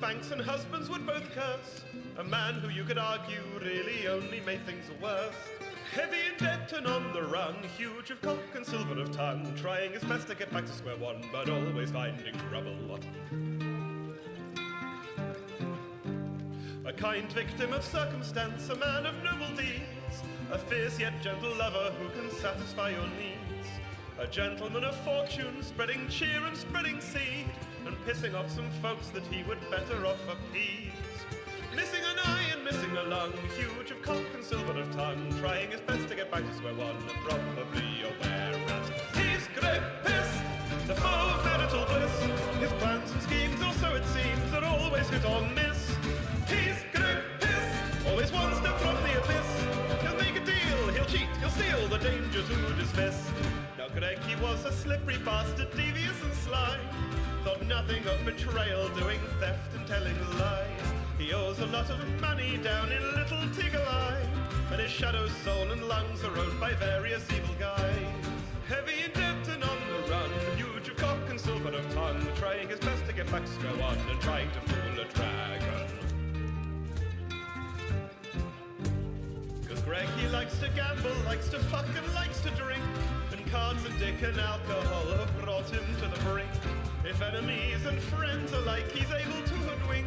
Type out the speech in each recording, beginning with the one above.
banks and husbands would both curse. A man who you could argue really only made things worse. Heavy in debt and on the run, huge of cock and silver of tongue, trying his best to get back to square one, but always finding trouble. A kind victim of circumstance, a man of noble deeds, a fierce yet gentle lover who can satisfy your needs. A gentleman of fortune, spreading cheer and spreading seed, and pissing off some folks that he would better off appease. Missing an eye and missing a lung, huge of cock and silver of tongue, trying his best to get back to square one, and probably aware that he's Greg Piss, the foe of marital bliss. His plans and schemes, or so it seems, are always hit or miss. He's Greg Piss, always one step from the abyss. He'll make a deal, he'll cheat, he'll steal, the danger to dismiss. Now Greg, he was a slippery bastard, devious and sly, thought nothing of betrayal, doing theft and telling lies. He owes a lot of money down in Little Tiggle-Eye, and his shadow, soul and lungs are owned by various evil guys. Heavy in debt and on the run, huge of cock and silver of tongue, trying his best to get back to square one, and trying to fool a dragon. 'Cause Greg, he likes to gamble, likes to fuck and likes to drink, and cards and dick and alcohol have brought him to the brink. If enemies and friends alike he's able to hoodwink,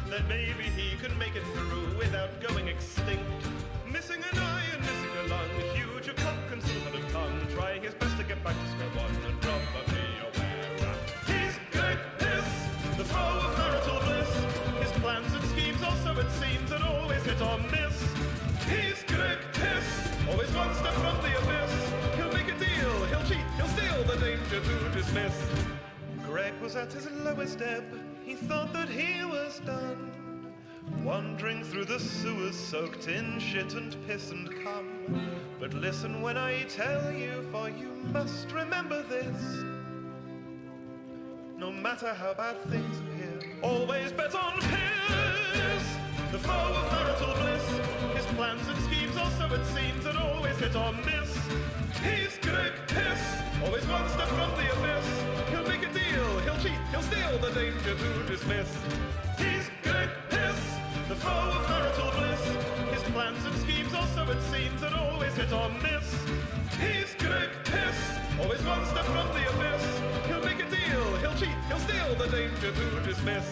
then maybe he can make it through without going extinct. Missing an eye and missing a lung, huge of cock and silver of tongue, trying his best to get back to square one, and probably aware that he's Greg Piss, the foe of marital bliss. His plans and schemes, also it seems, are always hit or miss. He's Greg Piss, always one step from the abyss. He'll make a deal, he'll cheat, he'll steal, the danger to dismiss. Greg was at his lowest ebb, he thought that he was done, wandering through the sewers soaked in shit and piss and cum. But listen when I tell you, for you must remember this: no matter how bad things appear, always bet on Piss, the foe of marital bliss. His plans and schemes, also it seems, are always hit or miss. He's Greg Piss, always one step from the abyss. He'll make a deal, he'll cheat, he'll steal, the danger to dismiss. He's Greg Piss, the foe of marital bliss. His plans and schemes, also it seems, are always hit or miss. He's Greg Piss, always one step from the abyss. He'll make a deal, he'll cheat, he'll steal, the danger to dismiss.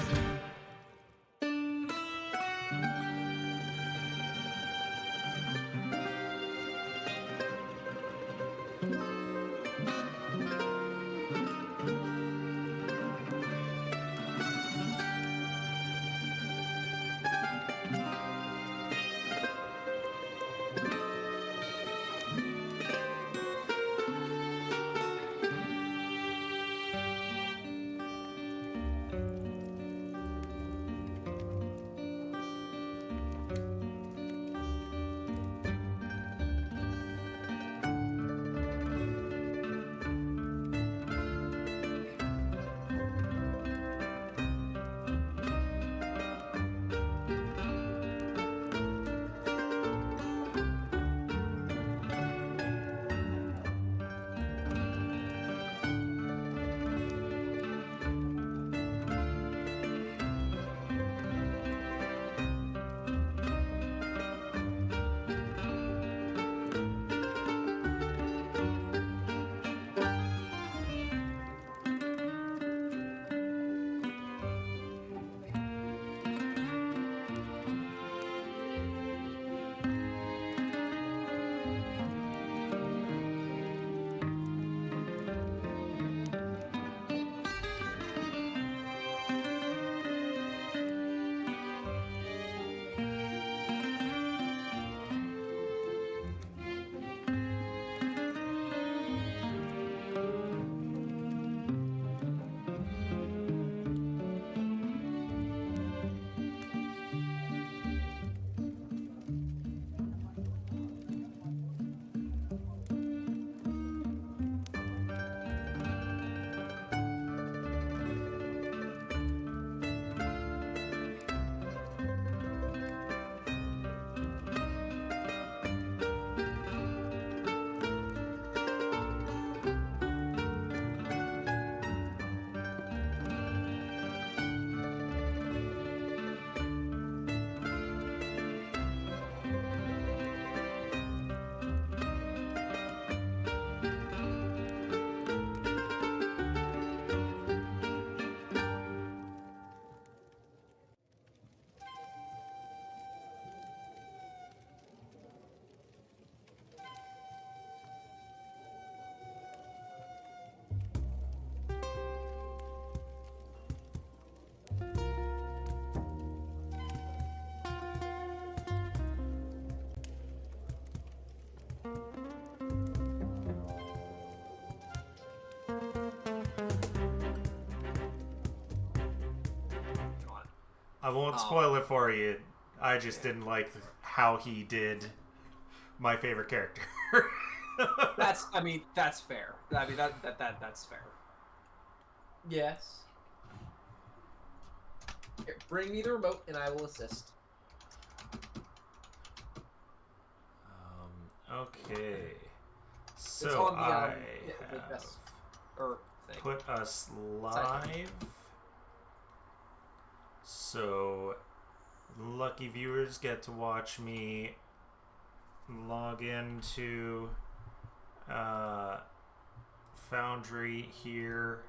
I won't spoil it for you. I just didn't like how he did my favorite character. That's fair. I mean, that's fair. Yes. Here, bring me the remote and I will assist. Okay. So It's on the, I the have desk, or thing. put us live. So lucky viewers get to watch me log into Foundry here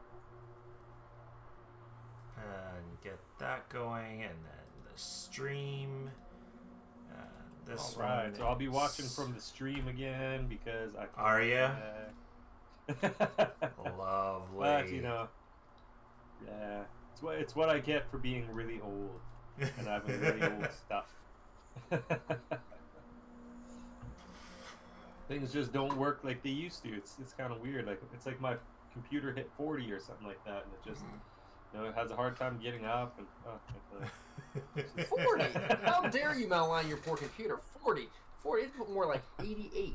and get that going, and then the stream. This All right, one so I'll be watching from the stream again because I. Are you? Lovely. Lovely. But yeah, it's what I get for being really old and having really old stuff. Things just don't work like they used to. It's kind of weird. Like it's like my computer hit 40 or something like that, and it just it has a hard time getting up. And 40. How dare you malign your poor computer? 40. It's more like 88.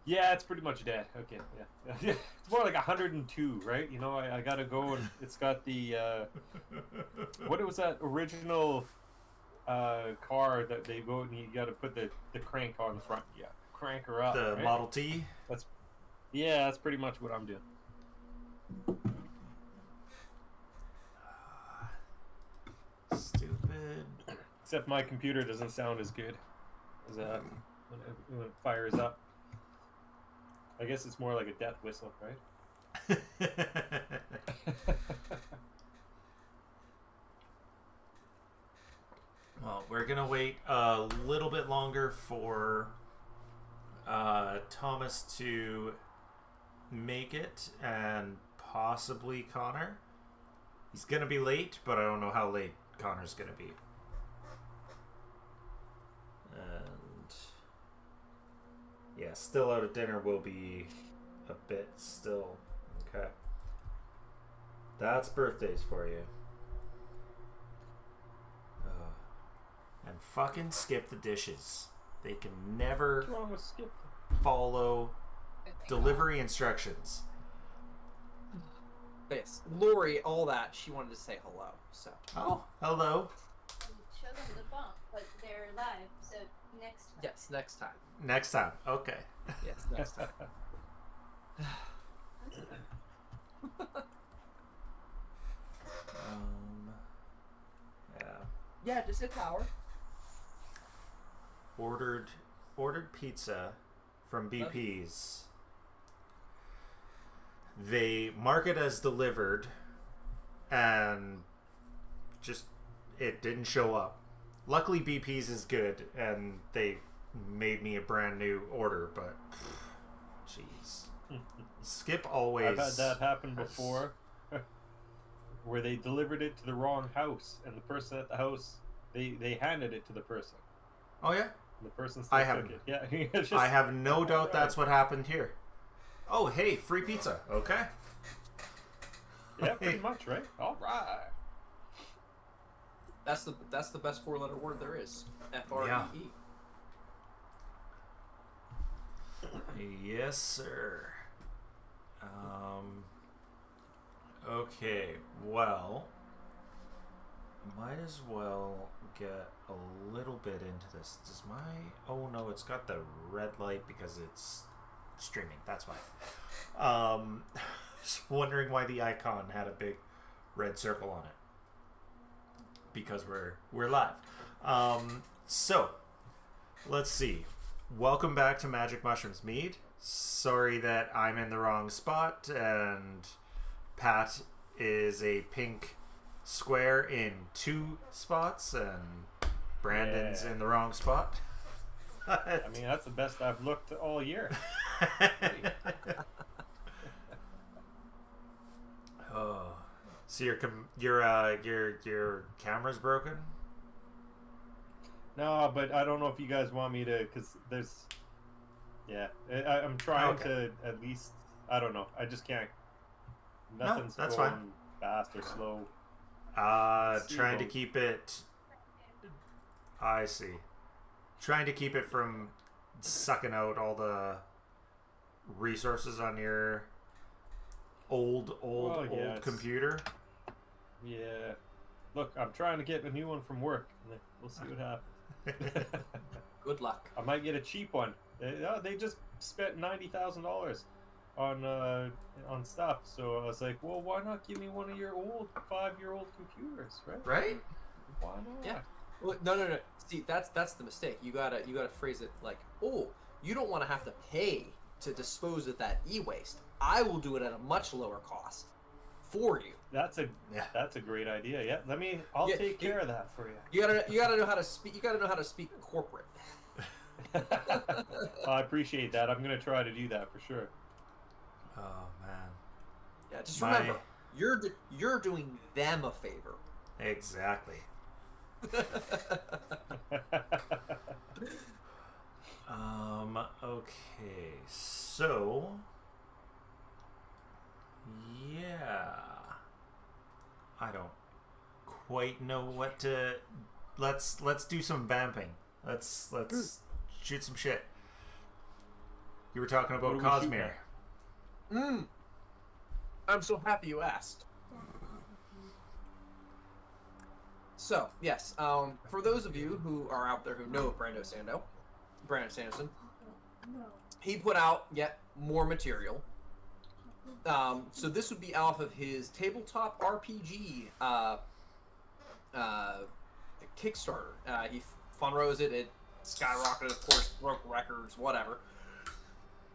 Yeah, it's pretty much dead. Okay, yeah. It's more like 102, right? I gotta go, and it's got the what was that original car that they go and you gotta put the crank on the front. Yeah, crank her up. The right? Model T. That's pretty much what I'm doing. Stupid. Except my computer doesn't sound as good as when it fires up. I guess it's more like a death whistle, right? Well, we're gonna wait a little bit longer for Thomas to make it, and possibly Connor. He's gonna be late, but I don't know how late Connor's gonna be. And yeah, still out at dinner will be a bit still. Okay. That's birthdays for you. And fucking skip the dishes. They can never What's wrong with Skip? follow delivery instructions. But yes, Lori, all that, she wanted to say hello. So. Oh, hello. Show them the bump, but they're live, so next time. Yes, next time. Next time. Okay. Yes, next time. Yeah. Yeah, just a tower. Ordered pizza from BP's. They mark it as delivered, and just it didn't show up. Luckily, BP's is good, and they made me a brand new order. But jeez, Skip always. I've had that happen before, where they delivered it to the wrong house, and the person at the house they handed it to the person. Oh yeah. The person still took it. Yeah, it's just, I have no doubt that's what happened here. Oh, hey, free pizza. Okay. Yeah, pretty much, right? All right. That's the best 4-letter word there is. FREE. Yes, sir. Okay, well, might as well get a little bit into this. Does my... Oh, no, it's got the red light because it's streaming. That's why. Just wondering why the icon had a big red circle on it. Because we're live. So, let's see. Welcome back to Magic Mushrooms Mead. Sorry that I'm in the wrong spot and Pat is a pink square in 2 spots and Brandon's in the wrong spot. I mean, that's the best I've looked all year. Oh, so your camera's broken? No, but I don't know if you guys want me to, because there's... Yeah, I'm trying to at least... I don't know. I just can't. Nothing's that's going fine. fast or slow. Trying to keep it. I see. Trying to keep it from sucking out all the resources on your old computer. Yeah. Look, I'm trying to get a new one from work. We'll see what happens. Good luck. I might get a cheap one. They just spent $90,000 on stuff, so I was like, well, why not give me one of your old 5-year-old computers, right? Right? Why not? Yeah. Well, no. See, that's the mistake. You gotta phrase it like, oh, you don't want to have to pay to dispose of that e-waste. I will do it at a much lower cost for you. That's a great idea. Yeah, I'll take care of that for you. You gotta know how to speak. You gotta know how to speak corporate. I appreciate that. I'm gonna try to do that for sure. Oh man. Yeah, just remember, you're doing them a favor. Exactly. Okay, so yeah, I don't quite know what to. Let's do some vamping. Let's shoot some shit. You were talking about Cosmere. I'm so happy you asked. So, yes, for those of you who are out there who know Brandon Sanderson, he put out yet more material. So this would be off of his tabletop RPG Kickstarter. He fundraised it skyrocketed, of course, broke records, whatever.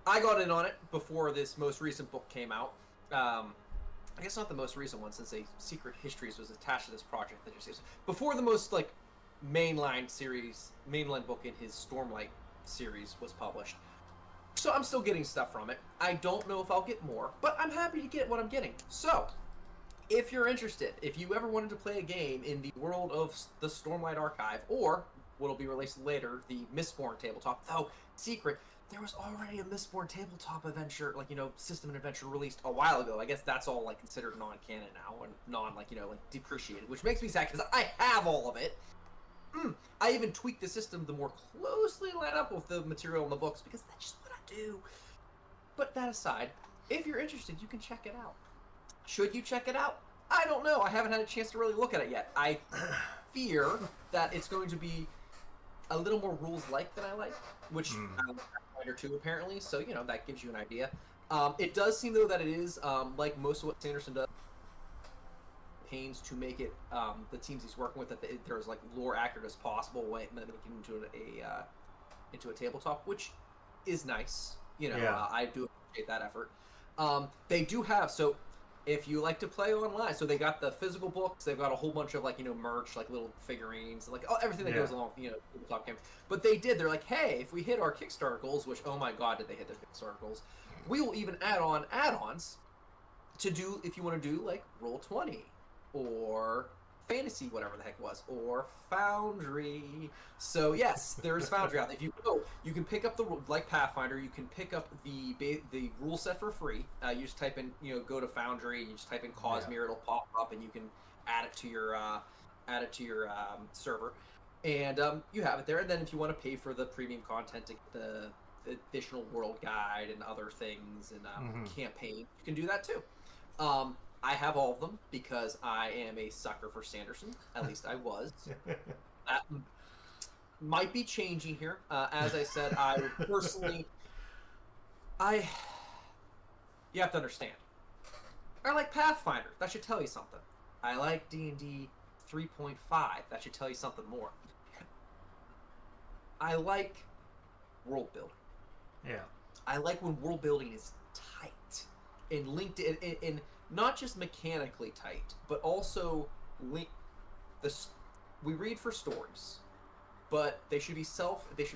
I got in on it before this most recent book came out. I guess not the most recent one, since a Secret Histories was attached to this project. That just before the most mainline book in his Stormlight series was published. So I'm still getting stuff from it. I don't know if I'll get more, but I'm happy to get what I'm getting. So, if you're interested, if you ever wanted to play a game in the world of the Stormlight Archive, or what'll be released later, the Mistborn tabletop, though secret, there was already a Mistborn tabletop adventure, system and adventure released a while ago. I guess that's all considered non-canon now and depreciated, which makes me sad because I have all of it. I even tweaked the system to more closely line up with the material in the books because that's just what I do. But that aside, if you're interested, you can check it out. Should you check it out? I don't know. I haven't had a chance to really look at it yet. I fear that it's going to be a little more rules-like than I like, which Pathfinder 2 apparently, so that gives you an idea. It does seem though that it is like most of what Sanderson does, pains to make it the teams he's working with that they're as lore accurate as possible, making it into a tabletop, which is nice. I do appreciate that effort. They do have, so if you like to play online, so they got the physical books, they've got a whole bunch of merch, little figurines, everything that goes along with tabletop games. But they're like, hey, if we hit our Kickstarter goals, which oh my god, did they hit their Kickstarter goals? We will even add on add-ons to do if you want to do Roll20 or Fantasy, whatever the heck it was, or Foundry. So yes, there is Foundry out there. If you go, you can pick up Pathfinder. You can pick up the rule set for free. You just type in, go to Foundry, and you just type in Cosmere. It'll pop up, and you can add it to your server, and you have it there. And then if you want to pay for the premium content to get the additional world guide and other things and campaign, you can do that too. I have all of them because I am a sucker for Sanderson. At least I was. That might be changing here. As I said, I would personally... You have to understand. I like Pathfinder. That should tell you something. I like D&D 3.5. That should tell you something more. I like world building. Yeah. I like when world building is tight and linked in not just mechanically tight, but also we read for stories, but they should be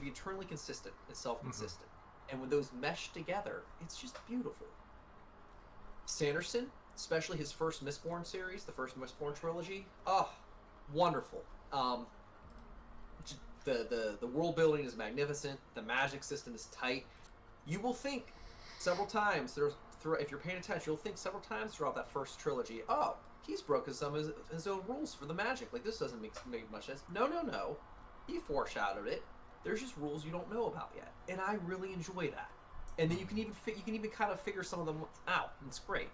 internally consistent and self-consistent. And when those mesh together, it's just beautiful. Sanderson, especially his first Mistborn series, the first Mistborn trilogy, wonderful. The world building is magnificent. The magic system is tight. You will think several times if you're paying attention, you'll think several times throughout that first trilogy, oh, he's broken some of his own rules for the magic. Like, this doesn't make much sense. No. He foreshadowed it. There's just rules you don't know about yet, and I really enjoy that. And then you can even kind of figure some of them out. And it's great.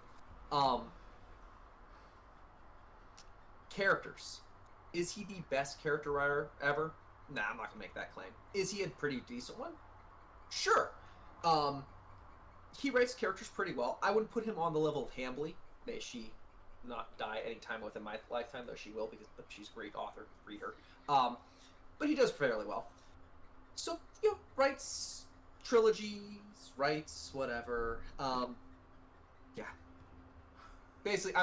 Characters. Is he the best character writer ever? Nah, I'm not gonna make that claim. Is he a pretty decent one? Sure. He writes characters pretty well. I wouldn't put him on the level of Hambly. May she not die anytime within my lifetime, though she will, because she's a great author. Read her. But he does fairly well. So, writes trilogies, writes whatever. Yeah. Basically,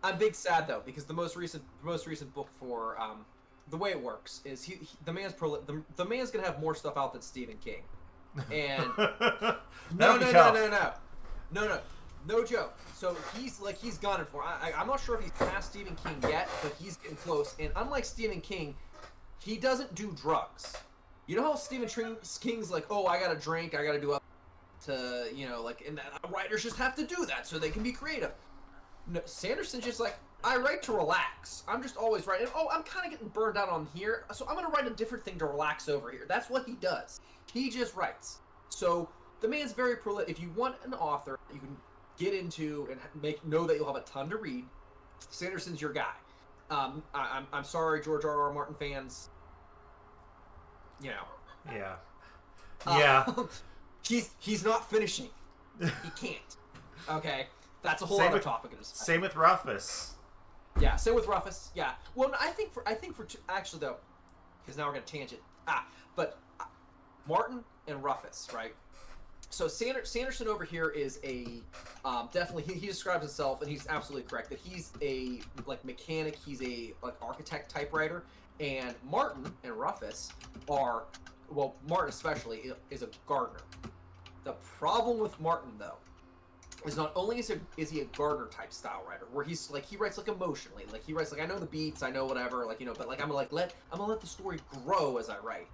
I'm big sad though, because the most recent book for the way it works is the man's gonna have more stuff out than Stephen King. And no joke. So he's gone for. I'm not sure if he's past Stephen King yet, but he's getting close. And unlike Stephen King, he doesn't do drugs. You know how Stephen King's like, oh, I gotta drink, I gotta do up to, and writers just have to do that so they can be creative. No, Sanderson's just like, I write to relax. I'm just always writing. Oh, I'm kind of getting burned out on here, so I'm gonna write a different thing to relax over here. That's what he does. He just writes. So the man's very prolific. If you want an author that you can get into and know that you'll have a ton to read, Sanderson's your guy. I'm sorry, George R.R. Martin fans. Yeah. He's not finishing. He can't. Okay, that's a whole other topic. Same with Rufus. Yeah, same with Rufus. Yeah. Well, I think for actually though, because now we're gonna tangent. But Martin and Rufus, right? So Sanderson over here is a definitely he describes himself, and he's absolutely correct that he's a mechanic. He's a architect type writer, and Martin and Rufus are, well, Martin especially is a gardener. The problem with Martin though is not only is he a gardener type style writer, where he writes emotionally, he writes I know the beats, I know whatever, but I'm gonna let the story grow as I write.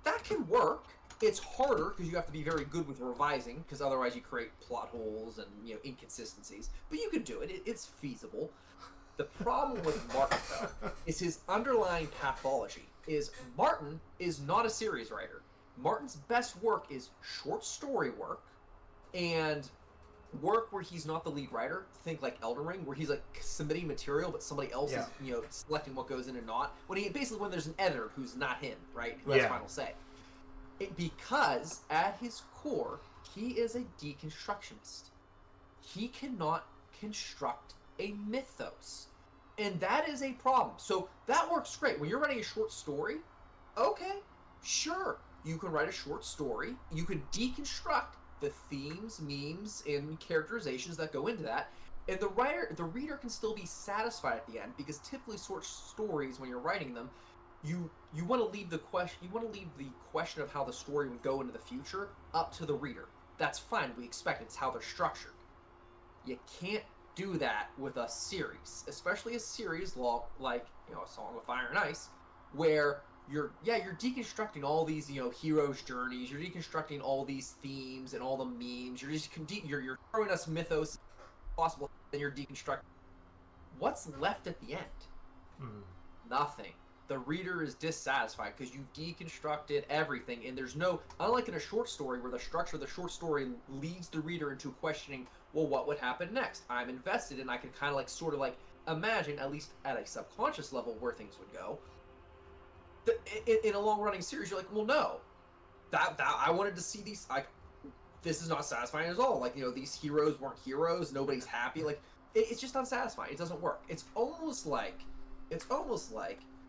That can work. It's harder because you have to be very good with revising, because otherwise you create plot holes and inconsistencies. But you can do it. It's feasible. The problem with Martin though is his underlying pathology. Is Martin is not a series writer. Martin's best work is short story work and work where he's not the lead writer. Think like Elden Ring, where he's submitting material, but somebody else is selecting what goes in and not. When there's an editor who's not him, right? Who has final say. Because at his core, he is a deconstructionist. He cannot construct a mythos. And that is a problem. So that works great. When you're writing a short story, okay, sure. You can write a short story. You can deconstruct the themes, memes, and characterizations that go into that. And the reader can still be satisfied at the end, because typically short stories, when you're writing them, you want to leave the question of how the story would go into the future up to the reader. That's fine. We expect it. It's how they're structured. You can't do that with a series, especially a series like A Song of Fire and Ice, where you're deconstructing all these heroes' journeys. You're deconstructing all these themes and all the memes. You're throwing us mythos possible, then you're deconstructing. What's left at the end? Nothing. The reader is dissatisfied because you've deconstructed everything, and there's no, unlike in a short story where the structure of the short story leads the reader into questioning, well, what would happen next? I'm invested, and I can kind of imagine, at least at a subconscious level, where things would go. In a long-running series, you're like, well, no, that I wanted to see these. This is not satisfying at all. These heroes weren't heroes. Nobody's happy. It's just unsatisfying. It doesn't work. It's almost like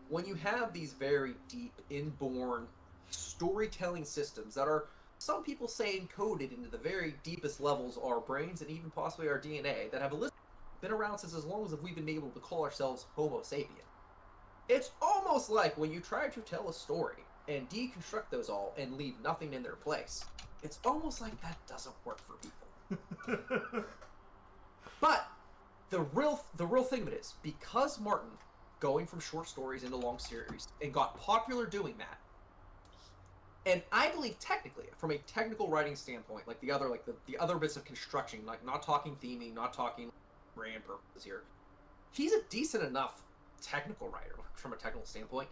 when you have these very deep, inborn storytelling systems that are, some people say, encoded into the very deepest levels of our brains and even possibly our DNA, that have been around since as long as we've been able to call ourselves Homo sapien. It's almost like when you try to tell a story and deconstruct those all and leave nothing in their place, it's almost like that doesn't work for people. But the real thing of it is, because Martin going from short stories into long series and got popular doing that, and I believe technically, from a technical writing standpoint, the other bits of construction, not talking theming, not talking brand purposes here, he's a decent enough technical writer from a technical standpoint.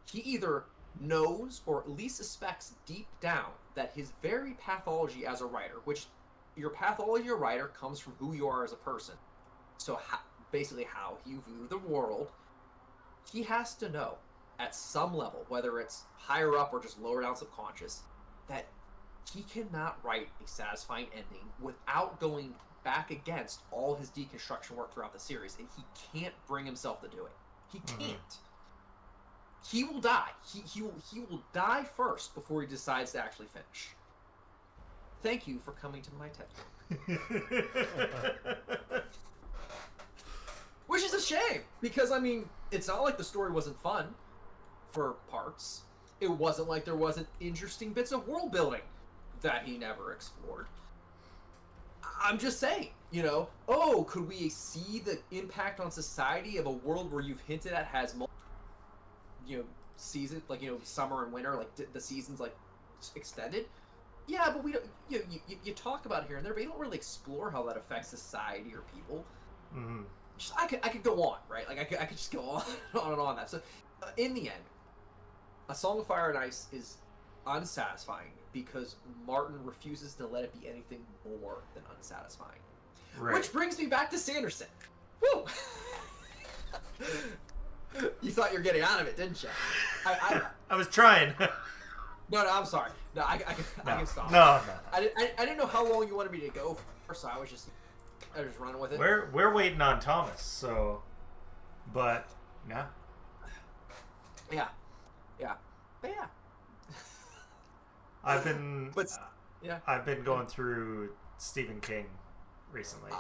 He either knows or at least suspects deep down that his very pathology as a writer, which your pathology as a writer comes from who you are as a person. So basically how you view the world, he has to know at some level, whether it's higher up or just lower down subconscious, that he cannot write a satisfying ending without going back against all his deconstruction work throughout the series, and he can't bring himself to do it. He can't. He will die. He will die first before he decides to actually finish. Thank you for coming to my TED Talk. Which is a shame, because, I mean, it's not like the story wasn't fun for parts. It wasn't like there wasn't interesting bits of world building that he never explored. I'm just saying, you know, could we see the impact on society of a world where you've hinted at has multiple, you know, seasons, like, you know, summer and winter, like the seasons, like, extended? Yeah, but we don't, you talk about it here and there, but you don't really explore how that affects society or people. Mm-hmm. I could go on, right? Like, I could just go on and on that. So, in the end, A Song of Fire and Ice is unsatisfying because Martin refuses to let it be anything more than unsatisfying. Right. Which brings me back to Sanderson. Woo! You thought you were getting out of it, didn't you? I was trying. No, I'm sorry. No, I can stop. No. I didn't know how long you wanted me to go for, so I was just running with it. We're waiting on Thomas, so, but yeah. But yeah. I've been going through Stephen King recently.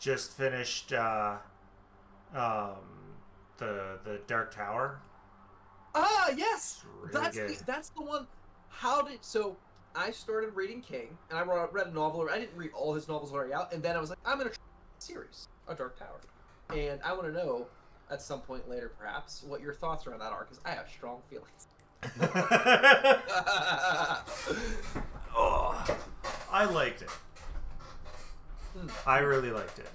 Just finished the Dark Tower. Yes. Really That's the one. So I started reading King, and I read a novel. I didn't read all his novels already out, and then I was like, I'm gonna try a series, A Dark Tower, and I want to know at some point later, perhaps, what your thoughts are on that are, because I have strong feelings. I liked it. I really liked it.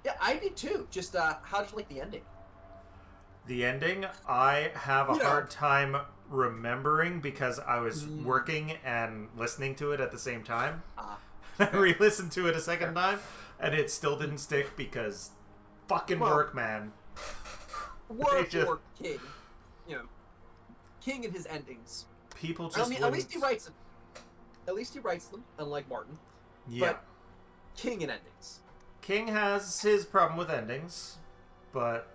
Yeah, I did too. Just how did you like the ending? The ending, I have a hard time remembering because I was working and listening to it at the same time. I re-listened to it a second time, and it still didn't stick because fucking work, man. Work for King. You know, King and his endings. People just at least he writes them. At least he writes them, unlike Martin. Yeah. But King and endings. King has his problem with endings, but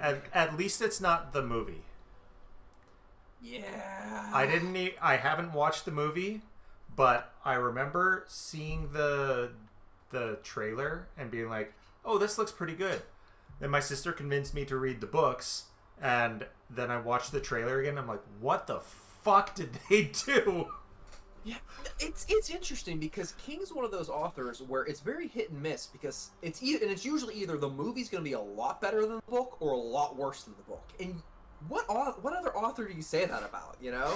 at least it's not the movie. Yeah. I haven't watched the movie, but I remember seeing the trailer and being like, "Oh, this looks pretty good." Then my sister convinced me to read the books, and then I watched the trailer again. I'm like, "What the fuck did they do?" Yeah, it's interesting because King's one of those authors where it's very hit and miss because it's usually either the movie's going to be a lot better than the book or a lot worse than the book. And what other author do you say that about? You know,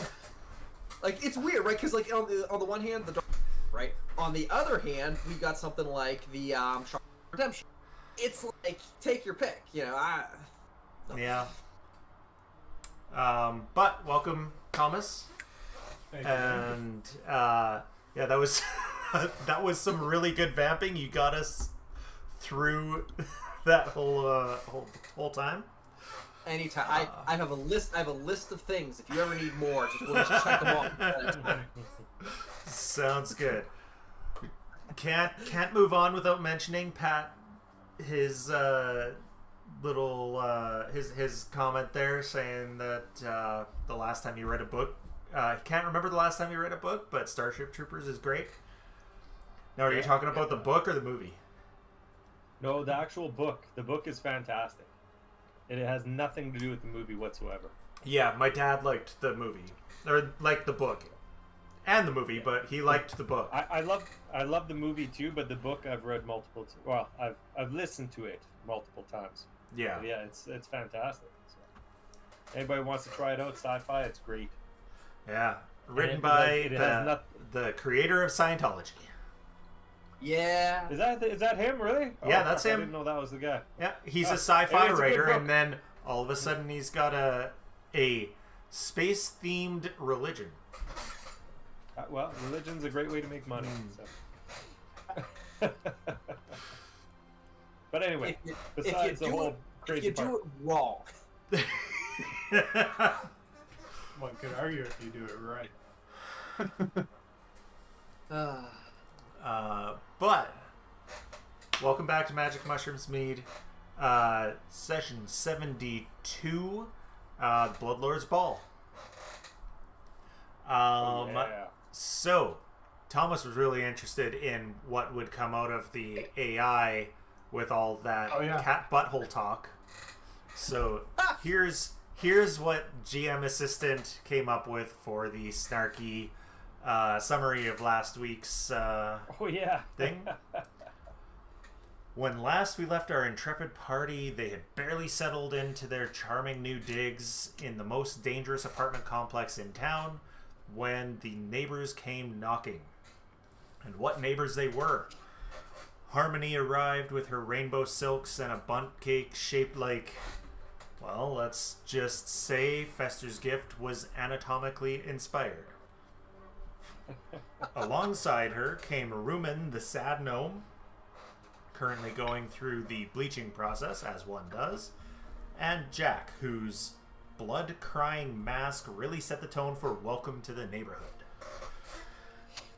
like it's weird, right? Because like on the one hand, the Dark, right? On the other hand, we got something like the Redemption. It's like take your pick, you know. Yeah. But welcome, Thomas. And that was that was some really good vamping. You got us through that whole time. Anytime. I have a list. I have a list of things. If you ever need more, we'll just check them off. Sounds good. Can't move on without mentioning Pat. His his comment there saying that the last time you read a book. Can't remember the last time you read a book, but Starship Troopers is great. Now, are you talking about the book or the movie? No, the actual book. The book is fantastic. It has nothing to do with the movie whatsoever. Yeah, my dad liked the movie, or liked the book, and the movie, but he liked the book. I love the movie too, but the book I've read multiple. Well, I've listened to it multiple times. Yeah, but yeah, it's fantastic. So, anybody wants to try it out, sci-fi, it's great. Yeah, written by the creator of Scientology. Yeah. Is that him really? Yeah, that's I him. didn't know that was the guy. Yeah, he's a It sci-fi was a good writer, book. and then all of a sudden he's got a space-themed religion. Well, religion's a great way to make money. So. But anyway, besides the whole crazy if you part. do it wrong. One could argue if you do it right. But welcome back to Magic Mushrooms Mead, session 72, Bloodlord's Ball. Yeah. So Thomas was really interested in what would come out of the AI with all that cat butthole talk. So here's what GM Assistant came up with for the snarky summary of last week's thing. When last we left our intrepid party, they had barely settled into their charming new digs in the most dangerous apartment complex in town when the neighbors came knocking. And what neighbors they were. Harmony arrived with her rainbow silks and a bundt cake shaped like... Well, let's just say Fester's gift was anatomically inspired. Alongside her came Rumen, the sad gnome, currently going through the bleaching process, as one does, and Jack, whose blood-crying mask really set the tone for welcome to the neighborhood.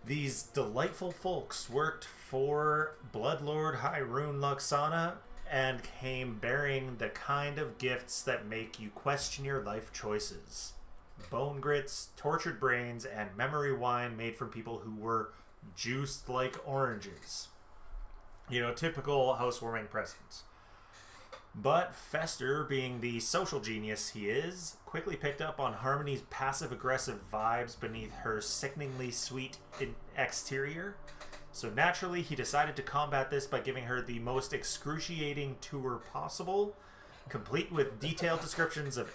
These delightful folks worked for Bloodlord Hyrule Luxana and came bearing the kind of gifts that make you question your life choices. Bone grits, tortured brains, and memory wine made from people who were juiced like oranges. You know, typical housewarming presents. But Fester, being the social genius he is, quickly picked up on Harmony's passive-aggressive vibes beneath her sickeningly sweet exterior. So naturally, he decided to combat this by giving her the most excruciating tour possible, complete with detailed descriptions of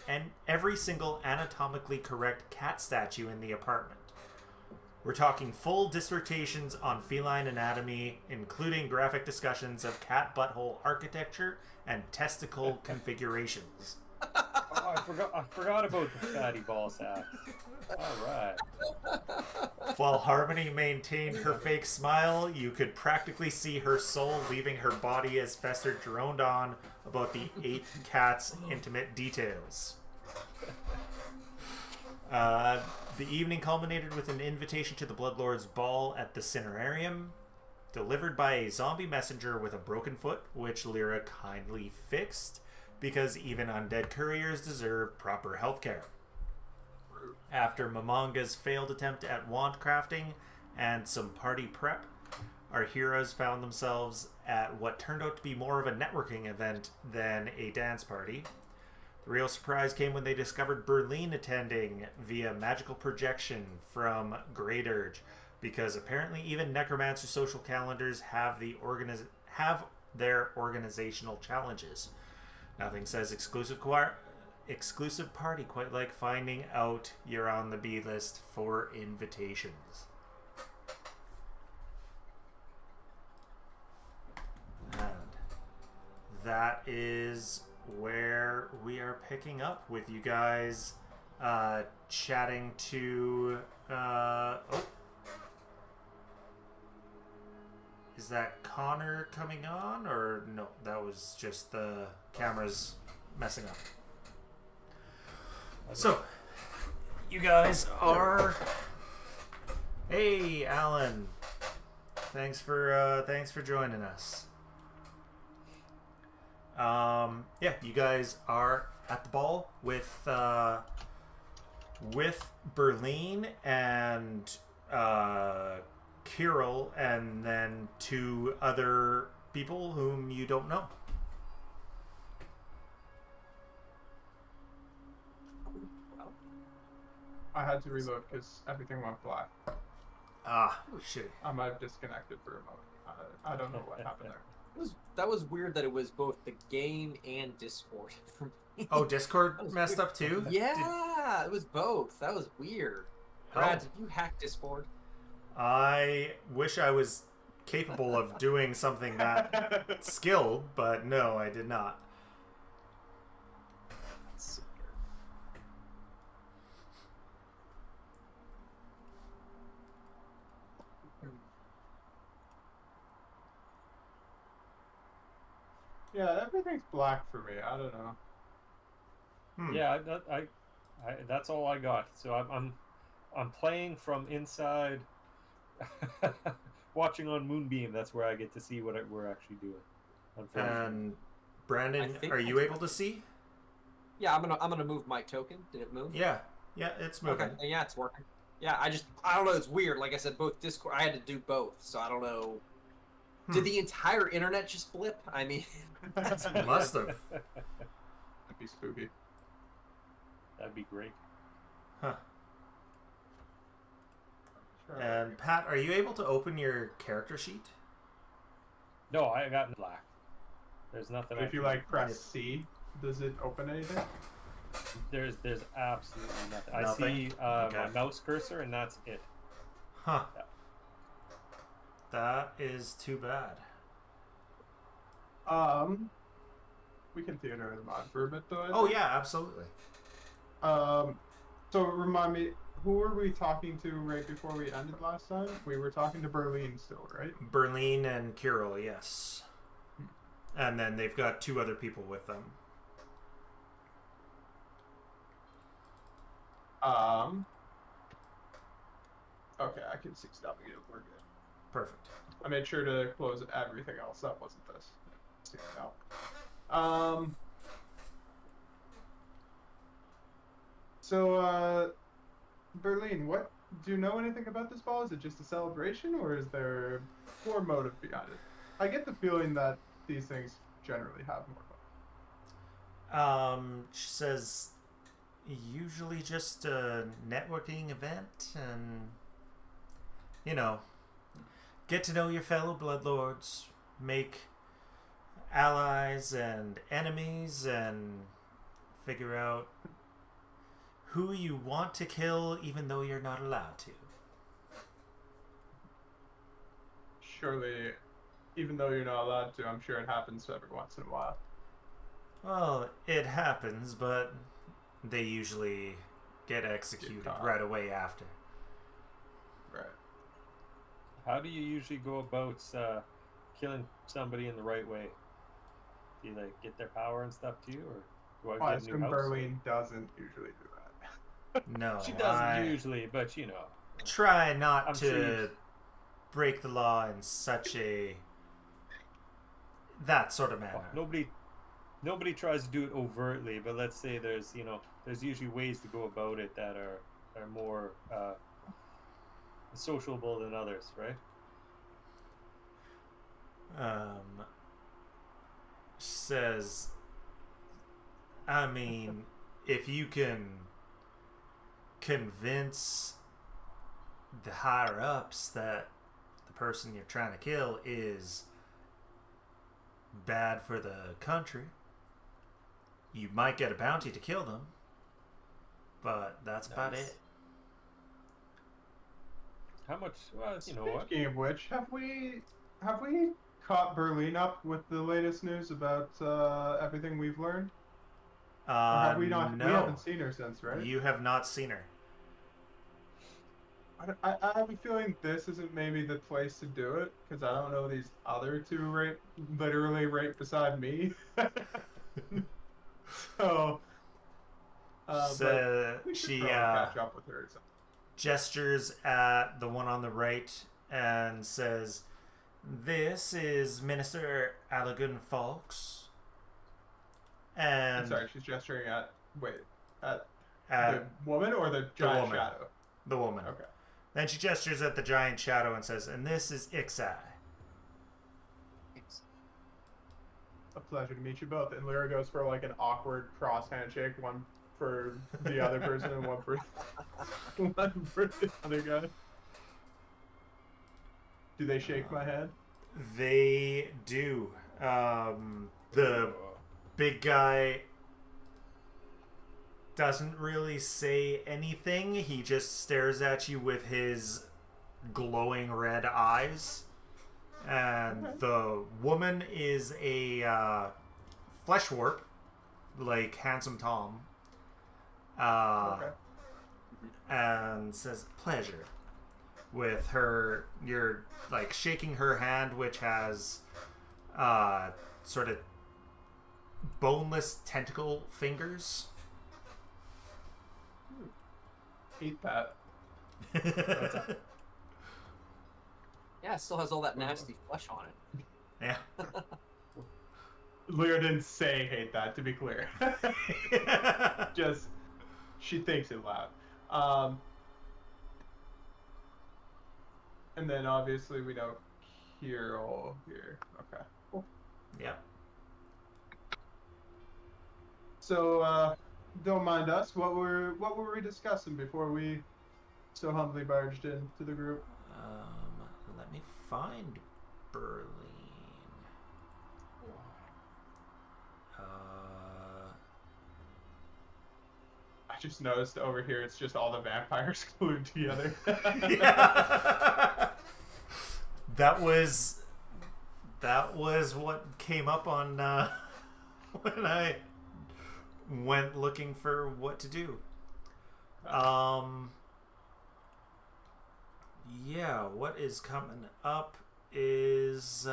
every single anatomically correct cat statue in the apartment. We're talking full dissertations on feline anatomy, including graphic discussions of cat butthole architecture and testicle configurations. Oh, I forgot about the fatty ball sack. All right. While Harmony maintained her fake smile, you could practically see her soul leaving her body as Fester droned on about the 8 cats' intimate details. The evening culminated with an invitation to the Bloodlord's Ball at the Cinerarium, delivered by a zombie messenger with a broken foot, which Lyra kindly fixed, because even undead couriers deserve proper healthcare. After Momonga's failed attempt at wand crafting and some party prep, our heroes found themselves at what turned out to be more of a networking event than a dance party. The real surprise came when they discovered Berlin attending via magical projection from Great Urge, because apparently even necromancer social calendars have their organizational challenges. Nothing says exclusive party quite like finding out you're on the B list for invitations. And that is where we are picking up with you guys chatting to is that Connor coming on, or no, that was just the cameras messing up. So you guys are hey Alan, thanks for joining us. You guys are at the ball with Berlin and Kirill, and then 2 other people whom you don't know. I had to reload because everything went black. Ah, shit. I might have disconnected for a moment. I don't know what happened there. That was weird that it was both the game and Discord for me. Oh, Discord messed up too? Yeah, it was both. That was weird. Brad, did you hack Discord? I wish I was capable of doing something that skilled, but no, I did not. Yeah, everything's black for me. I don't know. Yeah, that's all I got. So I'm playing from inside, watching on Moonbeam. That's where I get to see what we're actually doing. Unfortunately. And Brandon, think are you able to see? Yeah, I'm gonna move my token. Did it move? Yeah, it's moving. Okay, yeah, it's working. Yeah, I don't know. It's weird. Like I said, both Discord. I had to do both, so I don't know. Did the entire internet just blip? I mean, that's Must have. That'd be spooky. That'd be great. Huh. Sure. And Pat, are you able to open your character sheet? No, I got in black. There's nothing. If you like press C, does it open anything? There's absolutely nothing. I Nothing? see Okay. my mouse cursor, and that's it. Huh. Yeah. That is too bad. We can theater in mod for a bit though. I Oh think. yeah, absolutely. So remind me, who were we talking to right before we ended last time? We were talking to Berlin still, right? Berlin and Kirill, yes. And then they've got 2 other people with them. Okay, I can see stopping it. We're good. Perfect. I made sure to close everything else. That wasn't this. See it now. So, Berlin, what do you know anything about this ball? Is it just a celebration, or is there more motive behind it? I get the feeling that these things generally have more motive. She says, usually just a networking event, and you know, get to know your fellow bloodlords, make allies and enemies, and figure out who you want to kill even though you're not allowed to. Surely, even though you're not allowed to, I'm sure it happens every once in a while. Well, it happens, but they usually get executed Get caught. right away after. Right. How do you usually go about killing somebody in the right way? Do you like get their power and stuff too, or do I Well, I get a new assume house? Berlin doesn't usually do that. No, She doesn't usually, but you know. try not I'm to sure you- break the law in such that sort of manner. Well, nobody tries to do it overtly, but let's say there's usually ways to go about it that are more sociable than others, right? Says, I mean, if you can convince the higher ups that the person you're trying to kill is bad for the country, you might get a bounty to kill them, but that's about Nice. it. How much? Well, you know what? Speaking of which, have we caught Berlin up with the latest news about everything we've learned? Or have we not? No. We haven't seen her since, right? You have not seen her. I have a feeling this isn't maybe the place to do it, because I don't know these other 2 literally right beside me. So, So we should she probably catch up with her or something. gestures at the one on the right and says, "This is Minister Allegan Fawkes." And I'm sorry, she's gesturing at at the woman or the giant woman. shadow? the woman. Okay. Then she gestures at the giant shadow and says, "And this is Ixai." A pleasure to meet you both. And Lyra goes for like an awkward cross handshake, one for the other person and one for the other guy. Do they shake my hand? They do. The big guy doesn't really say anything. He just stares at you with his glowing red eyes And the woman is a flesh warp, like Handsome Tom. Okay. And says pleasure. With her, you're like shaking her hand, which has sort of boneless tentacle fingers. Eat that. Yeah, it still has all that nasty flesh on it. Yeah. Lyra didn't say hate that, to be clear. Just, she thinks it loud. And then obviously we don't hear all here. Okay. Cool. Yeah. So, don't mind us. What were we discussing before we so humbly barged into the group? Let me find Berlin. I just noticed over here it's just all the vampires glued together. Yeah. That was what came up on when I went looking for what to do. Yeah, what is coming up is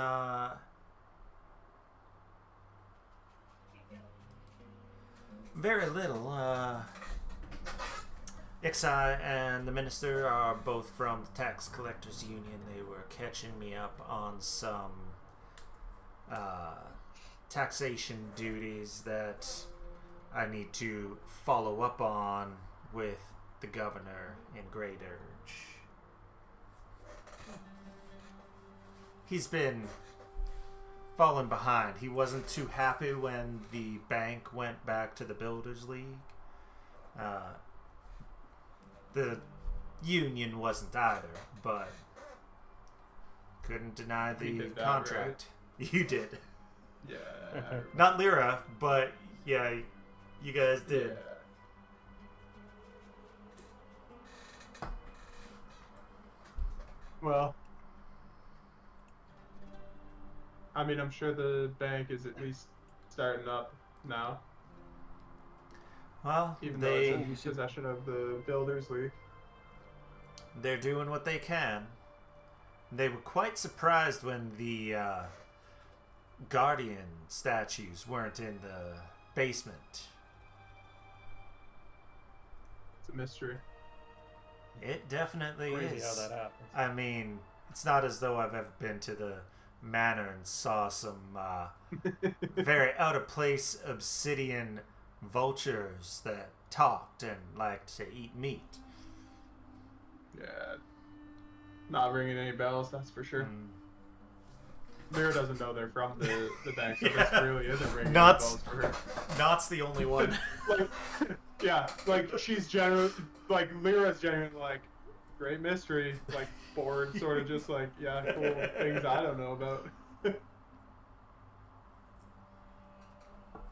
very little. Ixai and the minister are both from the tax collectors union. They were catching me up on some taxation duties that I need to follow up on with the governor in Great Urge. He's been falling behind. He wasn't too happy when the bank went back to the Builders League. The union wasn't either, but couldn't deny You the did that, contract. You did. Yeah. Not Lyra, but yeah, you guys did. Yeah. Well, I mean, I'm sure the bank is at least starting up now, Well, even though it's in possession of the Builders League. they're doing what they can. They were quite surprised when the Guardian statues weren't in the basement. It's a mystery. It definitely Crazy is. how that happens. I mean, it's not as though I've ever been to the manor and saw some very out of place obsidian vultures that talked and liked to eat meat. Yeah. Not ringing any bells, that's for sure. Mm. Lyra doesn't know they're from the bank, so Yeah. this really isn't ringing any Nuts. bells for her. Not's the only one. Like, yeah, like she's genuine, like Lyra's genuine, like great mystery, like bored, sort of just like, yeah, cool things I don't know about.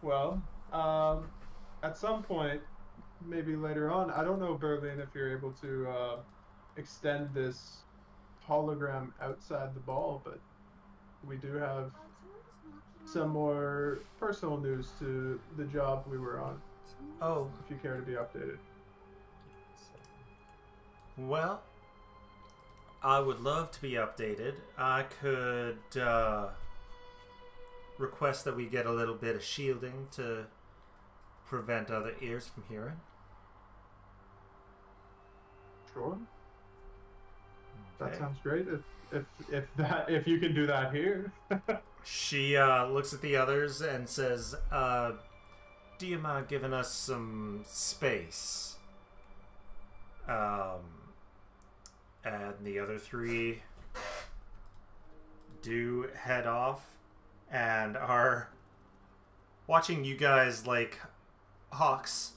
Well, at some point, maybe later on, I don't know, Berlin, if you're able to extend this hologram outside the ball, but we do have some more personal news to the job we were on, Oh, if you care to be updated. well, I would love to be updated. I could request that we get a little bit of shielding to prevent other ears from hearing. Sure. That Okay. sounds great. If you can do that here. She looks at the others and says, do you mind giving us some space? And the other three do head off and are watching you guys like hawks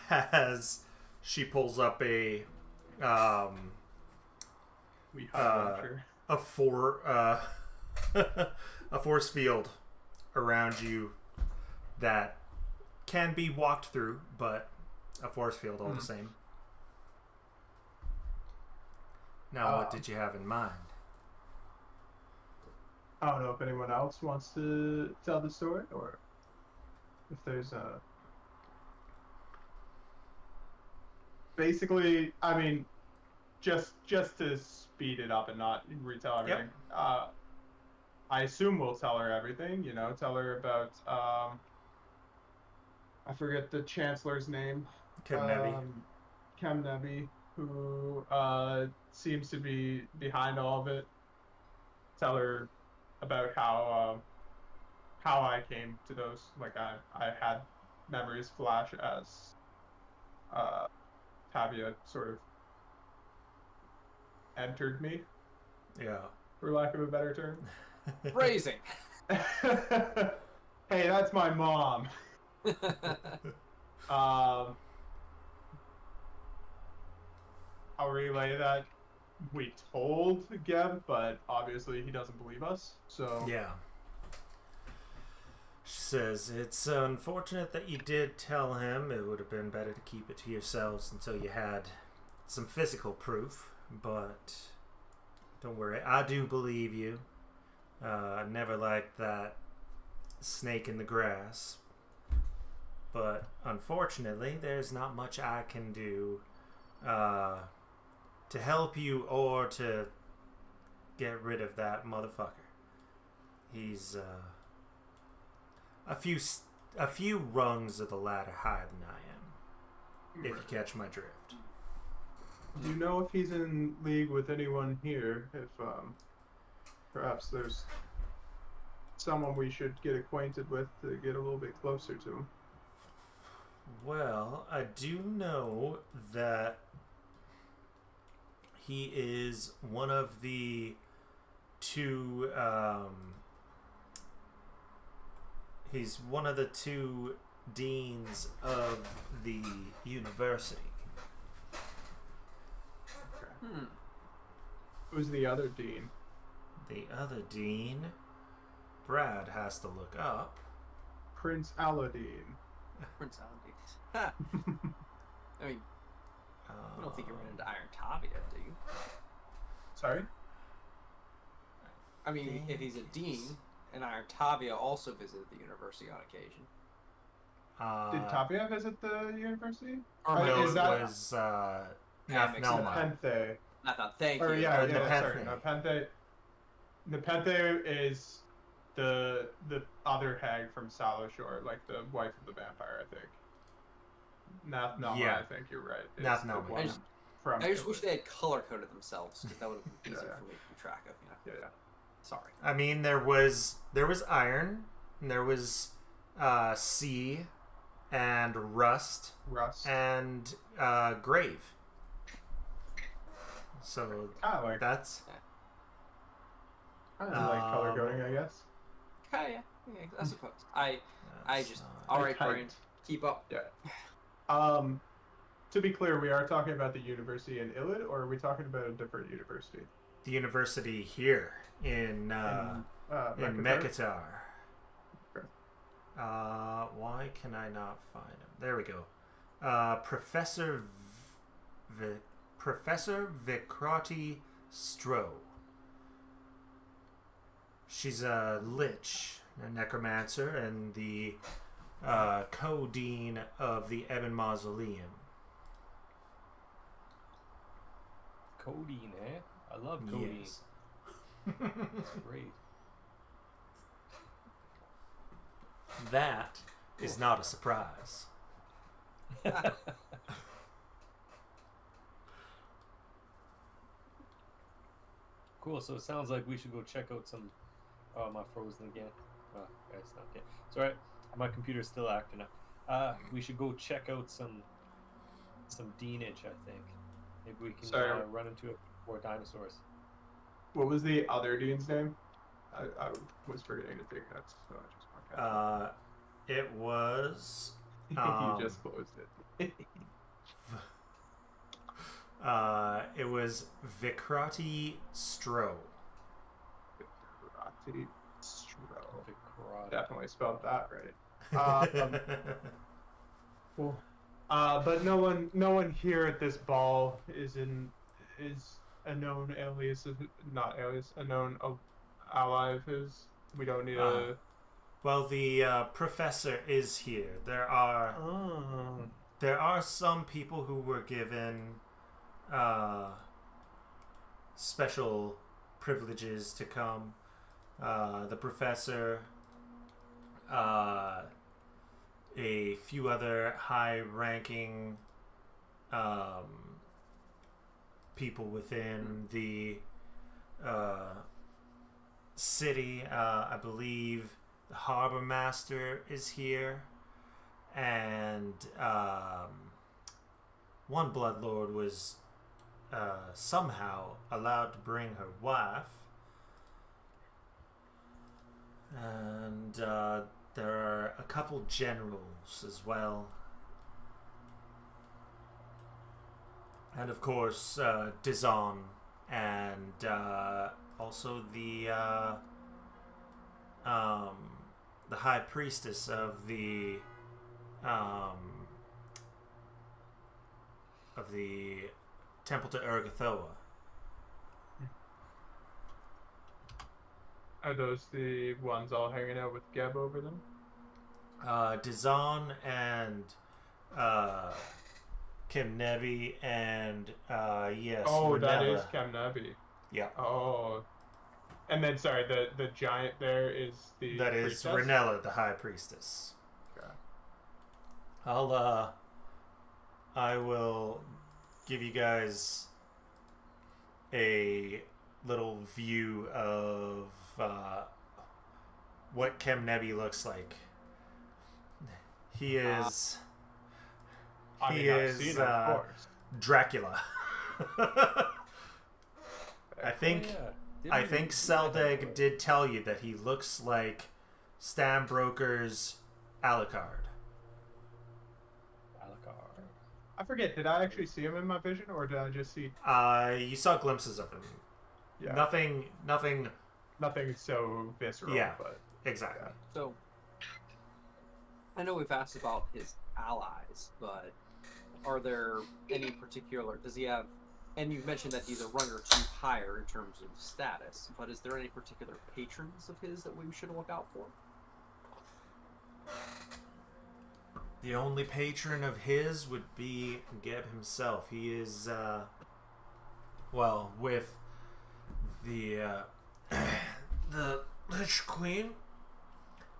as she pulls up a We have a force field around you that can be walked through, but a force field all the same. Now, what did you have in mind? I don't know if anyone else wants to tell the story, or if there's a. Basically, I mean, just to speed it up and not retell everything. I assume we'll tell her everything. You know, tell her about. I forget the Chancellor's name. Kemnebi. Kemnebi, who seems to be behind all of it. Tell her about how I came to those. Like I had memories flash as Tavia sort of entered me, Yeah. for lack of a better term. Phrasing. Hey, that's my mom. I'll relay that we told Geb, but obviously he doesn't believe us. So Yeah. She says, it's unfortunate that you did tell him. It would have been better to keep it to yourselves until you had some physical proof. But don't worry, I do believe you. I never liked that snake in the grass. But unfortunately, there's not much I can do to help you or to get rid of that motherfucker. He's a few rungs of the ladder higher than I am, if you catch my drift. do you know if he's in league with anyone here? If perhaps there's someone we should get acquainted with to get a little bit closer to him. Well, I do know that he is one of the two. He's one of the two deans of the university. Who's the other dean? The other dean, Brad has to look up. Prince Aladdin. Prince Aldi. I mean, I don't think you ran into Iron Tavia, do you? Sorry? I mean, if he's a dean, and Iron Tavia also visited the university on occasion. Did Tavia visit the university? Or Oh, No, is it that- was Yeah, mixed it up. Nephnelma. Nepenthe. Not thank Or you. yeah, Nepenthe. sorry. Nepenthe. Nepenthe is the other hag from Salashore, like the wife of the vampire, I think. Nephnelma, Yeah. I think you're right. is Nephnelma, the one yeah. from I just wish Italy. they had color coded themselves, because that would have been easier Yeah. for me to keep track of. You know? Yeah. Sorry. I mean, there was iron, and there was sea, and rust, Russ. and grave. So Kind of like that's like color coding, I guess. Yeah, I suppose. I that's just. not- All right, Like Brian. Keep up. Yeah. To be clear, we are talking about the university in Illid, or are we talking about a different university? the university here in Mekatar. Okay. Why can I not find him? There we go. Professor Vikrati Stroh. She's a lich, a necromancer, and the co-dean of the Ebon Mausoleum. Codeine, eh? I love codeine. Yes. It's great. That is not a surprise. Cool. So it sounds like we should go check out some. Oh, am I frozen again? Oh, it's not yet. It's alright. My computer's still acting up. We should go check out some deanage. I think maybe we can Sorry. run into more dinosaurs. What was the other dean's name? I was forgetting to take that, so I just marked that. It was. You just closed it. It was Vikrati Stroh. Vikrati Stroh. Vikrati. Definitely spelled that right. Cool. But no one here at this ball is a known alias, not alias, a known ally of his? We don't need a. Well, the professor is here. There are some people who were given special privileges to come. The professor, a few other high-ranking people within the city. I believe the harbor master is here, and one bloodlord was somehow allowed to bring her wife, and there are a couple generals as well, and of course Dizon, and also the high priestess of the temple to Urgathoa. Are those the ones all hanging out with Geb over them? Dizon and Kimnevi and yes. Oh, that Renella. is Kamnavi. Yeah. Oh. And then, sorry, the giant there is the That is priestess? Renella, the high priestess. Okay. I will give you guys a little view of what Kemnebi looks like. He is I've seen him, of course. Dracula. I think Yeah. I think Seldeg did tell you that he looks like Stan Broker's Alucard. I forget, did I actually see him in my vision, or did I just see... You saw glimpses of him. Yeah. Nothing. Nothing so visceral, Yeah. but... Exactly. So, I know we've asked about his allies, but are there any particular... Does he have... And you mentioned that he's a rung or two higher in terms of status, but is there any particular patrons of his that we should look out for? The only patron of his would be Geb himself. He is, with the the Lich Queen.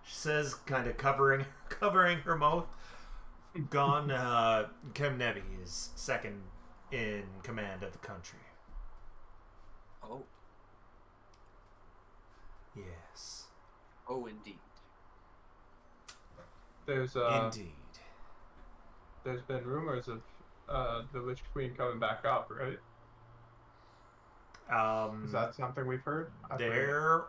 She says, kind of covering her mouth. Gone. Kemnebi is second in command of the country. Oh. Yes. Oh, indeed. There's Indeed. there's been rumors of the Lich Queen coming back up, right? Is that something we've heard? I forget. There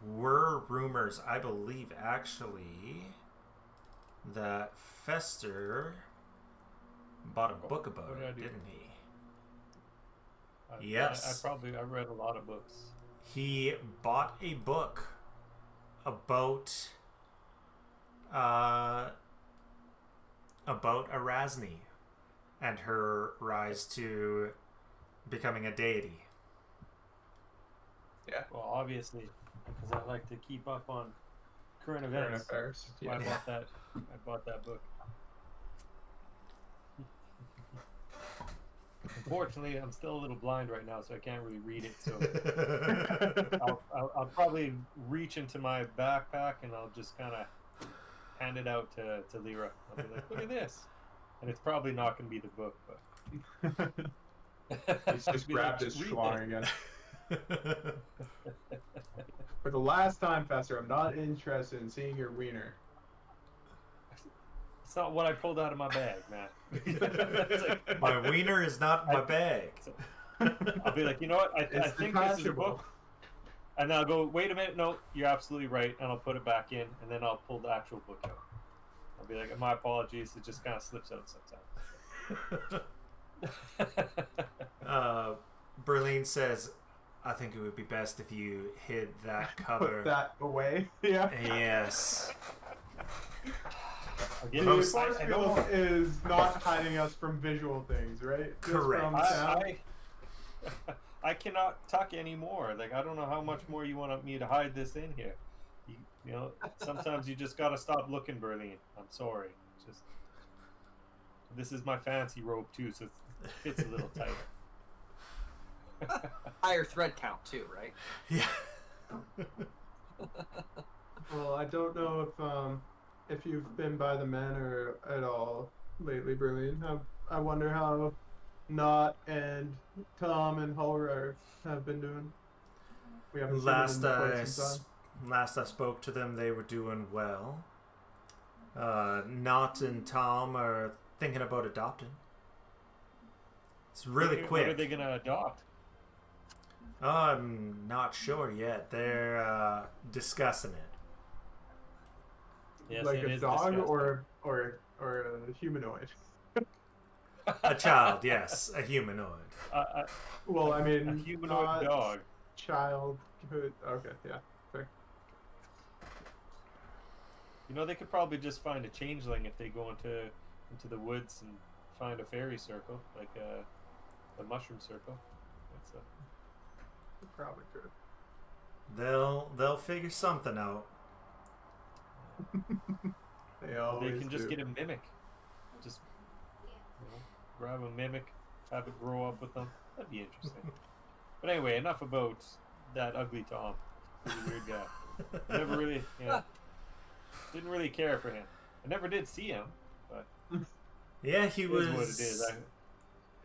were rumors, I believe, actually, that Fester bought a book about What did I it, do? didn't he? Yes. I read a lot of books. He bought a book about Erasni and her rise to becoming a deity. Yeah. Well, obviously, because I like to keep up on current Current events. affairs. That's why Yeah. I bought that book. Unfortunately, I'm still a little blind right now, so I can't really read it. So I'll probably reach into my backpack and I'll just kind of hand it out to Lyra. I'll be like, "Look at this," and it's probably not going to be the book, but He's just Be like, grabbed his "Read schlong this." again. For the last time, Fester, I'm not interested in seeing your wiener. It's not what I pulled out of my bag, man. It's like, My wiener is not my bag. I'll be like, you know what? I It's think this is a detachable. book. And then I'll go, wait a minute, no, you're absolutely right. And I'll put it back in, and then I'll pull the actual book out. I'll be like, my apologies, it just kind of slips out sometimes. Berlin says, I think it would be best if you hid that cover. Put that away. Yeah. Yes. Again, The Most- force I field don't- is not hiding us from visual things, right? Just Correct. from sound. I cannot tuck anymore. Like, I don't know how much more you want me to hide this in here. You know, sometimes you just gotta stop looking, Berlin. I'm sorry. Just this is my fancy robe too, so it fits a little tight. Higher thread count too, right? Yeah. Well, I don't know if you've been by the manor at all lately, Berlin. I wonder how Knot and Tom and Holrar have been doing. We haven't seen them in quite some time. Last I spoke to them, they were doing well. Knot and Tom are thinking about adopting. It's really quick. What are they gonna adopt? I'm not sure yet. They're discussing it. Yes, Like it a is dog disgusting. or a humanoid. A child, yes, a humanoid. Well, I mean, a humanoid not dog. child. Okay, yeah, fair. You know, they could probably just find a changeling if they go into the woods and find a fairy circle, like a mushroom circle. That's Probably could. They'll figure something out. They always they can just do. get a mimic. Just grab a mimic, have it grow up with them. That'd be interesting. But anyway, enough about that ugly Tom. He's a weird guy. Never really, didn't really care for him. I never did see him, but Yeah, he was. it is what it is.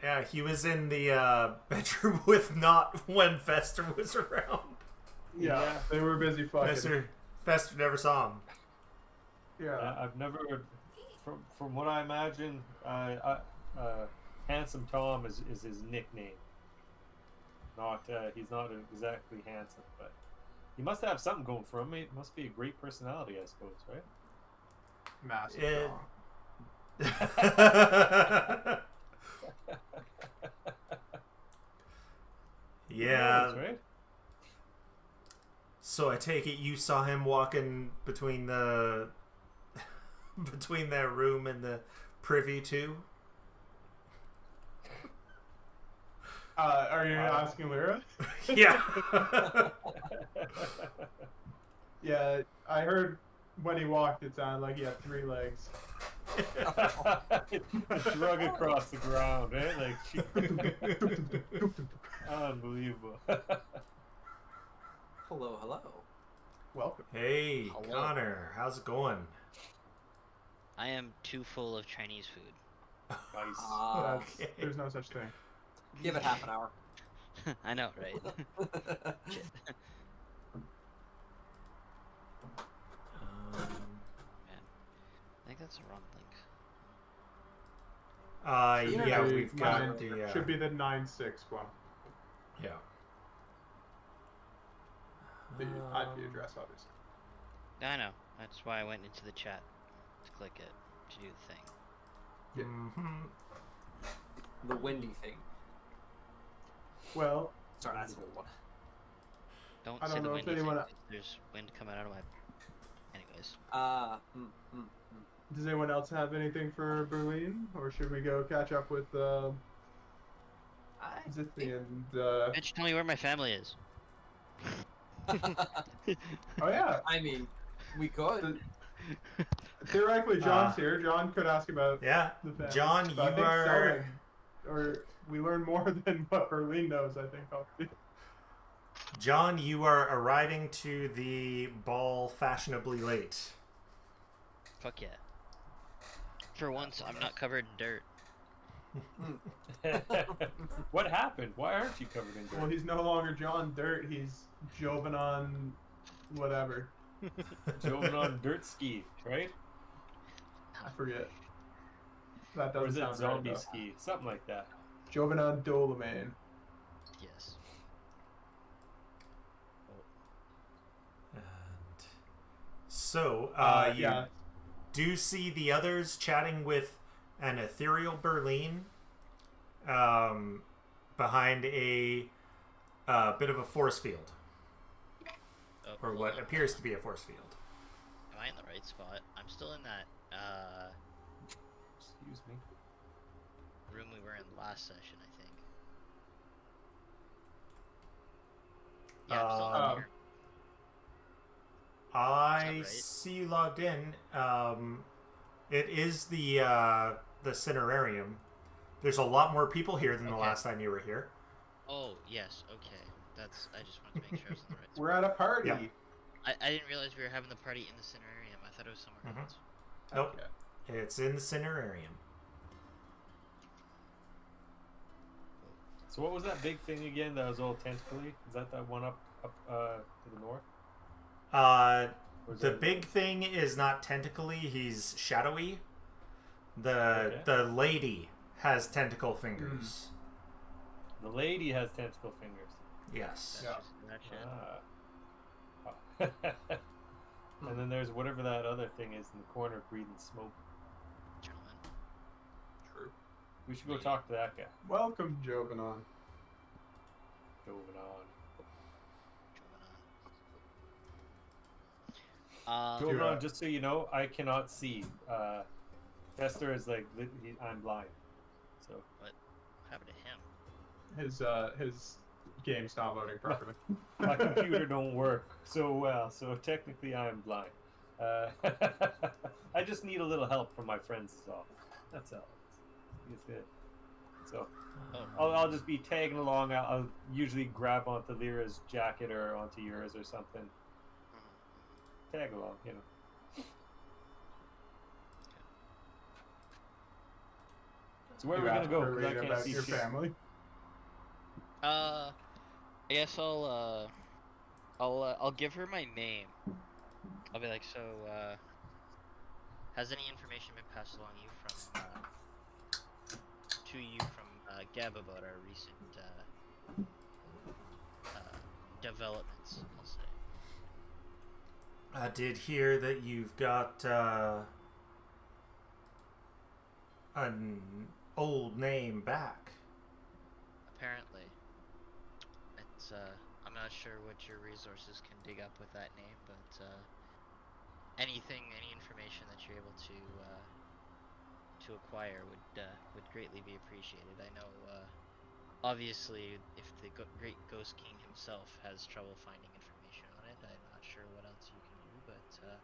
Yeah, he was in the bedroom with Knot when Fester was around. Yeah, they were busy fucking. Fester never saw him. Yeah. I've never, from what I imagine, Handsome Tom is his nickname. Not he's not exactly handsome, but he must have something going for him. He must be a great personality, I suppose, right? Massive dog. Yeah. That's right. So I take it you saw him walking between the between their room and the privy too? Are you asking Lyra? Yeah. Yeah, I heard when he walked, it sounded like he had 3 legs. Drug across the ground, eh? Like, unbelievable. Hello, hello. Welcome. Hey, Hello. Connor, how's it going? I am too full of Chinese food. Nice. Okay. There's no such thing. Give it half an hour. I know, right? Shit. Man, I think that's the wrong link. Yeah, The we've got 9 the should be the 9-6 one. yeah. The IP address, obviously. I know. That's why I went into the chat to click it to do the thing. Yeah. Mhm. The windy thing. Well, Sorry, that's an old one. Don't I say don't the know if windy anyone- thing. 'Cause there's wind coming out of my. Anyways, does anyone else have anything for Berlin, or should we go catch up with Zithi and? bitch, tell me where my family is. Oh yeah, I mean, we could. theoretically, John's here. John could ask about Yeah, the family. John, you But I think are. Selling, or we learn more than what Berlin knows. I think. John, you are arriving to the ball fashionably late. Fuck yeah. For once, I'm not covered in dirt. What happened? Why aren't you covered in dirt? Well, he's no longer John Dirt. He's Jovenon, whatever. Joven on dirt ski, right? I forget. That Or is doesn't it sound right, zombie though. ski? Something like that. Jovenon Dolomane. Yes. And so, you Yeah. do see the others chatting with an ethereal Berlin behind a bit of a force field, Oh, or what appears to be a force field. Am I in the right spot? I'm still in that Excuse me. room we were in last session, I think. Yeah, I'm still Um, on here. I right? see you logged in. It is the Cinerarium. There's a lot more people here than the Okay. last time you were here. Oh, yes, okay. I just wanted to make sure I was in the right We're spot. at a party. Yeah. I didn't realize we were having the party in the Cinerarium. I thought it was somewhere Mhm. else. Nope. Okay. It's in the Cinerarium. So what was that big thing again that was all tentacly? Is that one up to the north? Or is The that- big thing is not tentacly, he's shadowy. Okay. The lady has tentacle fingers. The lady has tentacle fingers. Yes. Yeah. That's it. Ah. And then there's whatever that other thing is in the corner breathing smoke. Gentlemen. True. We should go talk to that guy. Welcome, Jovenon. Moving on. Gentlemen. You're, Jovan, just so you know, I cannot see. Tester is like, I'm blind. So What happened to him? His game's not loading properly. my computer don't work so well. So technically, I'm blind. I just need a little help from my friends. Is all. That's all. It's good. So Oh, I'll just be tagging along. I'll usually grab onto Lyra's jacket or onto yours or something. Tag along, you know. So where are we You gonna asked go? 'Cause I Verlaine can't about see your shit. family. I guess I'll give her my name. I'll be like, so, has any information been passed along to you from Gab about our recent developments? I'll say. I did hear that you've got an old name back. Apparently, it's I'm not sure what your resources can dig up with that name, but any information that you're able to acquire would greatly be appreciated. I know, obviously, if the Great Ghost King himself has trouble finding information on it, I'm not sure what else you can do, but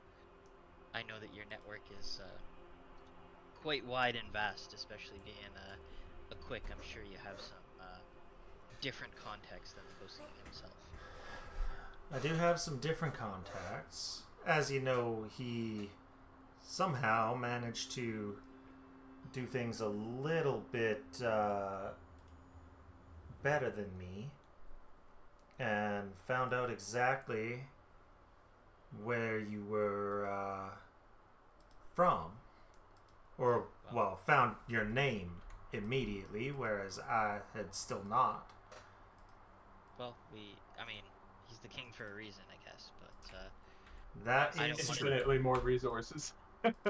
I know that your network is quite wide and vast, especially being a quick. I'm sure you have some different contacts than the Ghost King himself. I do have some different contacts. As you know, he somehow managed to do things a little bit better than me and found out exactly where you were from. Or, well, found your name immediately, whereas I had still not. Well, he's the king for a reason, I guess, but That I don't is wanna- true. Infinitely more resources.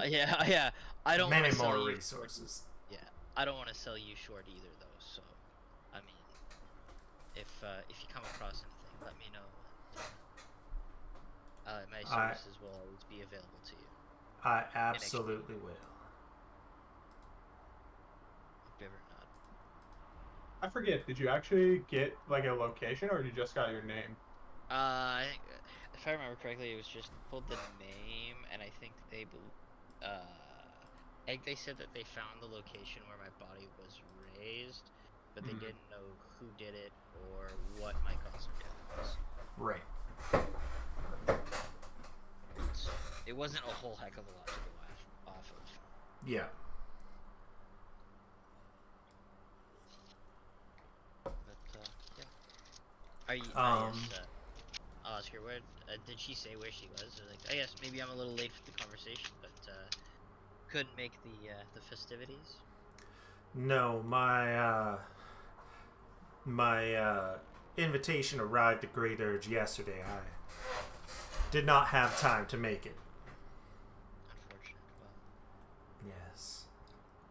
yeah, I don't Many want to sell more you resources. Yeah, I don't want to sell you short either, though. So, I mean, if you come across anything, let me know. And, my services will always be available to you. I absolutely will. Give her a nod. I forget. Did you actually get like a location, or you just got your name? I think, if I remember correctly, it was just pulled the name, and I think I think they said that they found the location where my body was raised, but they didn't know who did it or what my cause of death was. Right. So it wasn't a whole heck of a lot to go off of. Yeah. But yeah. Are you? Um, I'll ask her where. Did she say where she was? Or like, I guess maybe I'm a little late for the conversation, but couldn't make the festivities. No, my invitation arrived at Great Urge yesterday. I did not have time to make it. Unfortunate. Well, Yes.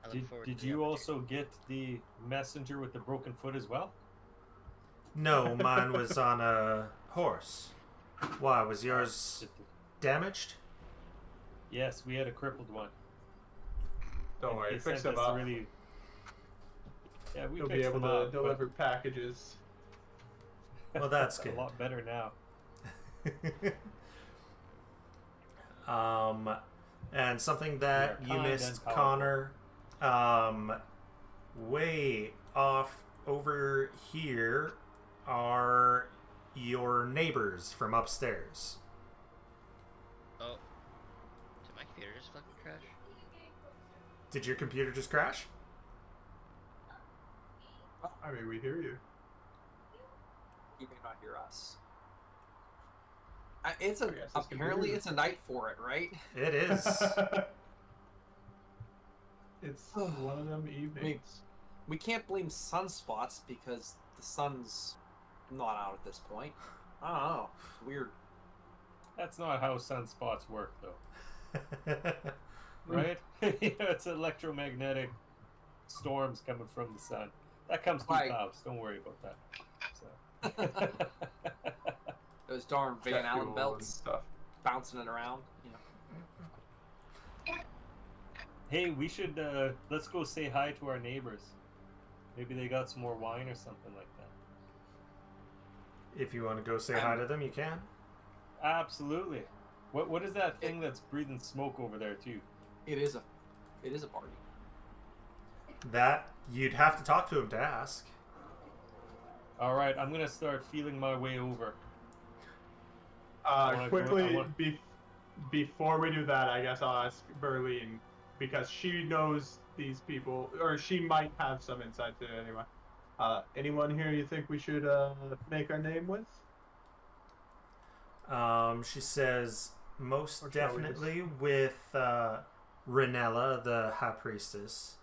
I look forward to Did the you opportunity. also get the messenger with the broken foot as well? No, mine was on a horse. Why, was yours damaged? Yes, we had a crippled one. Don't worry, They fix sent them us up. really. Yeah, we You'll be fixed able them to up, but- deliver packages. Well, that's good. A lot better now. And something that We are you kind missed, and powerful. Connor, way off over here are your neighbors from upstairs. Oh. Did my computer just fucking crash? Did your computer just crash? I mean, we hear you. You may not hear us. It's a I guess it's apparently weird. it's a night for it, right? It is. It's one of them evenings. We can't blame sunspots because the sun's not out at this point. I don't know. It's weird. That's not how sunspots work, though. Right? It's electromagnetic storms coming from the sun. That comes through Right. clouds. Don't worry about that. So. Those darn Van Jet Allen fuel and belts stuff. bouncing it around. Hey, we should let's go say hi to our neighbors. Maybe they got some more wine or something like that. If you want to go say hi to them, you can. Absolutely. What is that thing that's breathing smoke over there too? It is a party. That you'd have to talk to him to ask. All right, I'm gonna start feeling my way over. wanna Quickly, go- before we do that, I guess I'll ask Berlin, because she knows these people, or she might have some insight to it anyway. Anyone here you think we should make our name with? She says most Or shall we definitely with Renella, the High Priestess.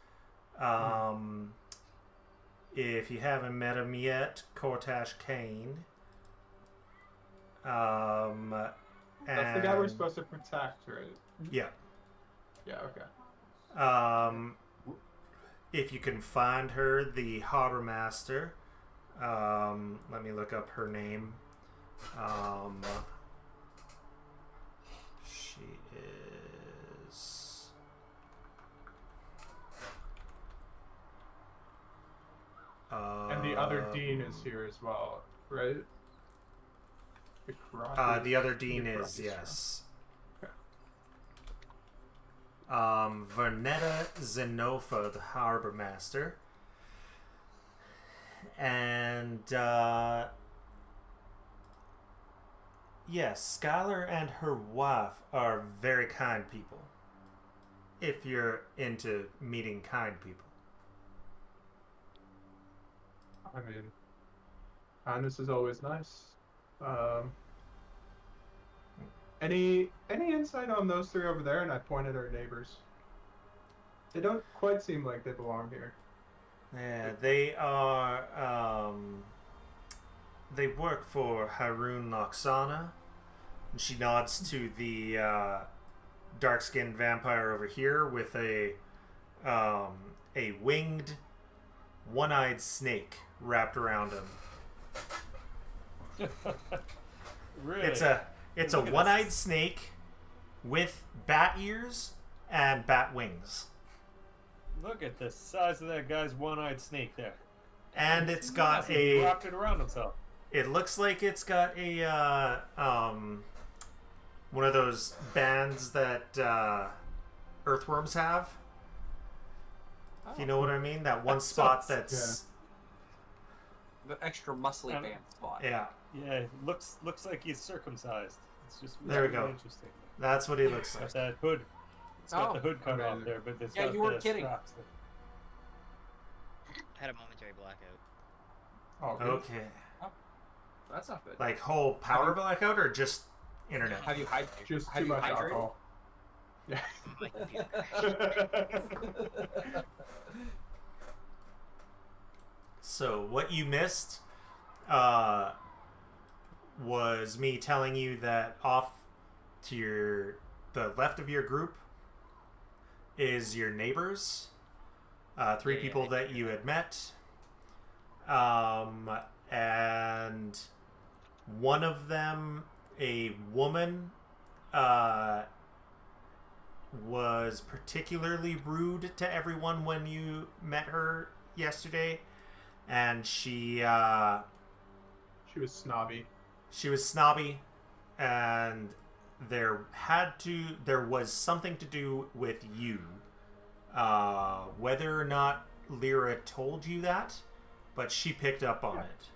If you haven't met him yet, Cortash Kane. That's the guy we're supposed to protect, right? Yeah. Yeah, okay. If you can find her, the Harbor Master. Let me look up her name. She is. And the other dean is here as well, right? The other dean Nick is, Rocky, yes. Okay. Vernetta Zenofa, the Harbor Master. And, yes, Skylar and her wife are very kind people. If you're into meeting kind people. I mean, kindness is always nice. Any insight on those three over there? And I point at our neighbors. They don't quite seem like they belong here. Yeah, they are, they work for Harun Loxana. And she nods to the, dark-skinned vampire over here with a winged, one-eyed snake wrapped around him. Really? It's a Look at one-eyed this. snake with bat ears and bat wings. Look at the size of that guy's one-eyed snake there. And it's got He a. wrapped it around himself. It looks like it's got a one of those bands that earthworms have. If you know what I mean? That one spot that's The extra muscly Um, band spot. yeah. Yeah, it looks like he's circumcised. It's just There we really go. interesting. That's what he looks Got like. that hood. It's got Oh, the hood cut off amazing. there, but it's Yeah, got you weren't the kidding. straps there. Had a momentary blackout. Oh, good. Okay. That's not good. Like whole power Have you- blackout or just internet? Have you hydrated? Just have too you much hydrated? alcohol. Yeah. My computer. So what you missed was me telling you that off to the left of your group is your neighbors, three Yeah, people I that did you that. had met, and one of them, a woman, was particularly rude to everyone when you met her yesterday, and she She was snobby. She was snobby, and there was something to do with you. Whether or not Lyra told you that, but she picked up on it.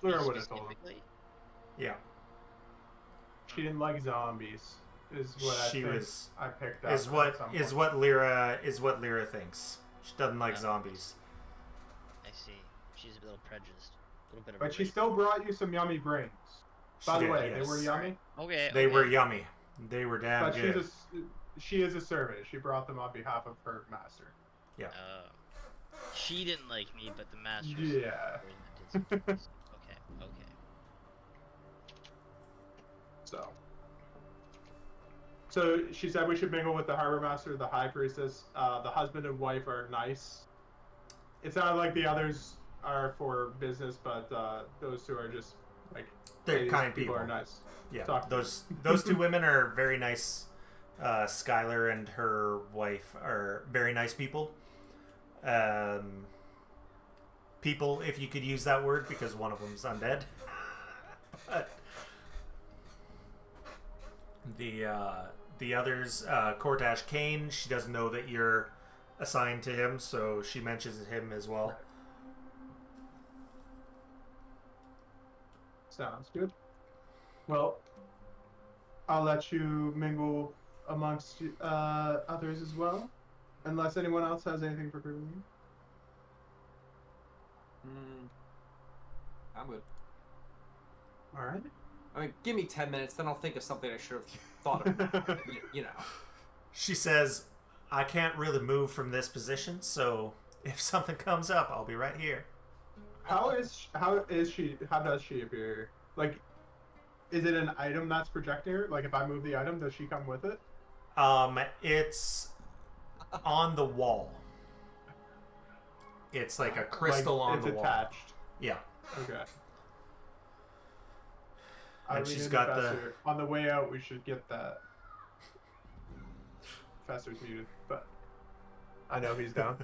Lyra would have told him. Specifically? Yeah. She didn't like zombies. Is what I picked up. Is what Lyra thinks. She doesn't like zombies. I see. She's a little prejudiced. A little bit of. But she still brought you some yummy brains. By the way, they were yummy. Okay. They were yummy. They were damn good. But she is a servant. She brought them on behalf of her master. Yeah. She didn't like me, but the master. Yeah. Okay. So she said we should mingle with the harbor master, the high priestess. The husband and wife are nice. It sounded like the others are for business, but those two are just like they're kind people. Are nice. Yeah, those two women are very nice. Skylar and her wife are very nice people. People, if you could use that word, because one of them's undead. But the others, Cortash Kane, she doesn't know that you're assigned to him, so she mentions him as well. Sounds good. Well, I'll let you mingle amongst others as well, unless anyone else has anything for Berlin. I'm good. All right. I mean, give me 10 minutes, then I'll think of something I should have thought of. you know. She says, I can't really move from this position, so if something comes up, I'll be right here. How does she appear? Like, is it an item that's projecting her? Like, if I move the item, does she come with it? It's on the wall. It's like a crystal on the wall. It's attached. Yeah. Okay. And she's got on the way out, we should get that. Professor's muted, but I know he's down.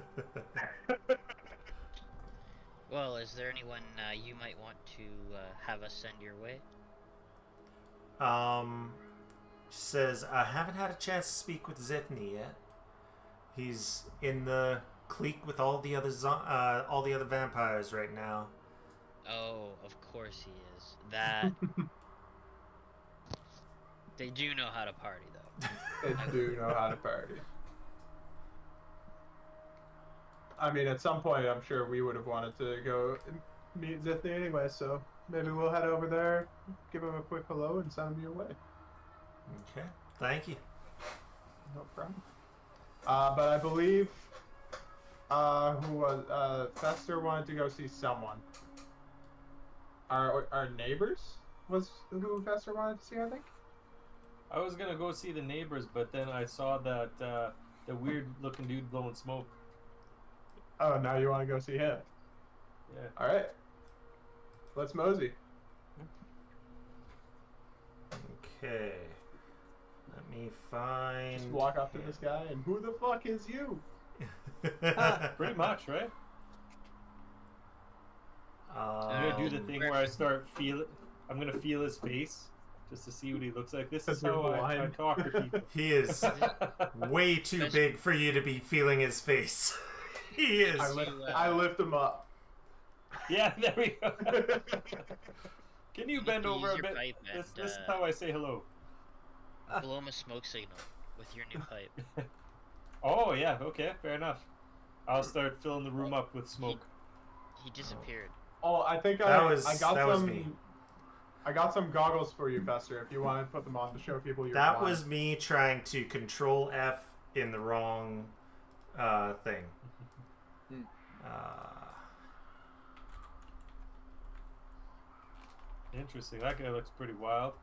Well, is there anyone you might want to have us send your way? She says, I haven't had a chance to speak with Zithny yet. He's in the clique with all the other vampires right now. Oh, of course he is. That they do know how to party, though. They do know how to party. I mean, at some point, I'm sure we would have wanted to go meet Zithny anyway, so maybe we'll head over there, give him a quick hello, and send him your way. Okay, thank you. No problem. But I believe Fester wanted to go see someone. Our neighbors was who Fester wanted to see, I think. I was gonna go see the neighbors, but then I saw that the weird-looking dude blowing smoke. Oh, now you want to go see him? Yeah. All right. Let's mosey. Okay. Let me find. Just walk up to this guy and who the fuck is you? Pretty much, right? I'm gonna do the thing where I start I'm gonna feel his face just to see what he looks like. This is how I talk to people. He is way too big for you to be feeling his face. He is. I lift him up. Yeah, there we go. Can you bend over a bit? This is how I say hello. Blow him a smoke signal with your new pipe. Oh yeah, okay, fair enough. I'll start filling the room up with smoke. He disappeared. Oh, I think I got some goggles for you, Fester, if you want to put them on to show people your That was me trying to control F in the wrong thing. Interesting. That guy looks pretty wild.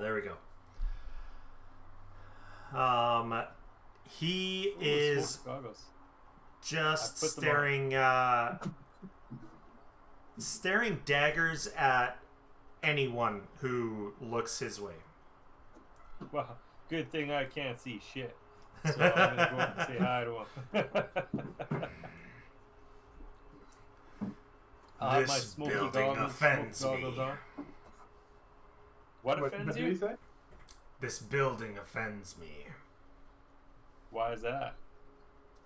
There we go. He is just staring daggers at anyone who looks his way. Well, good thing I can't see shit. So I'm gonna go up and say hi to him. my This smoky building goggles, offends smoke goggles me. on. What What offends did you you? say? This building offends me. Why is that?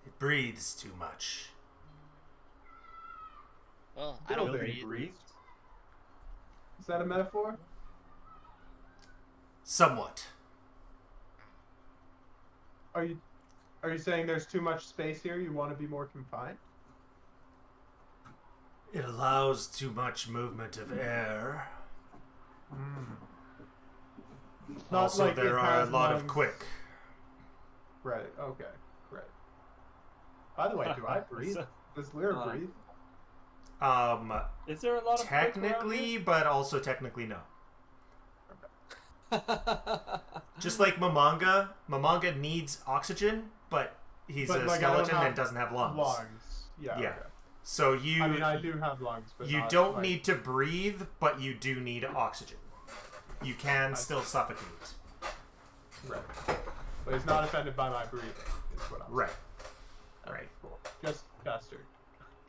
It breathes too much. Well, I don't Building breathe. Breathed? Is that a metaphor? Somewhat. Are you saying there's too much space here? You want to be more confined? It allows too much movement of air. Not Also, like there it are a has lot of lungs. quick. Right. Okay. Right. By the way, do I breathe? Does Lyra No. breathe? Is there a lot of quick around Technically, but also technically no. Just Just like Mamanga, Mamanga needs oxygen, but he's But, a like, I don't skeleton have and doesn't have lungs. Lungs. Yeah. Yeah. Okay. So you I mean, I do have lungs, but you not, don't like, need to breathe, but you do need oxygen. You can still suffocate. Right. But he's not offended by my breathing. Is what I'm Right. saying. Right. Cool. Just Chester.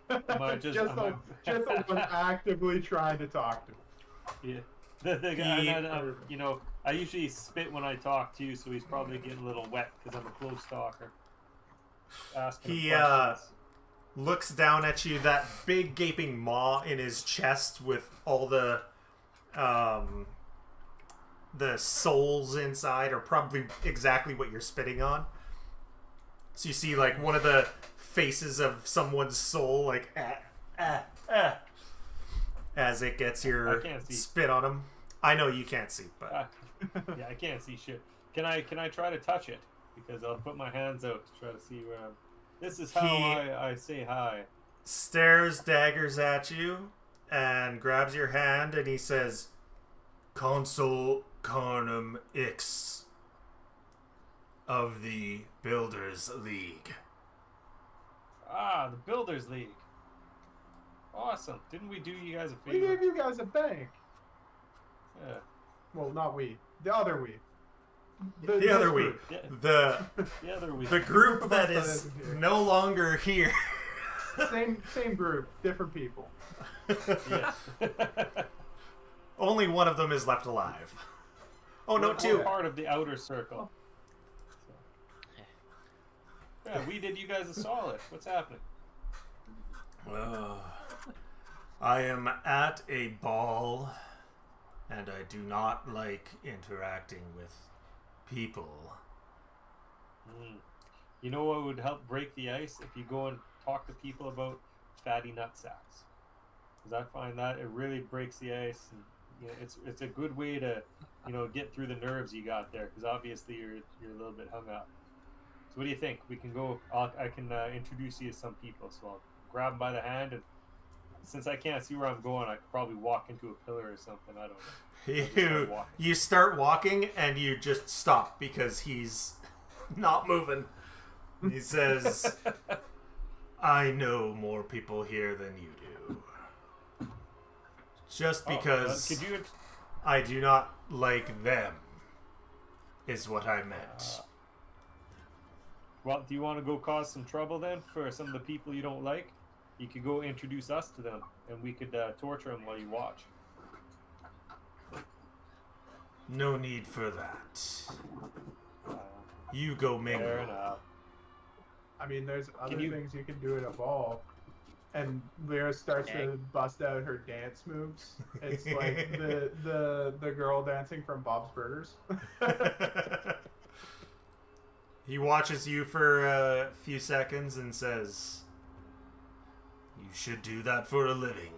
Am I just- just am I- just the one actively trying to talk to me. Yeah. The guy, and then, you know, I usually spit when I talk too, so he's probably getting a little wet because I'm a close talker. Asking him He questions. looks down at you, that big gaping maw in his chest with all the souls inside are probably exactly what you're spitting on. So you see like one of the faces of someone's soul like as it gets I your can't see. spit on him. I know you can't see, but Yeah, I can't see shit. Can I try to touch it? Because I'll put my hands out to try to see where I'm. This is how I say hi. stares daggers at you and grabs your hand and he says, Consul Carnum Ix of the Builders League. Ah, the Builders League. Awesome. Didn't we do you guys a We favor? gave you guys a bank. Yeah. Well, not we. The other we. The this other group. week. Yeah. The The other week. the group of that us that is isn't here. no longer here. Same group, different people. Yeah. Only one of them is left alive. Oh no, We're two. part of the outer circle. Yeah, we did you guys a solid. What's happening? I am at a ball, and I do not like interacting with people. You know what would help break the ice? If you go and talk to people about fatty nut sacks. Because I find that it really breaks the ice, and you know, it's a good way to, you know, get through the nerves you got there. Because obviously you're a little bit hung up. So what do you think? We can go. I can introduce you to some people. So I'll grab them by the hand, and since I can't see where I'm going, I could probably walk into a pillar or something. I don't know. I'll just start walking. You start walking and you just stop because he's not moving. He says, I know more people here than you do. Just because could you? I do not like them is what I meant. Well, do you want to go cause some trouble then for some of the people you don't like? You could go introduce us to them, and we could torture them while you watch. No need for that. Uh, You go mingle. fair enough. I mean, there's other you- things you can do at a ball. And Lyra starts Okay. to bust out her dance moves. It's like the girl dancing from Bob's Burgers. He watches you for a few seconds and says, you should do that for a living.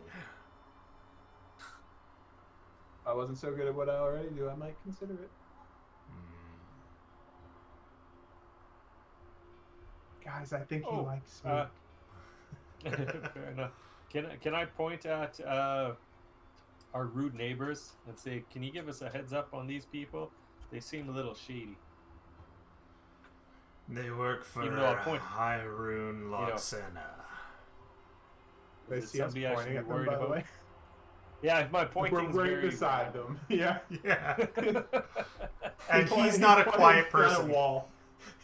I wasn't so good at what I already do. I might consider it. Guys, I think he likes me. Fair enough. Can I point at our rude neighbors and say, can you give us a heads up on these people? They seem a little shady. They work for Even though I point- Hyrule Loxena. They Is see us somebody actually pointing at them, worried by the about- way. Yeah, my pointing's We're right very beside them. Yeah. Yeah. He And pointed- he's not a pointed quiet at a person. wall.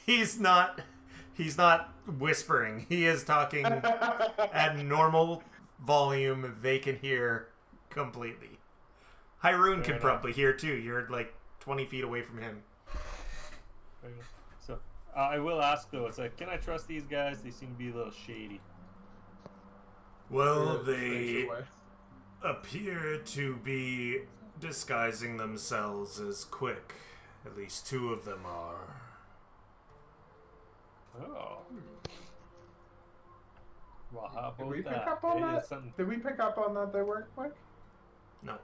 He's not whispering. He is talking at normal volume they can hear completely. Hyrule can enough. probably hear too. You're like 20 feet away from him. So I will ask though. It's like, can I trust these guys? They seem to be a little shady. Well, Thanks they away. appear to be disguising themselves as quick. At least 2 of them are. Oh. Well, how about Did we pick that? up on It is that? something- Did we pick up on that they weren't quick? No.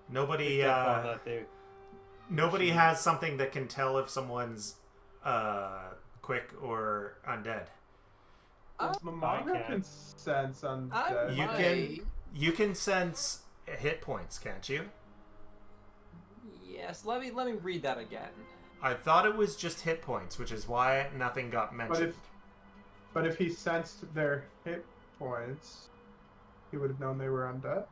Nobody, picked up on that they- nobody has something that can tell if someone's quick or undead. Mamaga can. can sense undead. You can sense hit points, can't you? Yes, let me read that again. I thought it was just hit points, which is why nothing got mentioned. But if he sensed their hit points, he would have known they were undead.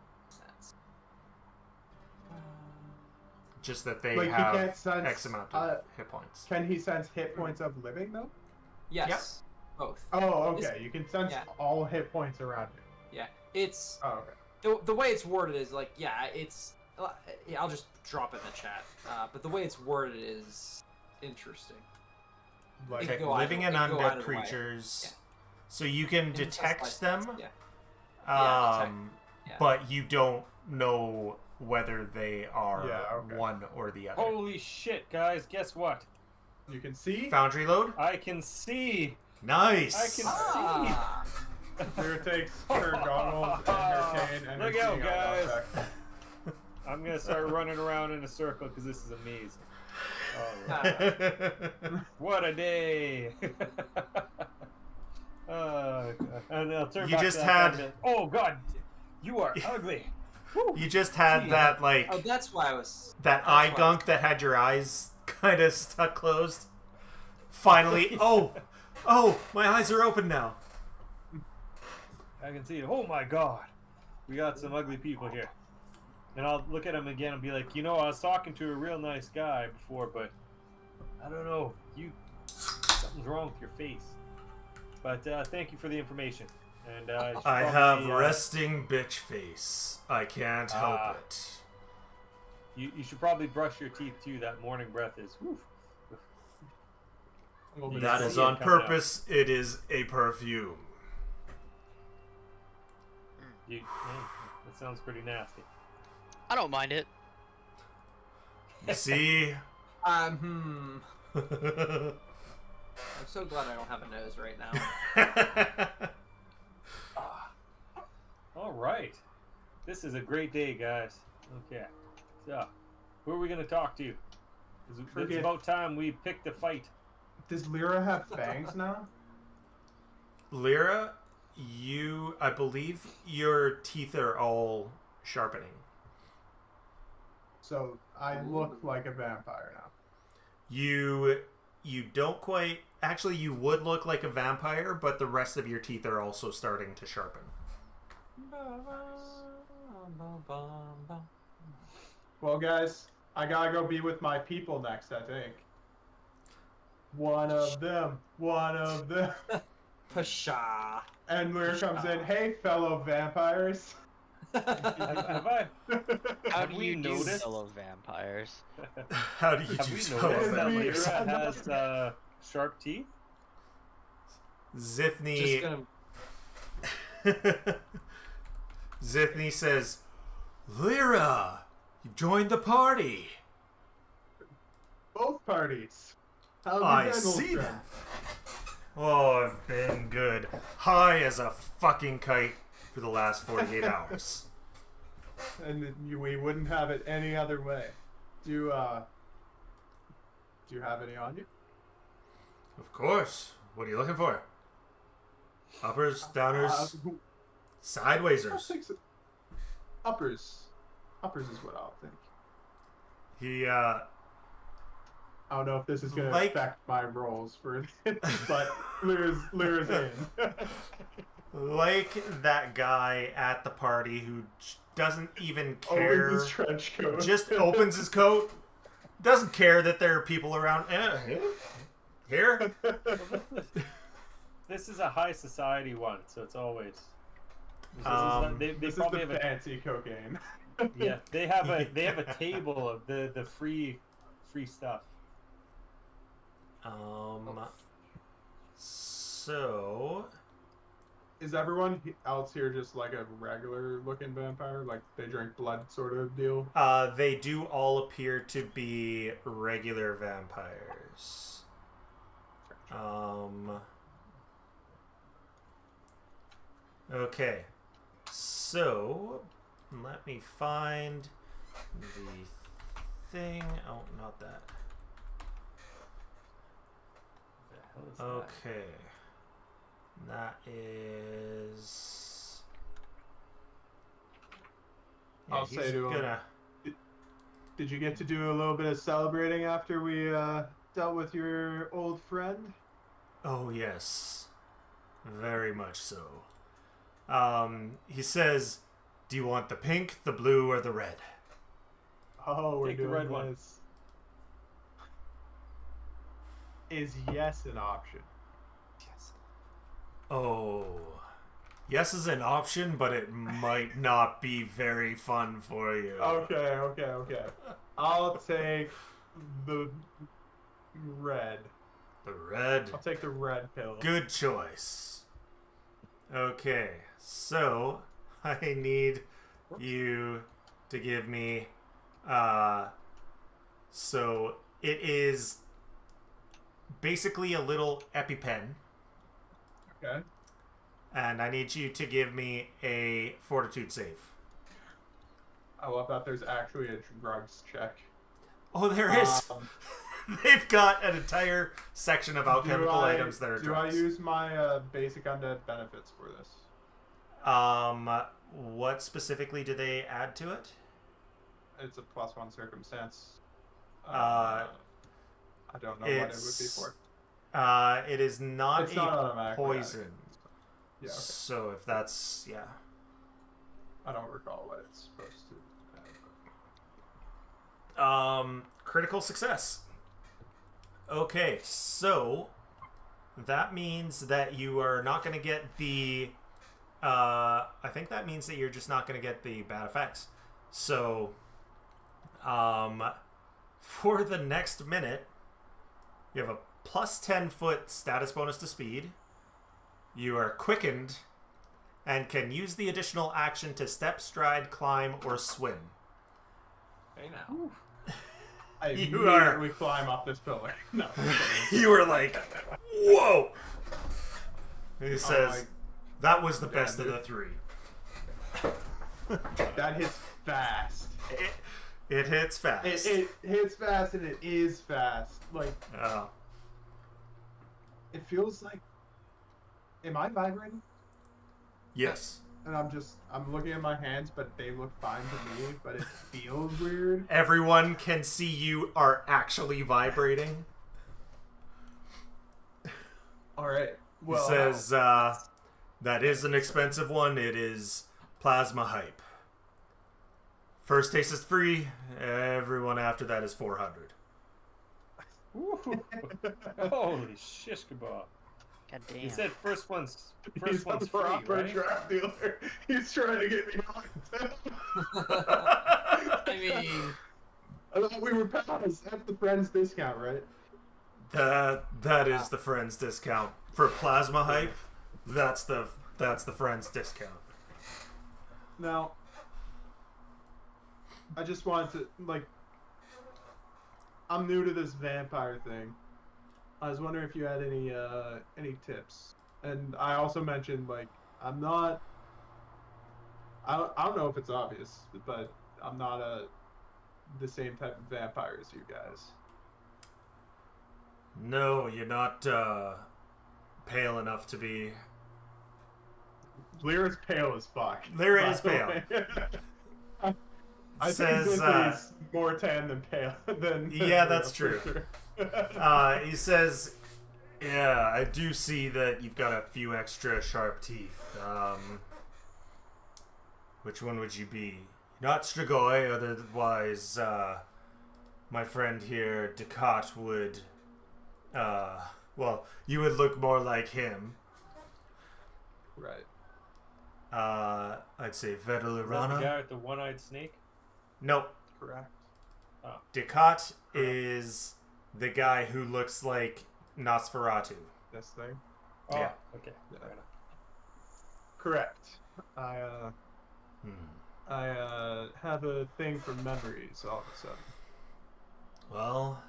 Just that they Like, he have can't sense, X amount of hit points. Can he sense hit points of living though? Yes, both. Oh, okay. You can sense yeah. all hit points around him. Yeah, it's Oh, okay. the way it's worded is like, yeah, it's. Yeah, I'll just drop it in the chat. But the way it's worded is interesting. Like, It Okay, could go living either- and it could go undead either way. creatures. Yeah. So you can And it's just detect like- them, Yeah. Yeah, detect. Yeah. but you don't know whether they are Yeah, okay. one or the other. Holy shit, guys! Guess what? you can see. Foundry load? I can see. Nice! I can Ah, Lyra takes her goggles and her cane and Look her out, seeing guys. effect. I'm gonna start running around in a circle because this is amazing. Oh, what a day! And I'll turn You back just to that had- guy and be like, oh God, you are ugly. Woo. You just had Gee. that, like, oh, that's why I was. that that's eye why- gunk that had your eyes kind of stuck closed. Finally, oh, my eyes are open now. I can see it. Oh my God, we got some ugly people here. And I'll look at him again and be like, you know, I was talking to a real nice guy before, but I don't know, something's wrong with your face. But thank you for the information. And you should I probably, have resting bitch face. I can't help Ah. it. You should probably brush your teeth too. That morning breath is. Whew. Well, That see is it on coming out. purpose. It is a perfume. That sounds pretty nasty. I don't mind it. You see? I'm so glad I don't have a nose right now. All right, this is a great day, guys. Okay, so who are we gonna talk to? It's Forget- about time we picked a fight. Does Lyra have fangs now? Lyra, I believe your teeth are all sharpening. So I look like a vampire now. You don't quite. Actually, you would look like a vampire, but the rest of your teeth are also starting to sharpen. Well, guys, I gotta go be with my people next, I think. One of them. Pshaw. And Lyra comes in, hey, fellow vampires. Have I? How Have do we you do, noticed- fellow vampires? How do you Have we choose noticed that vampires? Lyra has sharp teeth? Zithny. Just gonna. Zithny says, Lyra, you've joined the party. Both parties. How's it I been, old see friend? that. Oh, I've been good. High as a fucking kite for the last 48 hours. And we wouldn't have it any other way. Do you have any on you? Of course. What are you looking for? Uppers, downers, I'll sidewaysers. think so. Uppers. Uppers is what I'll think. He, I don't know if this is going to Like- affect my rolls for it, but Lyra's in. like that guy at the party who doesn't even Opens care. his trench coat. Just opens his coat. Doesn't care that there are people around. Here? This is a high society one, so it's always. They This is probably the have fancy cocaine. yeah. They have a table of the free stuff. So Is everyone else here just like a regular looking vampire? Like they drink blood sort of deal? they do all appear to be regular vampires. Okay. So let me find the thing. Oh, not that. What the hell is that? Okay. That is. Yeah, I'll he's say to him, gonna. Did you get to do a little bit of celebrating after we dealt with your old friend? Oh yes, very much so. He says, "Do you want the pink, the blue, or the red?" Oh, we're Take the doing red one. this. Is yes an option? Oh, yes is an option, but it might not be very fun for you. Okay. I'll take the red. The red. I'll take the red pill. Good choice. Okay, so I need you to give me. So it is basically a little EpiPen, Okay. and I need you to give me a Fortitude save. I love that there's actually a drugs check. Oh, there is. Um, They've got an entire section of alchemical items that are do drugs. I use my basic undead benefits for this? What specifically do they add to it? It's a +1 circumstance. Uh, I don't know what it would be for. It is not It's a not automatic. poison. Yeah, okay. So if that's I don't recall what it's supposed to have. critical success. Okay, so that means that you are not going to get the. I think that means that you're just not going to get the bad effects. So, for the next minute, you have a +10-foot status bonus to speed. You are quickened and can use the additional action to step, stride, climb, or swim. Hey now. I You are- immediately climb up this pillar. No. You were like, whoa! He says, that was the Yeah, best of dude. the three. That hits fast. It hits fast. It hits fast and it is fast. Like, Oh. it feels like. Am I vibrating? Yes. And I'm looking at my hands, but they look fine to me, but it feels weird. Everyone can see you are actually vibrating. Alright. He Well, says, that is an expensive one. It is plasma hype. First taste is free. Everyone after that is 400. Woo. Holy shish kebab! God damn. You said first one's he's a free, proper right? drug dealer. He's trying to get me on. I mean, I thought we were pals. That's the friend's discount, right? That is the friend's discount for plasma hype. That's the friend's discount. Now, I just wanted to, like, I'm new to this vampire thing. I was wondering if you had any tips. And I also mentioned, like, I don't know if it's obvious, but I'm not the same type of vampire as you guys. No, you're not pale enough to be. Lyra's pale as fuck. Lyra by is the pale. way. I Says, think Zintley's more tan than pale than Yeah, Lyra, that's for true. sure. He says, "Yeah, I do see that you've got a few extra sharp teeth. Which one would you be? Not Strigoi, otherwise, my friend here, Ducat, would, well, you would look more like him. Right. I'd say Is that the Vetelerana. guy with the one-eyed snake? Nope. Correct. Ducat is the guy who looks like Nosferatu. This thing. Oh, Yeah. okay. Yeah. Fair enough. Correct. I have a thing for memories all of a sudden. Well,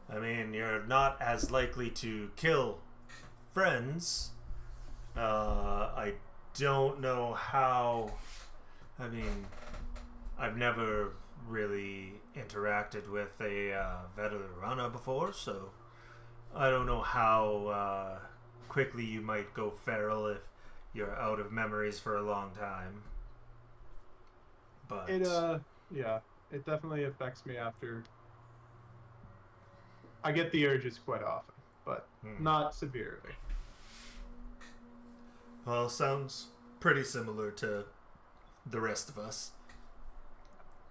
I mean, you're not as likely to kill friends. I don't know how. I mean, I've never really interacted with a Vetelerana before, so I don't know how quickly you might go feral if you're out of memories for a long time. But it definitely affects me after. I get the urges quite often, but not severely. well, sounds pretty similar to the rest of us.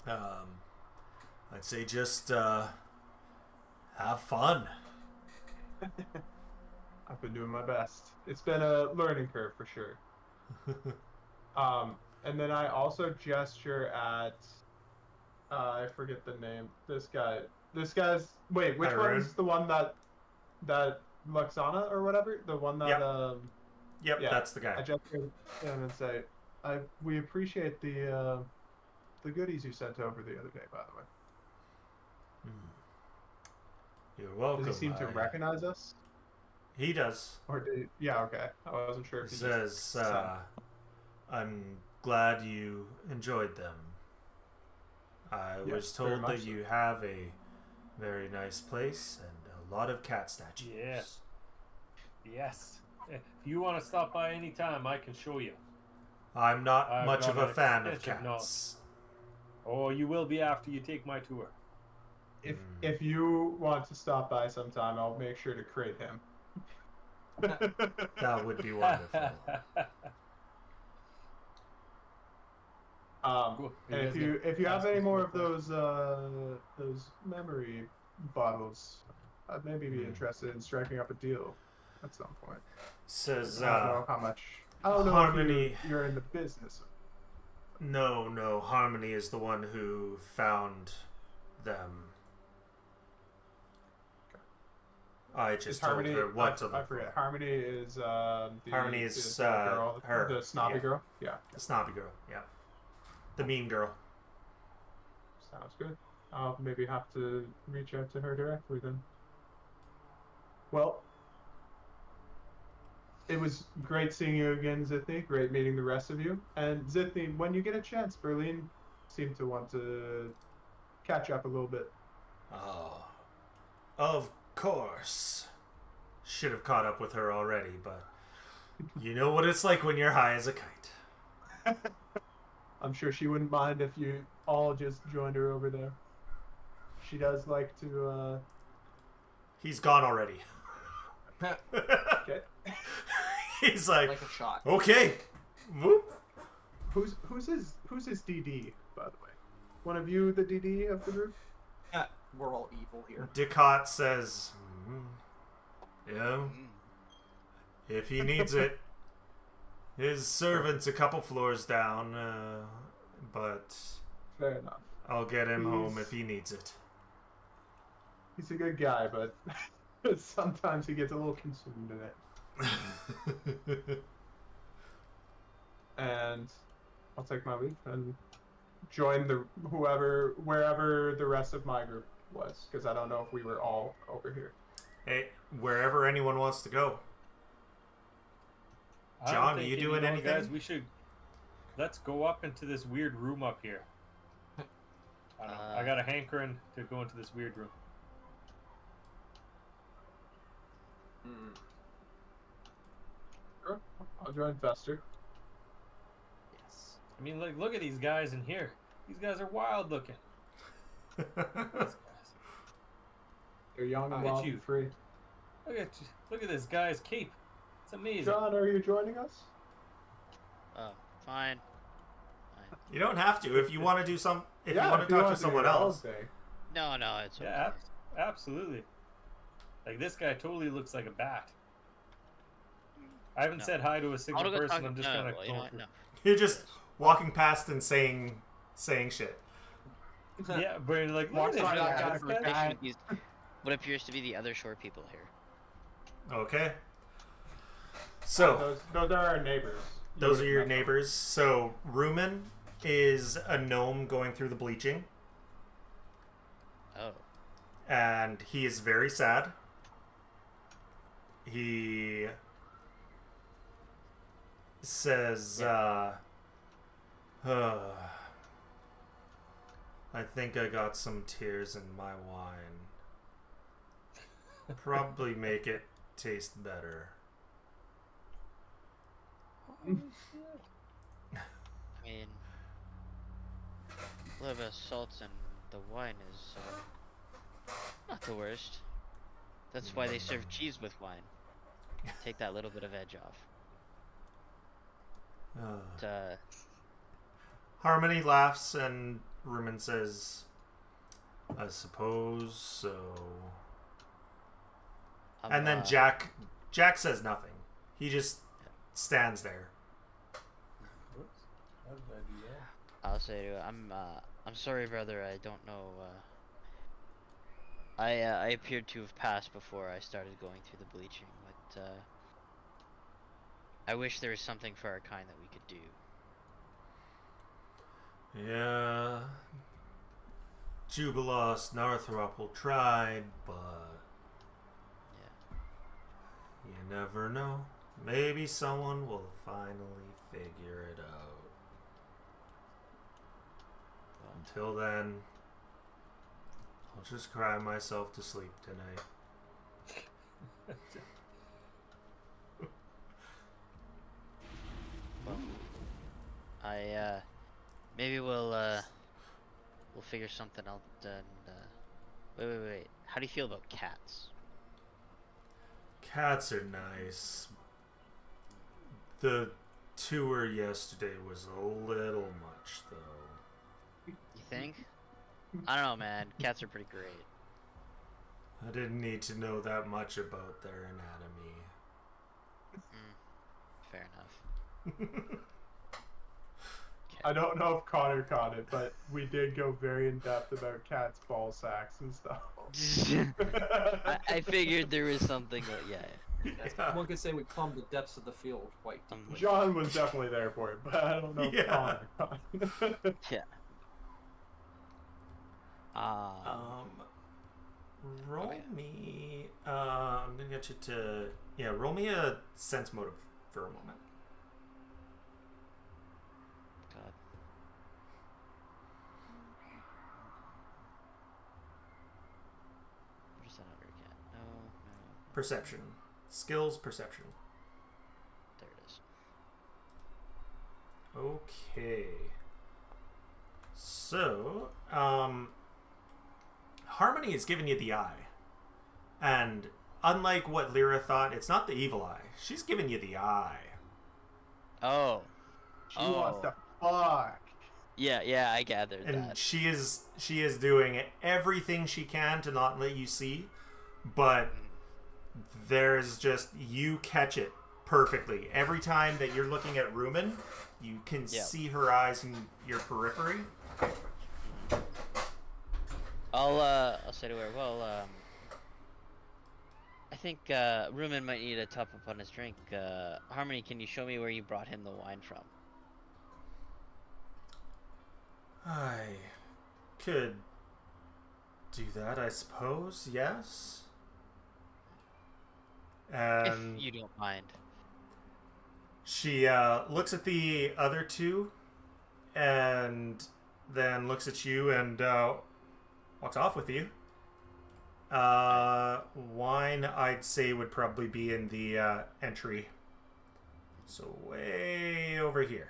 I'd say just have fun. I've been doing my best. It's been a learning curve for sure. And then I also gesture at I forget the name. This guy's wait, which Haroon. one's the one that Luxana or whatever? The one that Yep, yeah. that's the guy. I gesture at him and say, we appreciate the goodies you sent over the other day, by the way. You're welcome. Does he seem to recognize us? He does. Or yeah, okay. I wasn't sure if He he just says, I'm glad you enjoyed them. I Yes, was very told much that so. you have a very nice place and a lot of cat statues. Yes. Yes. If you want to stop by any time, I can show you. I'm not I've much got of a an fan of extensive cats. Oh, you will be after you take my tour. If you want to stop by sometime, I'll make sure to crate him. That would be wonderful. Cool. And if you have any more of those memory bottles, I'd maybe be interested in striking up a deal at some point. Says, I don't know how much. I don't know Harmony. if you're in the business. no, Harmony is the one who found them. I just told Harmony, her what to I look forget. for. Harmony is Harmony is, the girl, her, the snobby yeah. girl. Yeah, The snobby girl, yeah. The mean girl. sounds good. I'll maybe have to reach out to her directly then. Well, it was great seeing you again, Zithny. Great meeting the rest of you. And Zithny, when you get a chance, Berlin seemed to want to catch up a little bit. Oh, of course. Should have caught up with her already, but you know what it's like when you're high as a kite. I'm sure she wouldn't mind if you all just joined her over there. She does like to, He's gone already. Okay. He's like, Like a shot. okay. Whoop. Who's his DD, by the way? One of you the DD of the group? We're all evil here. Ducat says, yeah, if he needs it. His servant's a couple floors down, but Fair enough. I'll get him home He's- if he needs it. He's a good guy, but sometimes he gets a little consumed in it. And I'll take my leave and join wherever the rest of my group was, because I don't know if we were all over here. Hey, wherever anyone wants to go. I'm John, are you thinking, doing know, anything? Guys, let's go up into this weird room up here. I don't know. I got a hankering to go into this weird room. Sure, I'll join Fester. Yes. I mean, look at these guys in here. These guys are wild looking. These guys. They're young and Look at wild you. and free. Look at this guy's cape. It's amazing. John, are you joining us? Oh, fine. You don't have to if you want to do some. If you want if to talk to want someone I'll else. stay. No, it's okay. Yeah, absolutely. Like this guy totally looks like a bat. I haven't No. said hi to a I single want to go person. talk. I'm just No, kind of well, you know what? No. You're just walking past and saying shit. Yeah, but you're like, Walks look by at that this guy guy. for a guy. What appears to be the other shore people here. Okay. So Those are our neighbors. those are your neighbors. So Rumen is a gnome going through the bleaching, Oh. and he is very sad. He says, I think I got some tears in my wine. Probably make it taste better. I mean, a little bit of salt in the wine is not the worst. That's why they serve cheese with wine. Take that little bit of edge off. But, Harmony laughs and Rumen says, I suppose so. And then Jack says nothing. He just stands there. Whoops. How did I do that? I'll say to I'm sorry, brother. I don't know. I appeared to have passed before I started going through the bleaching, but I wish there was something for our kind that we could do. Yeah. Jubilos, Narthropple tried, but you never know. Maybe someone will finally figure it out. Until then, I'll just cry myself to sleep tonight. I maybe we'll figure something out. And wait. How do you feel about cats? Cats are nice. The tour yesterday was a little much, though. You think? I don't know, man. Cats are pretty great. I didn't need to know that much about their anatomy. Fair enough. I don't know if Connor caught it, but we did go very in depth about cats' ball sacks and stuff. I figured there was something. Yeah. One could say we plumbed the depths of the field quite deeply. John was definitely there for it, but I don't know if Connor caught it. Yeah. Roll me. I'm gonna get you to roll me a sense motive for a moment. God. Where's that other cat? No. Perception, skills, perception. There it is. Okay. So, Harmony has given you the eye. And unlike what Lyra thought, it's not the evil eye. She's given you the eye. Oh. She wants to fuck. Yeah, I gathered And that. she is doing everything she can to not let you see, but there's just, you catch it perfectly. Every time that you're looking at Rumen, you can see her eyes in your periphery. I'll say to her, well, I think Rumen might need to top up on his drink. Harmony, can you show me where you brought him the wine from? I could do that, I suppose, yes. And If you don't mind. she looks at the other two and then looks at you and walks off with you. Wine, I'd say, would probably be in the entry. So way over here.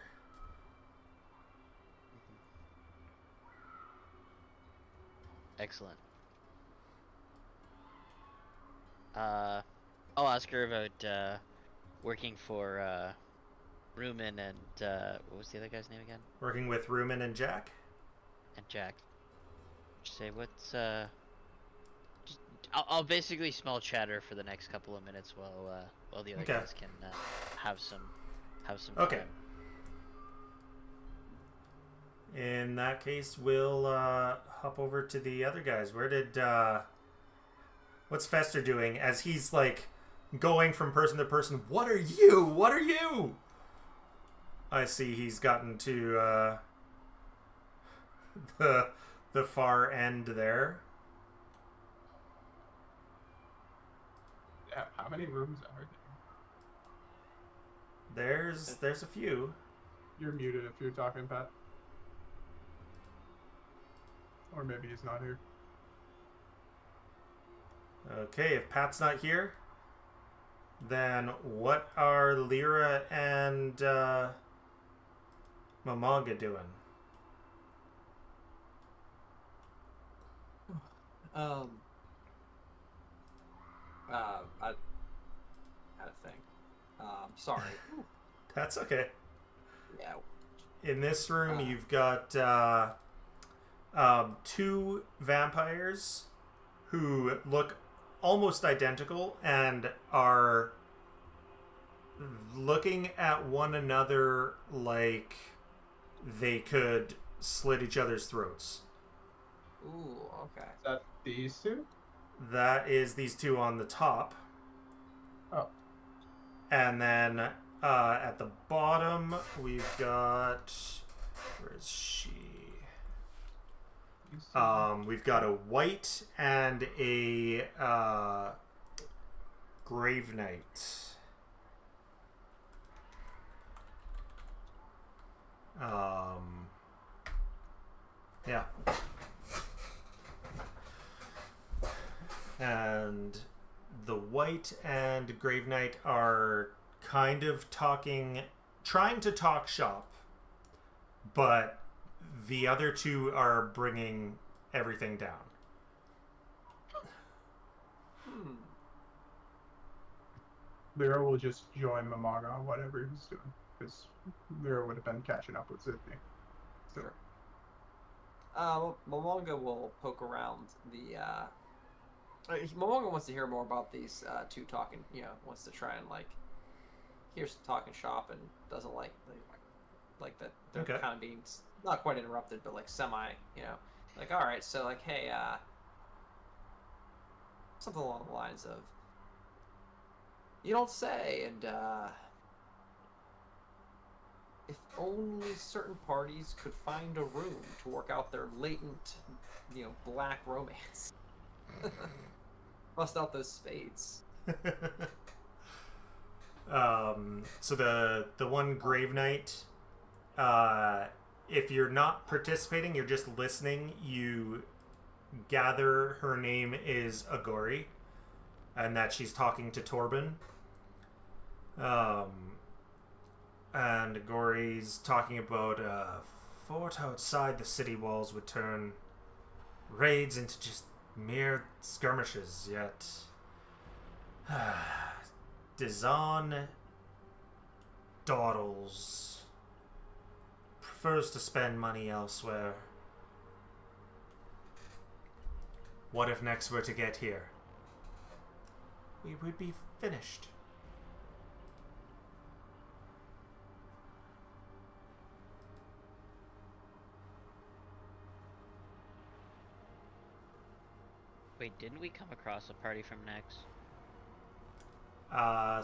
Excellent. I'll ask her about working for Rumen and what was the other guy's name again? Working with Rumen and Jack. And Jack. Just say, what's I'll basically smell chatter for the next couple of minutes while the other Okay. guys can have some Okay. time. In that case, we'll hop over to the other guys. Where did what's Fester doing as he's like going from person to person? What are you? What are you? I see he's gotten to the far end there. Yeah, how many rooms are there? There's a few. You're muted if you're talking, Pat. Or maybe he's not here. Okay, if Pat's not here, then what are Lyra and Momonga doing? I had a thing. Sorry. That's okay. Yeah. In this room, you've got two vampires who look almost identical and are looking at one another like they could slit each other's throats. Ooh, okay. Is that these two? That is these two on the top. Oh. And then at the bottom, we've got... Where is she? These two? We've got a white and a grave knight. Yeah. And the white and grave knight are kind of trying to talk shop, but the other two are bringing everything down. Lyra will just join Momonga on whatever he's doing, because Lyra would have been catching up with Sydney. So. Sure. Momonga will poke around the. Momonga wants to hear more about these two talking. Wants to try and hear some talking shop, and doesn't like that they're Okay. kind of being not quite interrupted, but semi. All right, so hey, something along the lines of, you don't say, and if only certain parties could find a room to work out their latent, black romance. Bust out those spades. So the one grave knight, if you're not participating, you're just listening, you gather her name is Agori, and that she's talking to Torben. And Agori's talking about a fort outside the city walls would turn raids into just mere skirmishes, yet Dizan dawdles, prefers to spend money elsewhere. What if next were to get here? We would be finished. Wait, didn't we come across a party from Nex?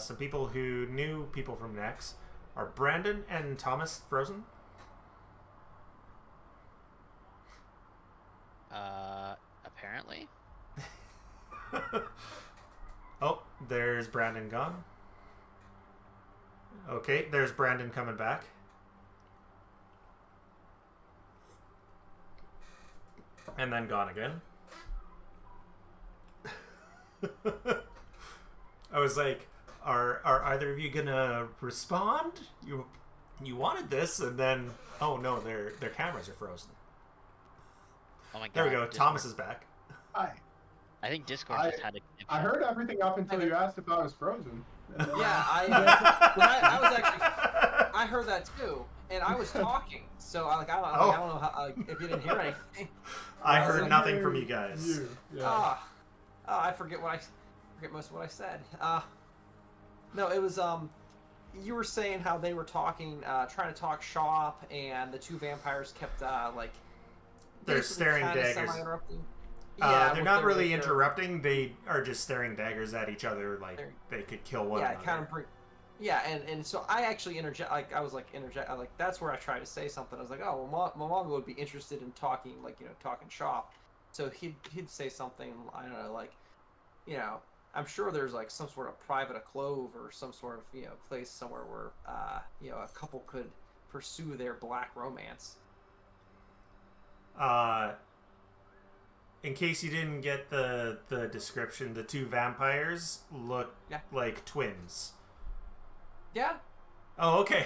Some people who knew people from Nex are Brandon and Thomas Frozen. Apparently. Oh, there's Brandon gone. Okay, there's Brandon coming back. And then gone again. I was like, are either of you gonna respond? You wanted this, and then oh no, their cameras are frozen. Oh my god. There we go. Discord. Thomas is back. Hi. I think Discord just had a I heard everything up until you asked if I was frozen. Yeah, I was actually. I heard that too, and I was talking, so I don't know how if you didn't hear anything. I heard nothing from you guys. Yeah. Ah, I forget most of what I said. No, it was you were saying how they were talking, trying to talk shop, and the two vampires kept like They're basically staring kinda daggers. semi-interrupting. They're with not their- really with their- interrupting. They are just staring daggers at each other like they could kill one Yeah, another. kind of bring. Yeah, and so I actually I was like that's where I tried to say something. I was like, oh, well, Momongo would be interested in talking, like, talking shop. So he'd say something, I don't know, like, I'm sure there's like some sort of private clove or some sort of place somewhere where a couple could pursue their black romance. In case you didn't get the description, the two vampires look like twins. Yeah. Oh, okay.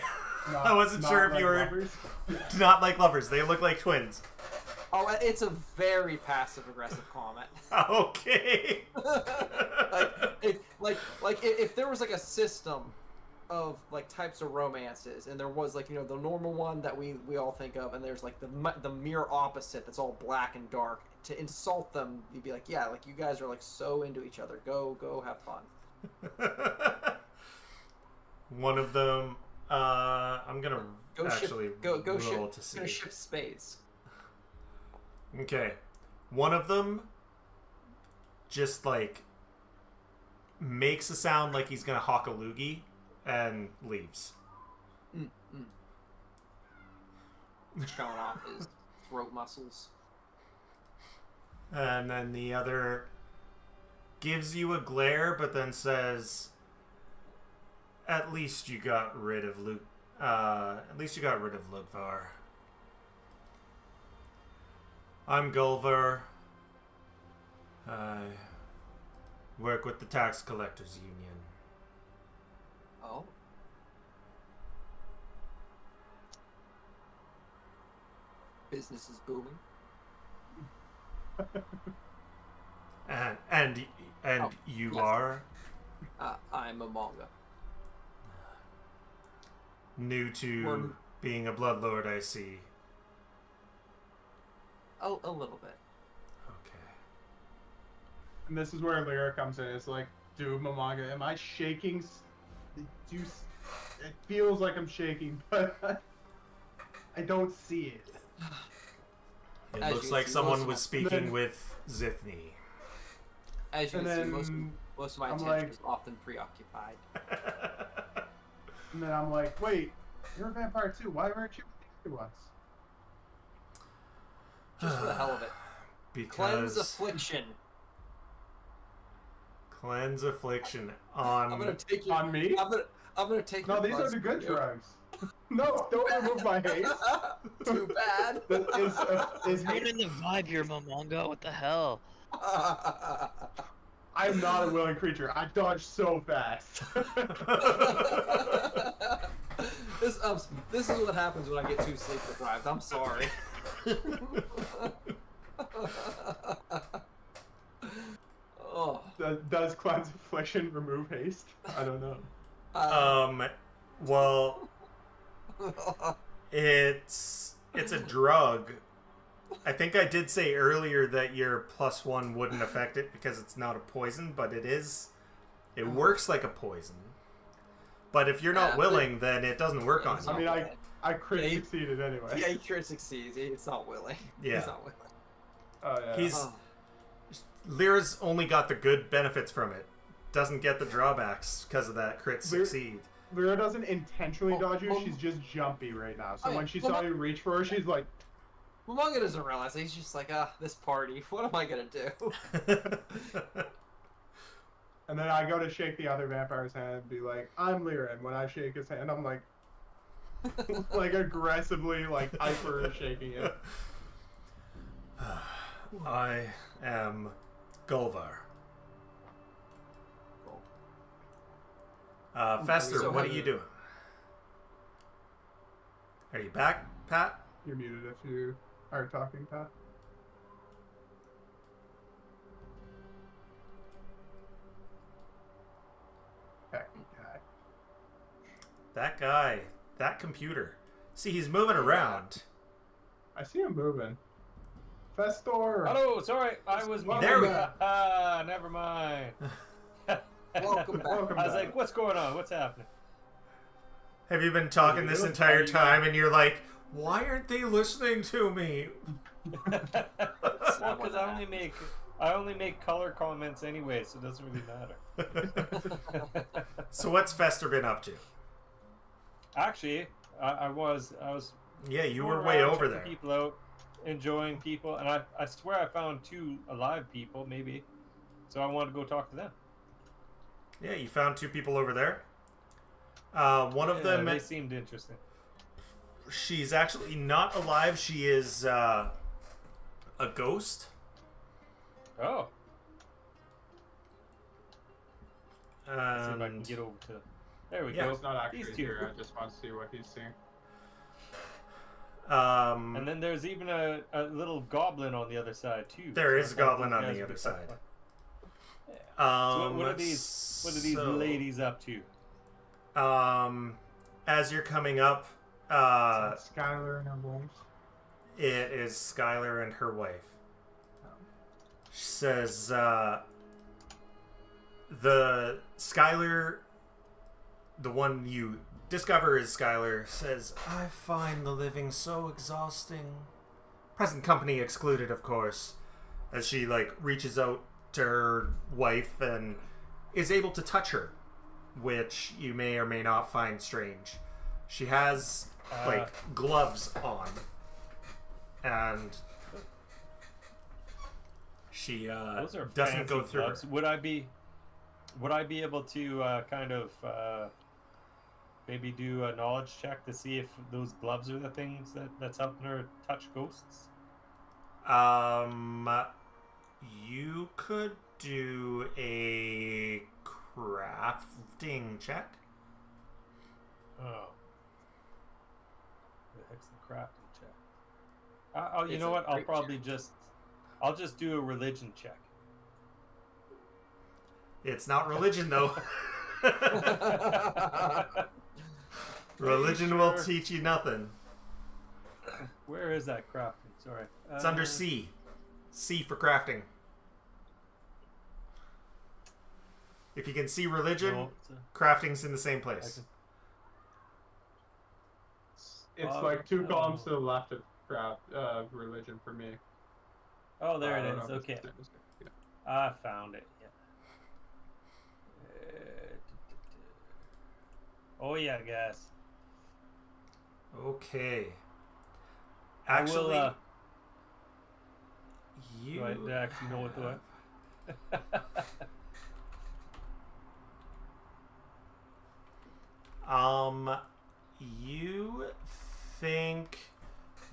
I wasn't sure if like you were lovers. not like lovers. They look like twins. Oh, it's a very passive-aggressive comment. Okay. if there was like a system of like types of romances, and there was like the normal one that we all think of, and there's like the mirror opposite that's all black and dark. To insult them, you'd be like, yeah, like you guys are like so into each other. Go have fun. One of them, I'm gonna actually go roll ship, to see. Gonna ship spades. Okay, one of them just like makes a sound like he's gonna hawk a loogie and leaves. Showing off his throat muscles. And then the other gives you a glare, but then says, "At least you got rid of Luke. At least you got rid of Lugvar. I'm Gulvar. I work with the Tax Collectors Union." Oh. Business is booming. And you yes. are I'm a manga. new to being a bloodlord, I see. A little bit. Okay. And this is where Lyra comes in. It's like, dude, Momonga, am I shaking? It feels like I'm shaking, but I don't see it. It As looks you like see, someone most was of speaking with Zithni. As you And can see, then most of my I'm attention like- is often preoccupied. And then I'm like, wait, you're a vampire too. Why weren't you with us? Just for the hell of it. Cleanse affliction. Cleanse affliction on. I'm gonna take your, On me? I'm gonna take No, your these are buzz the good from you. drugs. No, don't remove my haste. Too bad. That is You're in the vibe here, Momongo. What the hell? I'm not a willing creature. I dodge so fast. This is what happens when I get too sleep deprived. I'm sorry. Oh. Does cleanse affliction remove haste? I don't know. Well, it's a drug. I think I did say earlier that your +1 wouldn't affect it because it's not a poison, but it is. It works like a poison. But if you're not willing, then it doesn't work on you. I mean, I crit succeeded anyway. Yeah, he crit succeeds. It's not willing. Yeah. He's not willing. Oh yeah. He's Lyra's only got the good benefits from it. Doesn't get the drawbacks because of that crit succeed. Lyra doesn't intentionally Oh, dodge you. She's just jumpy right now. So Oh, when she well, saw you reach for her, she's like, Momonga doesn't realize it. He's just like, this party. What am I gonna do? and then I go to shake the other vampire's hand and be like, I'm Lyra. And when I shake his hand, I'm like, like aggressively, like hyper shaking it. I am Gulvar. Cool. Fester, So what how are you do- doing? Are you back, Pat? You're muted if you are talking, Pat. Heck, guy. That guy, that computer. See, he's moving around. I see him moving. Festor. Hello, sorry, I was Welcome There we back. Ah, never mind. Welcome back. Welcome I was back. like, what's going on? What's happening? Have you been talking this You? entire Are you time and you're like, why aren't they listening to me? Well, because I only make color comments anyway, so it doesn't really matter. So what's Fester been up to? Actually, I was Yeah, you going were way around over checking there. people out, enjoying people, and I swear I found 2 alive people, maybe. So I wanted to go talk to them. Yeah, you found 2 people over there. One of them, they seemed interesting. she's actually not alive. She is a ghost. Oh, let's see if I can And get over to. There we Yeah, go. It's not actually These 2. here. I just want to see what he's seeing. And then there's even a little goblin on the other side too. there So is I a thought goblin these on guys the would other be side. fun. So what are these? What are these so, ladies up to? As you're coming up, Skylar and her wolves. it is Skylar and her wife. She says, the Skylar, the one you discover is Skylar, says, I find the living so exhausting. Present company excluded, of course. As she, like, reaches out to her wife and is able to touch her, which you may or may not find strange. She has, like, gloves on. And she Those are doesn't go fancy through gloves. her. Would I be able to kind of maybe do a knowledge check to see if those gloves are the things that's helping her touch ghosts? You could do a crafting check. Oh. The heck's the crafting check? You It's know a what? great check. I'll just do a religion check. It's not religion, though. Religion will Sure. teach you nothing. Where is that crafting? Sorry. It's under C. C for crafting. If you can see religion, No, crafting's in the same place. It's like 2 columns to the left of craft religion for me. oh, there I it don't is. know if it's Okay. the same as- yeah. I found it. Yeah. Oh yeah, guys. Okay. I Actually, will, you do I actually know what to have- You think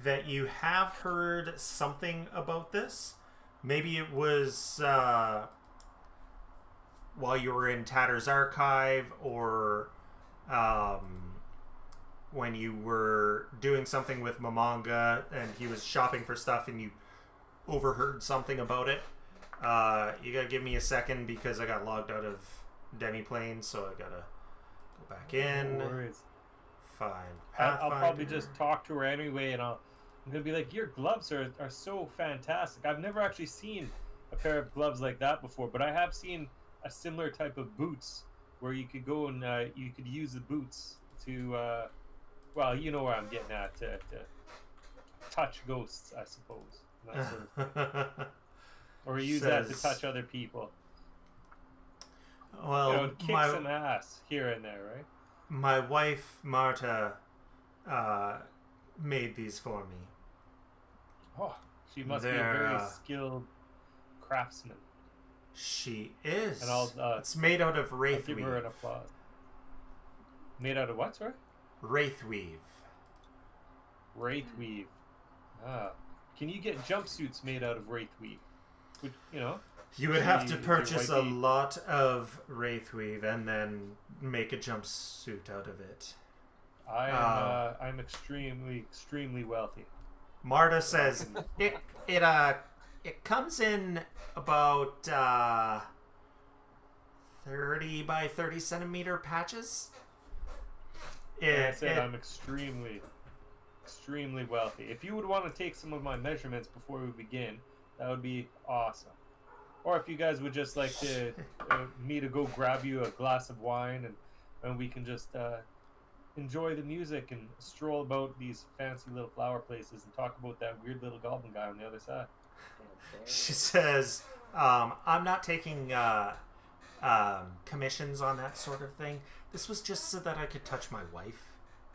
that you have heard something about this? Maybe it was while you were in Tatter's archive, or when you were doing something with Mamanga and he was shopping for stuff and you overheard something about it. You gotta give me a second because I got logged out of Demiplane, so I gotta go back in. No worries. Find I'll probably Pathfinder. just talk to her anyway, and I'm gonna be like, "Your gloves are so fantastic. I've never actually seen a pair of gloves like that before, but I have seen a similar type of boots where you could go and you could use the boots to, well, you know where I'm getting at, to touch ghosts, I suppose, and that sort of thing. Or use that to Says- touch other people. Well, You know, kick some ass here and there, right? my wife Marta made these for me. Oh, she must be a They're, very skilled craftsman. She is. And I'll, it's made out of I'll wraith give weave. her an applause. Made out of what, sorry? Wraith weave. Wraith weave. Ah. Can you get jumpsuits made out of wraith weave? Would, you know? You would have to Your purchase a wifey- lot of wraith weave and then make a jumpsuit out of it. I'm extremely wealthy. Marta says it comes in about 30 by 30 centimeter patches. Like I said, I'm extremely extremely wealthy. If you would want to take some of my measurements before we begin, that would be awesome. Or if you guys would just like to me to go grab you a glass of wine and we can just enjoy the music and stroll about these fancy little flower places and talk about that weird little goblin guy on the other side. She says, I'm not taking commissions on that sort of thing. This was just so that I could touch my wife,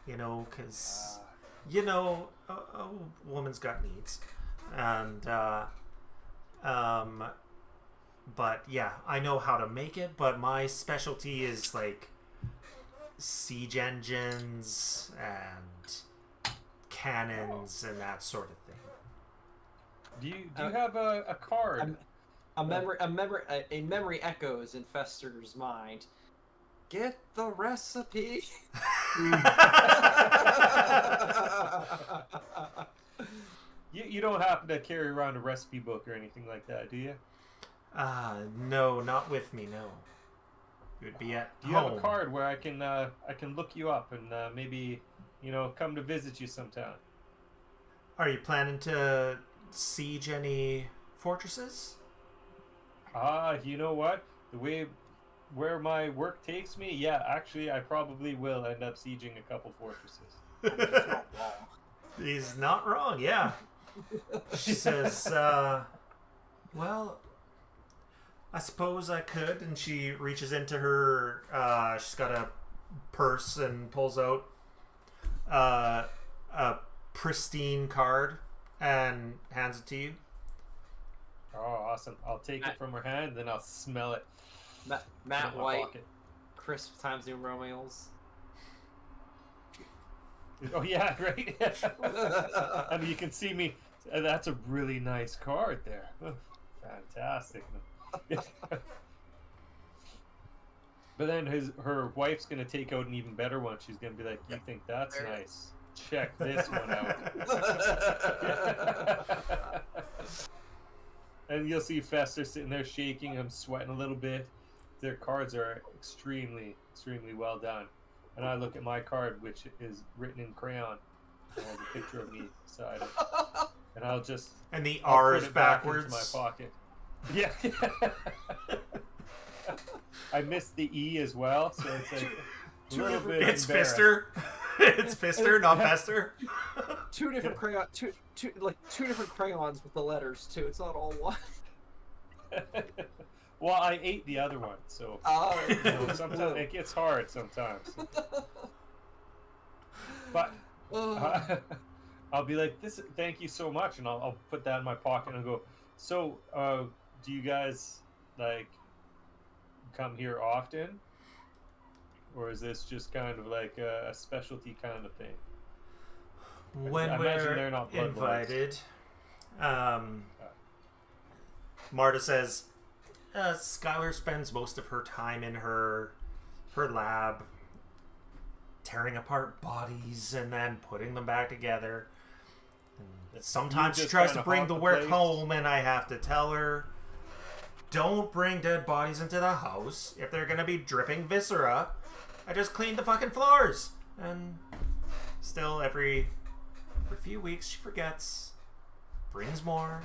you know, because, you know, a woman's got needs. And, but yeah, I know how to make it, but my specialty is like siege engines and cannons and that sort of thing. Do you have a card? A memory echoes in Fester's mind. Get the recipe. You don't happen to carry around a recipe book or anything like that, do you? No, not with me. No, it would be at Do you home. have a card where I can look you up and maybe come to visit you sometime? Are you planning to siege any fortresses? You know what? Where my work takes me, yeah, actually, I probably will end up sieging a couple fortresses. He's not wrong, yeah. She says, well, I suppose I could. And she reaches into her, she's got a purse and pulls out a pristine card and hands it to you. Oh, awesome. I'll take it from her hand, then I'll smell it. Matt in my White, pocket. Crisp Times New Romeos. Oh, yeah, right? I mean, you can see me. That's a really nice card there. Oh, fantastic. But then her wife's going to take out an even better one. She's going to be like, you think that's nice? Check this one out. And you'll see Fester sitting there shaking. I'm sweating a little bit. Their cards are extremely, extremely well done. And I look at my card, which is written in crayon. And has a picture of me beside it. And I'll just... And the I'll R put is it back backwards. into my pocket. Yeah. I missed the E as well, so it's like a little bit It's embarrassed. Fister. It's Fister, not Fester. Two different two different crayons with the letters too. It's not all one. Well, I ate the other one, so sometimes it gets hard sometimes. But I'll be like, "This, thank you so much," and I'll put that in my pocket and go. So, do you guys like come here often, or is this just kind of like a specialty kind of thing? When I imagine we're they're not blood invited, Marta says, Skylar spends most of her time in her lab tearing apart bodies and then putting them back together. And sometimes she tries to bring the work home, and I have to tell her, don't bring dead bodies into the house. If they're going to be dripping viscera, I just cleaned the fucking floors. And still, every few weeks, she forgets, brings more.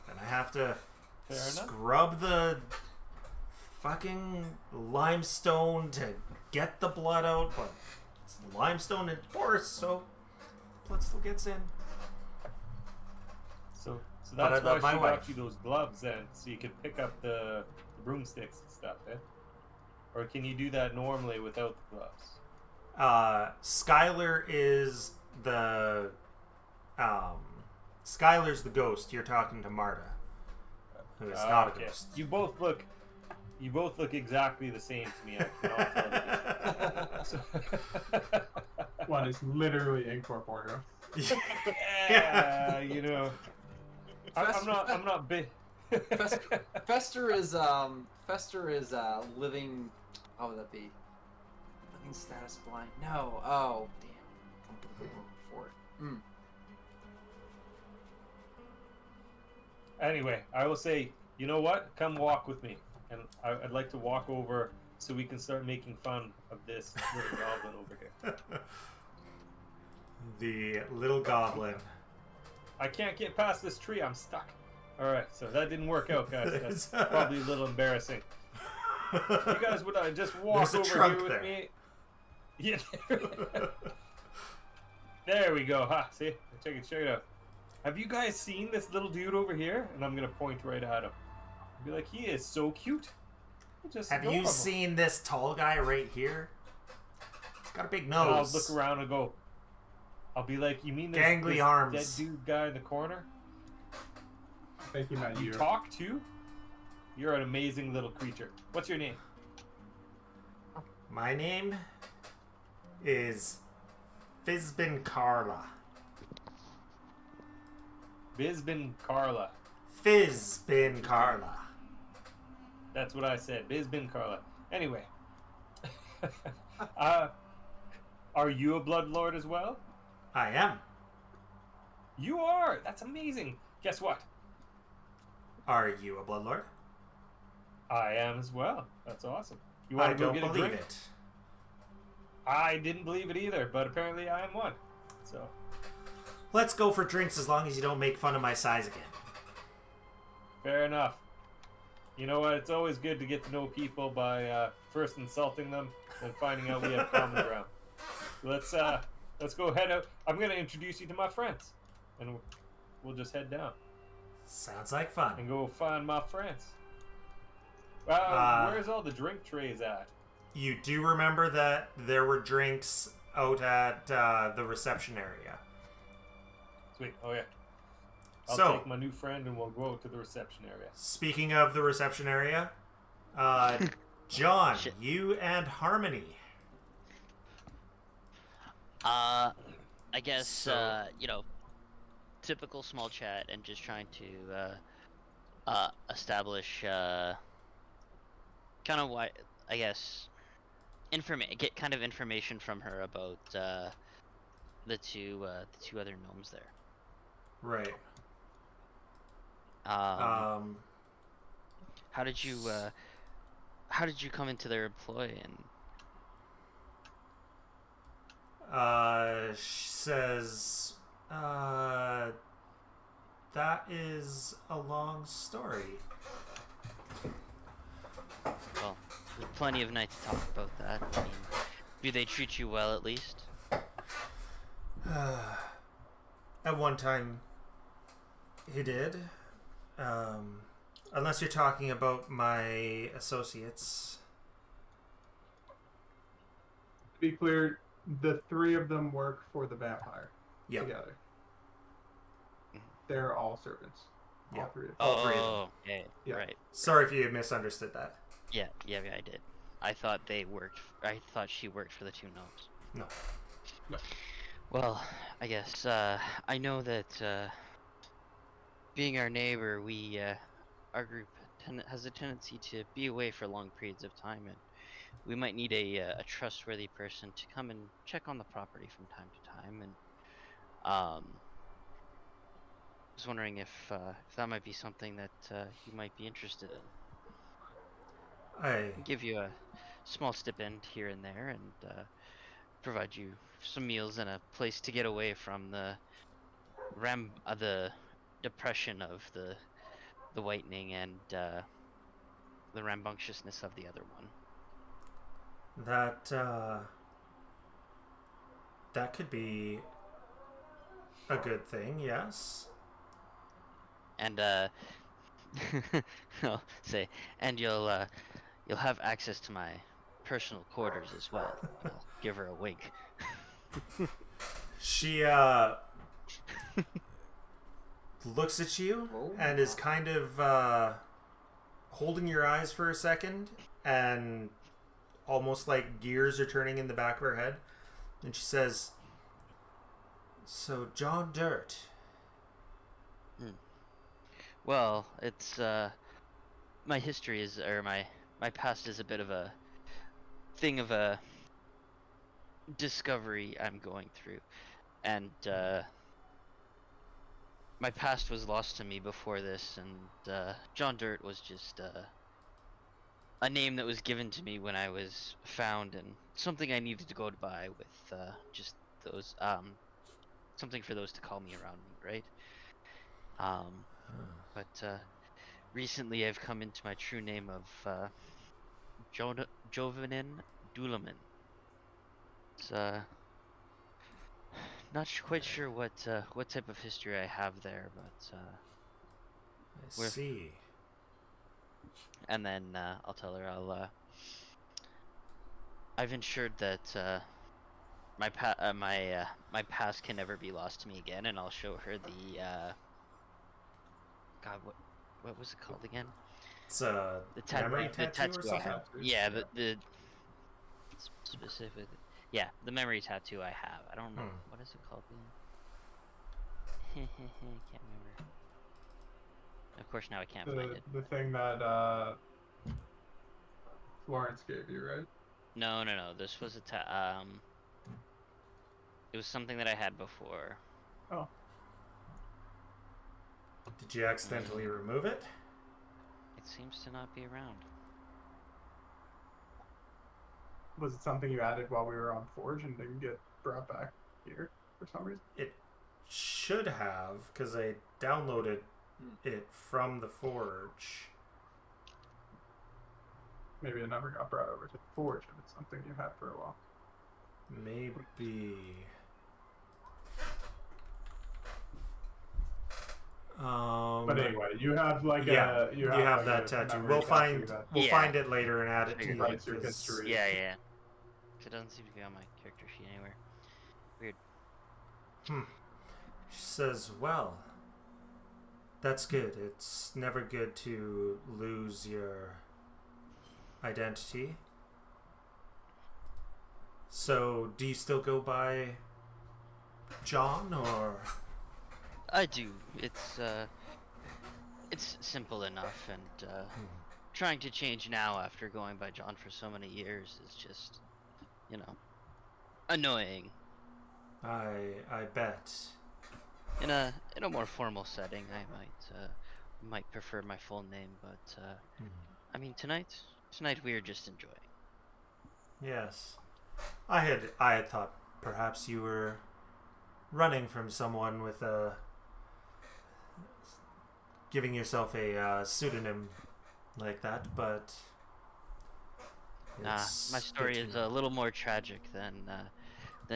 Then I have to scrub the fucking limestone to get the blood out, but it's limestone and porous, so blood still gets in. So But that's I love why my she wife. got you those gloves then, so you can pick up the broomsticks and stuff, eh? Or can you do that normally without the gloves? Skylar is the Skylar's the ghost. You're talking to Marta, who is not a ghost. You both look exactly the same to me. I cannot tell the difference. One is literally incorporeal. Yeah, I'm not big. Fester is living. What would that be? Living status blind. No. Oh damn. Come to the Google for it. Anyway, I will say, you know what? Come walk with me, and I'd like to walk over so we can start making fun of this little goblin over here. The little goblin. I can't get past this tree. I'm stuck. All right, so that didn't work out, guys. That's probably a little embarrassing. You guys would just walk There's a over trunk here with there. me. Yeah. There we go. Ha, see? Check it out. Have you guys seen this little dude over here? And I'm gonna point right at him. Be like, he is so cute. Just Have you adorable. seen this tall guy right here? He's got a big And I'll nose. look around and go. I'll be like, you mean this, Gangly this arms. dead dude guy in the corner? I think you meant You you. talk too? You're an amazing little creature. What's your name? My name is Fizbin Carla. Bizbin Carla. Fizbin Carla. That's what I said. Bizbin Carla. Anyway. Are you a bloodlord as well? I am. You are! That's amazing! Guess what? Are you a bloodlord? I am as well. That's awesome. You I want to go don't get a believe drink? it. I didn't believe it either, but apparently I am one. So, Let's go for drinks as long as you don't make fun of my size again. fair enough. You know what? It's always good to get to know people by first insulting them and finding out we have common ground. Let's go head out. I'm going to introduce you to my friends, and we'll just head down Sounds like fun. and go find my friends. Where's all the drink trays at? You do remember that there were drinks out at the reception area. Sweet. Oh yeah. I'll So- take my new friend and we'll go to the reception area. Speaking of the reception area, John, Shit. you and Harmony. I guess So- typical small chat and just trying to establish kind of why I guess get kind of information from her about the two other gnomes there. Right. How did you come into their employ and She says, that is a long story. well, there's plenty of night to talk about that. I mean, do they treat you well at least? At one time, he did. Unless you're talking about my associates. To be clear, the three of them work for the vampire Yep. together. They're all servants. All Yeah. three of them. All three of them. Oh, okay, Yeah. right. Sorry if you misunderstood that. Yeah, I did. I thought I thought she worked for the two gnomes. No. Well, I guess I know that being our neighbor, our group has a tendency to be away for long periods of time, and we might need a trustworthy person to come and check on the property from time to time. And I was wondering if that might be something that you might be interested in. I Give you a small stipend here and there, and provide you some meals and a place to get away from the depression of the whitening and the rambunctiousness of the other one. that could be a good thing, yes. And I'll say, and you'll have access to my personal quarters as well. I'll give her a wink. She looks at you and is kind of holding your eyes for a second, and almost like gears are turning in the back of her head, and she says, "So John Dirt." Well, it's my history is, or my past is a bit of a thing of a discovery I'm going through, and my past was lost to me before this, and John Dirt was just a name that was given to me when I was found, and something I needed to go by with just those something for those to call me around me, right? But recently I've come into my true name of Jovanin Dulaman. It's not quite sure what type of history I have there, but I see. and then I'll tell her I've ensured that my past can never be lost to me again, and I'll show her the God, what was it called again? It's a memory tattoo or I something? have. Yeah, the specific. Yeah, the memory tattoo I have. I don't know what is it called again. Can't remember. Of course, now I can't find it. The thing that Florence gave you, right? No. This was it was something that I had before. Oh. Did you accidentally remove it? It seems to not be around. Was it something you added while we were on Forge and didn't get brought back here for some reason? It should have, because I downloaded it from the Forge. Maybe it never got brought over to the Forge if it's something you had for a while. Maybe. But anyway, you have like you have that tattoo. We'll find it later and add it to Figured you. Writes your history. Yeah. It doesn't seem to be on my character sheet anywhere. Weird. She says, well, that's good. It's never good to lose your identity. So, do you still go by John, or? I do. It's simple enough, and trying to change now after going by John for so many years is just, annoying. I bet. In a more formal setting, I might prefer my full name, but I mean tonight we are just enjoying. Yes, I had thought perhaps you were running from someone with giving yourself a pseudonym like that, but my story is a little more tragic than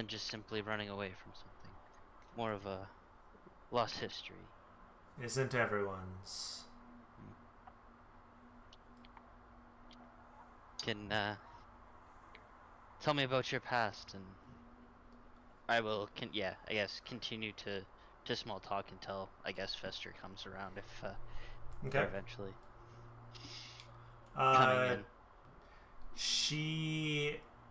just simply running away from something. More of a lost history. Isn't everyone's? Can tell me about your past, and I will. I guess continue to small talk until I guess Fester comes around if Okay. eventually coming in.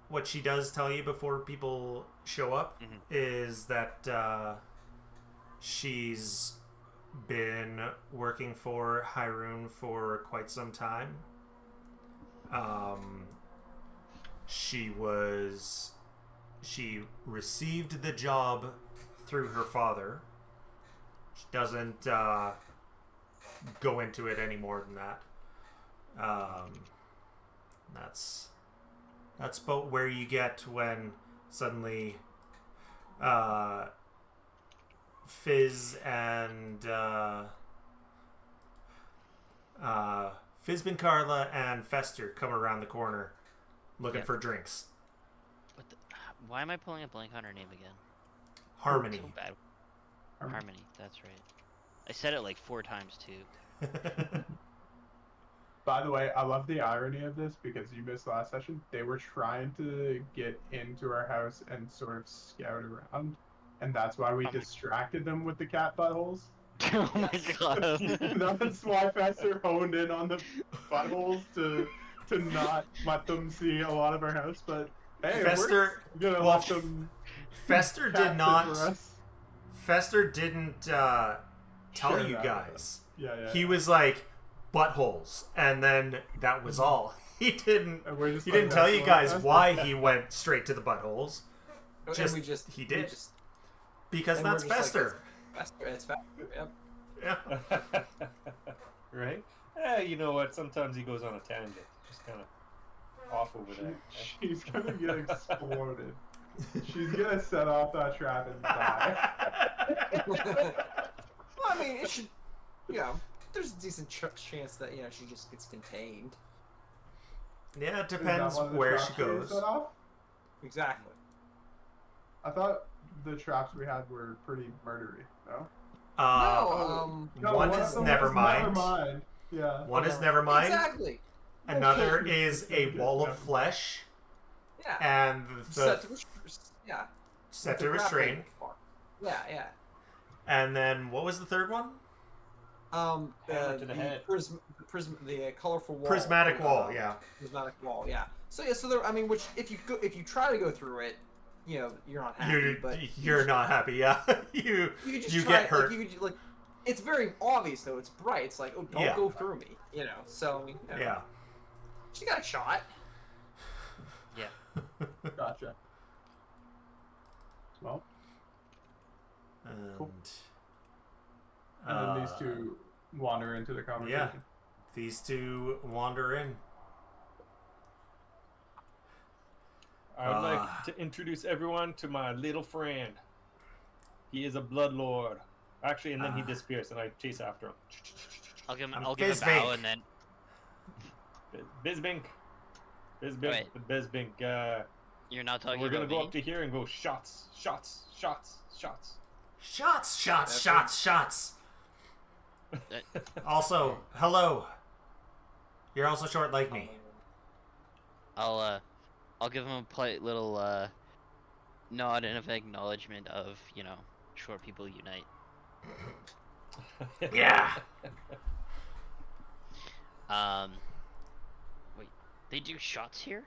What she does tell you before people show up is that she's been working for Hyrule for quite some time. She received the job through her father. She doesn't go into it any more than that. That's about where you get when suddenly Fizz and Fizbin Carla and Fester come around the corner looking for drinks. Why am I pulling a blank on her name again? Harmony. So bad. Harmony, that's right. I said it like 4 times too. By the way, I love the irony of this because you missed last session. They were trying to get into our house and sort of scout around, and that's why we distracted them with the cat buttholes. Oh my god. That's why Fester honed in on the buttholes to not let them see a lot of our house. But hey, Fester, we're gonna let them. Fester did not. Fester didn't tell you guys. Yeah. He was like buttholes, and then that was all. He didn't. He didn't tell you guys why he went straight to the buttholes. He did because that's Fester. It's Fester. Yep. Yeah. Right? You know what? Sometimes he goes on a tangent. Just kind of off over there. She's gonna get exploded. She's gonna set off that trap and die. Well, I mean, it should, there's a decent chance that, she just gets contained. Yeah, it Is that depends one of the where traps she we goes. set off? Exactly. I thought the traps we had were pretty murdery. No. No, one of is them never was mind. Nevermind. Yeah. One is never mind. Exactly. Another Okay. is a wall of flesh, Yeah. and Set the to, yeah. set the to restrain. grappling part. Yeah. And then what was the third one? Hammer to the head. The colorful wall. Prismatic wall. Yeah. Prismatic wall. Yeah. So there. I mean, which if you try to go through it, you're not happy. You're not happy. Yeah. you just get hurt. It's very obvious though. It's bright. It's like, oh, don't go through me. So Yeah. She got a shot. Yeah. Gotcha. Well, And, Cool. and then these two wander into the conversation. Yeah. These two wander in. I would like to introduce everyone to my little friend. He is a blood lord. Actually, and then he disappears, and I chase after him. I'll give him. I'm I'll give a bow Bizbink. and then. Bizbink. Wait. Bizbink. You're not talking We're gonna about go me. up to here and go shots, shots, shots, shots. Shots, shots, shots, shots. Also, hello. You're also short like me. I'll give him a polite little nod and of acknowledgement of short people unite. Yeah. Wait, they do shots here?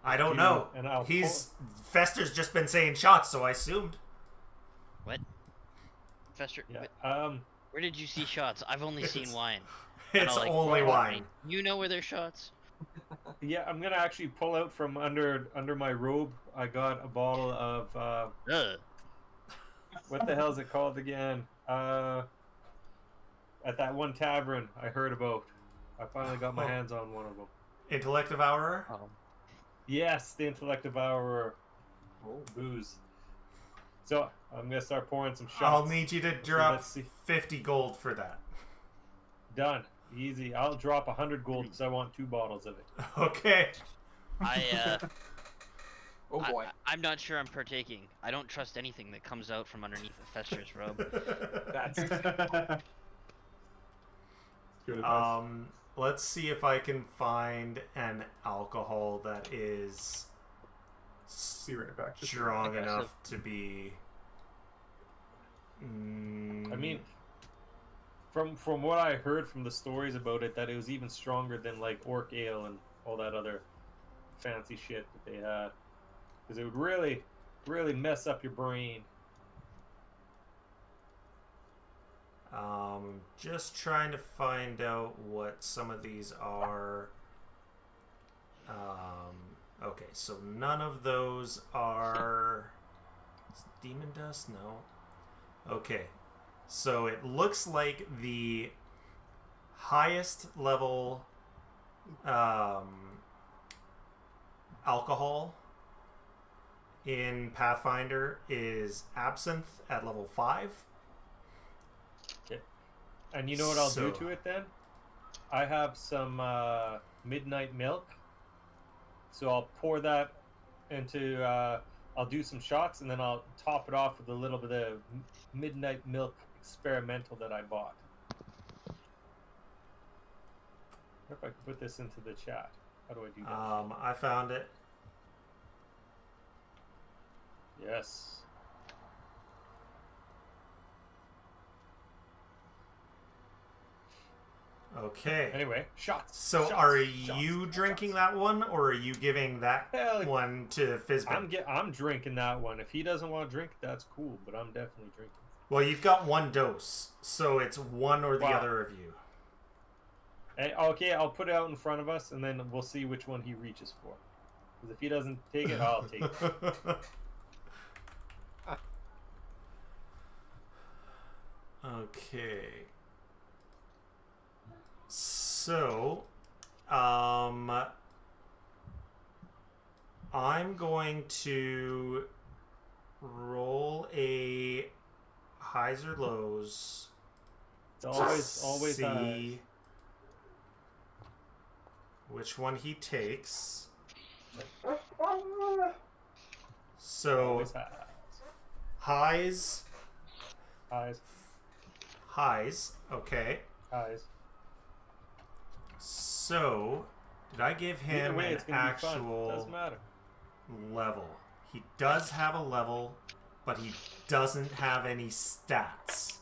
I don't know. And I'll Fester's just been saying shots, so I assumed. What? Fester, Yeah. where did you see shots? I've only seen wine. It's only wine. You know where there's shots? Yeah, I'm gonna actually pull out from under my robe. I got a bottle of Ugh. what the hell is it called again? At that one tavern I heard about. I finally got my hands on one of them. Intellect devourer. Yes, the intellect devourer. Booze. So I'm gonna start pouring some shots. I'll need you to drop let's see. 50 gold for that. Done. Easy. I'll drop 100 gold because I want 2 bottles of it. Okay. Oh boy. I'm not sure I'm partaking. I don't trust anything that comes out from underneath a Fester's robe. That's Good advice. Let's see if I can find an alcohol that is Be right back. Just strong aggressive. enough to be. I mean, from what I heard from the stories about it, that it was even stronger than like orc ale and all that other fancy shit that they had, because it would really mess up your brain. Just trying to find out what some of these are. Okay, so none of those are demon dust. No. Okay, so it looks like the highest level alcohol in Pathfinder is absinthe at level 5. And you know what I'll do So- to it then? I have some midnight milk, so I'll pour that into. I'll do some shots, and then I'll top it off with a little bit of midnight milk experimental that I bought. I wonder if I can put this into the chat. How do I do that? I found it. Yes. Okay. Anyway, shots. So shots, are shots, you shots. drinking that one, or are you giving that Hell, one to Fizbin? I'm drinking that one. If he doesn't want to drink, that's cool. But I'm definitely drinking. Well, you've got one dose, so it's one or the Wow. other of you. Hey, okay, I'll put it out in front of us, and then we'll see which one he reaches for. Because if he doesn't take it, I'll take it. Okay. So, I'm going to roll a highs or lows. It's always see highs. which one he takes. So Always highs, highs. okay. Highs. So did I give Either him way, an it's gonna be fun. actual Doesn't matter. level? He does have a level, but he doesn't have any stats.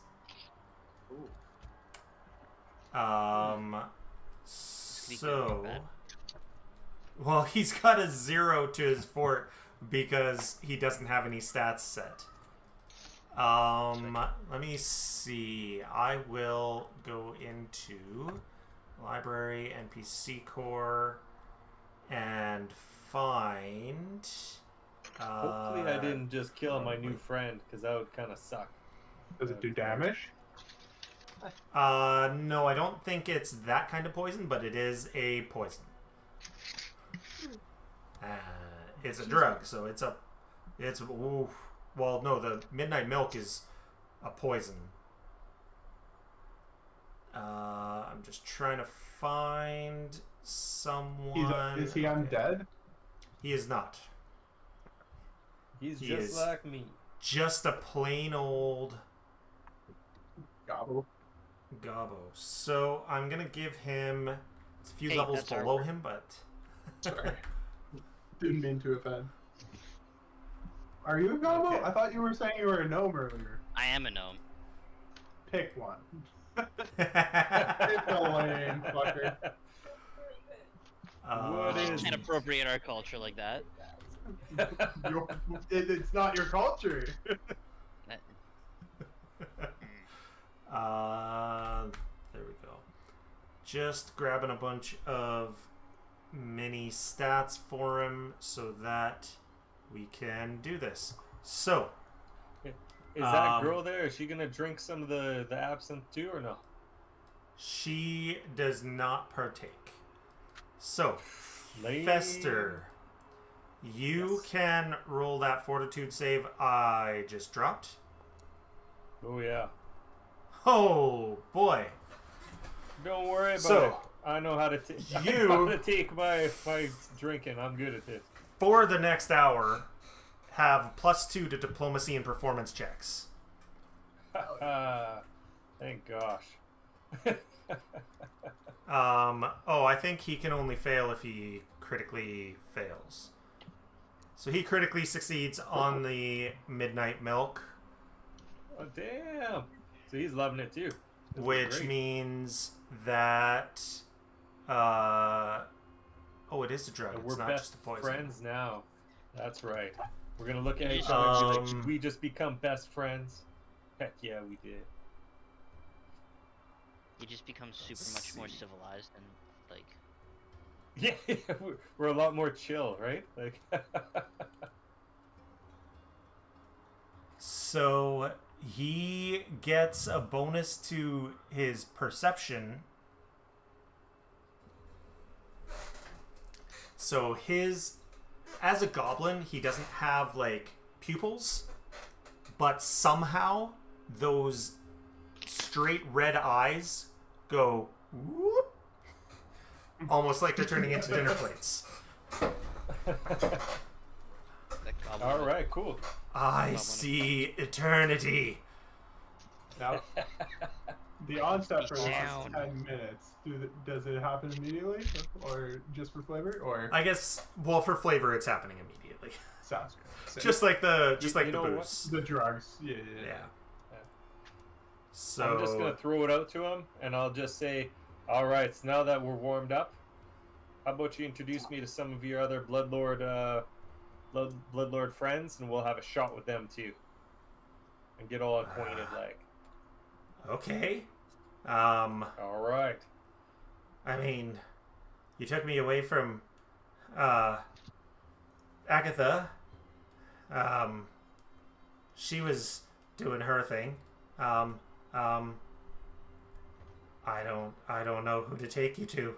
So, well, he's got a 0 to his fort because he doesn't have any stats set. Let me see. I will go into library, NPC core, and find. Hopefully, I didn't just kill my new friend, because that would kind of suck. Does it do damage? No, I don't think it's that kind of poison, but it is a poison. It's a drug, so ooh. Well, no, the midnight milk is a poison. I'm just trying to find someone. Is he undead? He is not. He's He just is like me. just a plain old Gobble. Gobbo. So I'm gonna give him. It's a few Hey, levels that's our below word. him, but Sorry. Didn't mean to offend. Are you a gobbo? Okay. I thought you were saying you were a gnome earlier. I am a gnome. Pick one. Pick a lane, fucker. What is- Can't appropriate our culture like that. It's not your culture. There we go. Just grabbing a bunch of mini stats for him so that we can do this. So, Is that girl there? Is she gonna drink some of the absinthe too, or no? she does not partake. So, Lame. Fester, you Yes. can roll that fortitude save I just dropped. Oh yeah. Oh boy. Don't worry about So, it. I know how to take my drinking. I'm good at this. For the next hour, have +2 to diplomacy and performance checks. Thank gosh. I think he can only fail if he critically fails. So he critically succeeds on the midnight milk, Oh damn. So he's loving it too. This is which great. means that it is a drug. And It's we're not best just a poison. friends now. That's right. We're gonna look at each other and be like, "Did we just become best friends?" Heck yeah, we did. You just become super much more civilized and like. Yeah, we're a lot more chill, right? Like. So he gets a bonus to his perception. So as a goblin, he doesn't have like pupils, but somehow those straight red eyes go whoop, almost like they're turning into dinner plates. That goblin All would- right, cool. I see eternity. Now, the onset for Down. 10 minutes. Does it happen immediately, or just for flavor, or I guess, well, for flavor, it's happening immediately. sounds good? Just like the You know what? booze. the drugs. Yeah. Yeah. Yeah. So I'm just gonna throw it out to him, and I'll just say, "All right, so now that we're warmed up, how about you introduce me to some of your other Bloodlord friends, and we'll have a shot with them too, and get all acquainted." Okay. All right. I mean, you took me away from Agatha. She was doing her thing. I don't know who to take you to.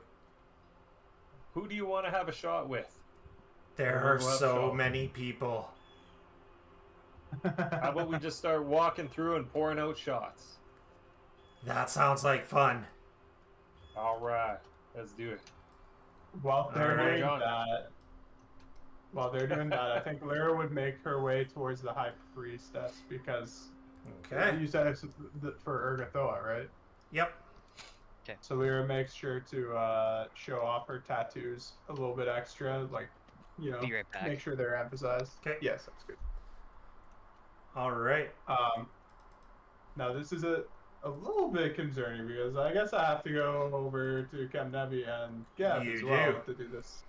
Who do you want to have a shot with? There We'll are have so shot. many people. How about we just start walking through and pouring out shots? That sounds like fun. All right, let's do it. While they're Alright. doing that, I think Lyra would make her way towards the High Priestess because Okay. you said it's for Urgathoa, right? Yep. So Lyra makes sure to show off her tattoos a little bit extra, like, Be right back. make sure they're emphasized. 'Kay. Yes, that's good. All right. Now this is a little bit concerning because I guess I have to go over to Kemnebi and Gab You as well do. to do this.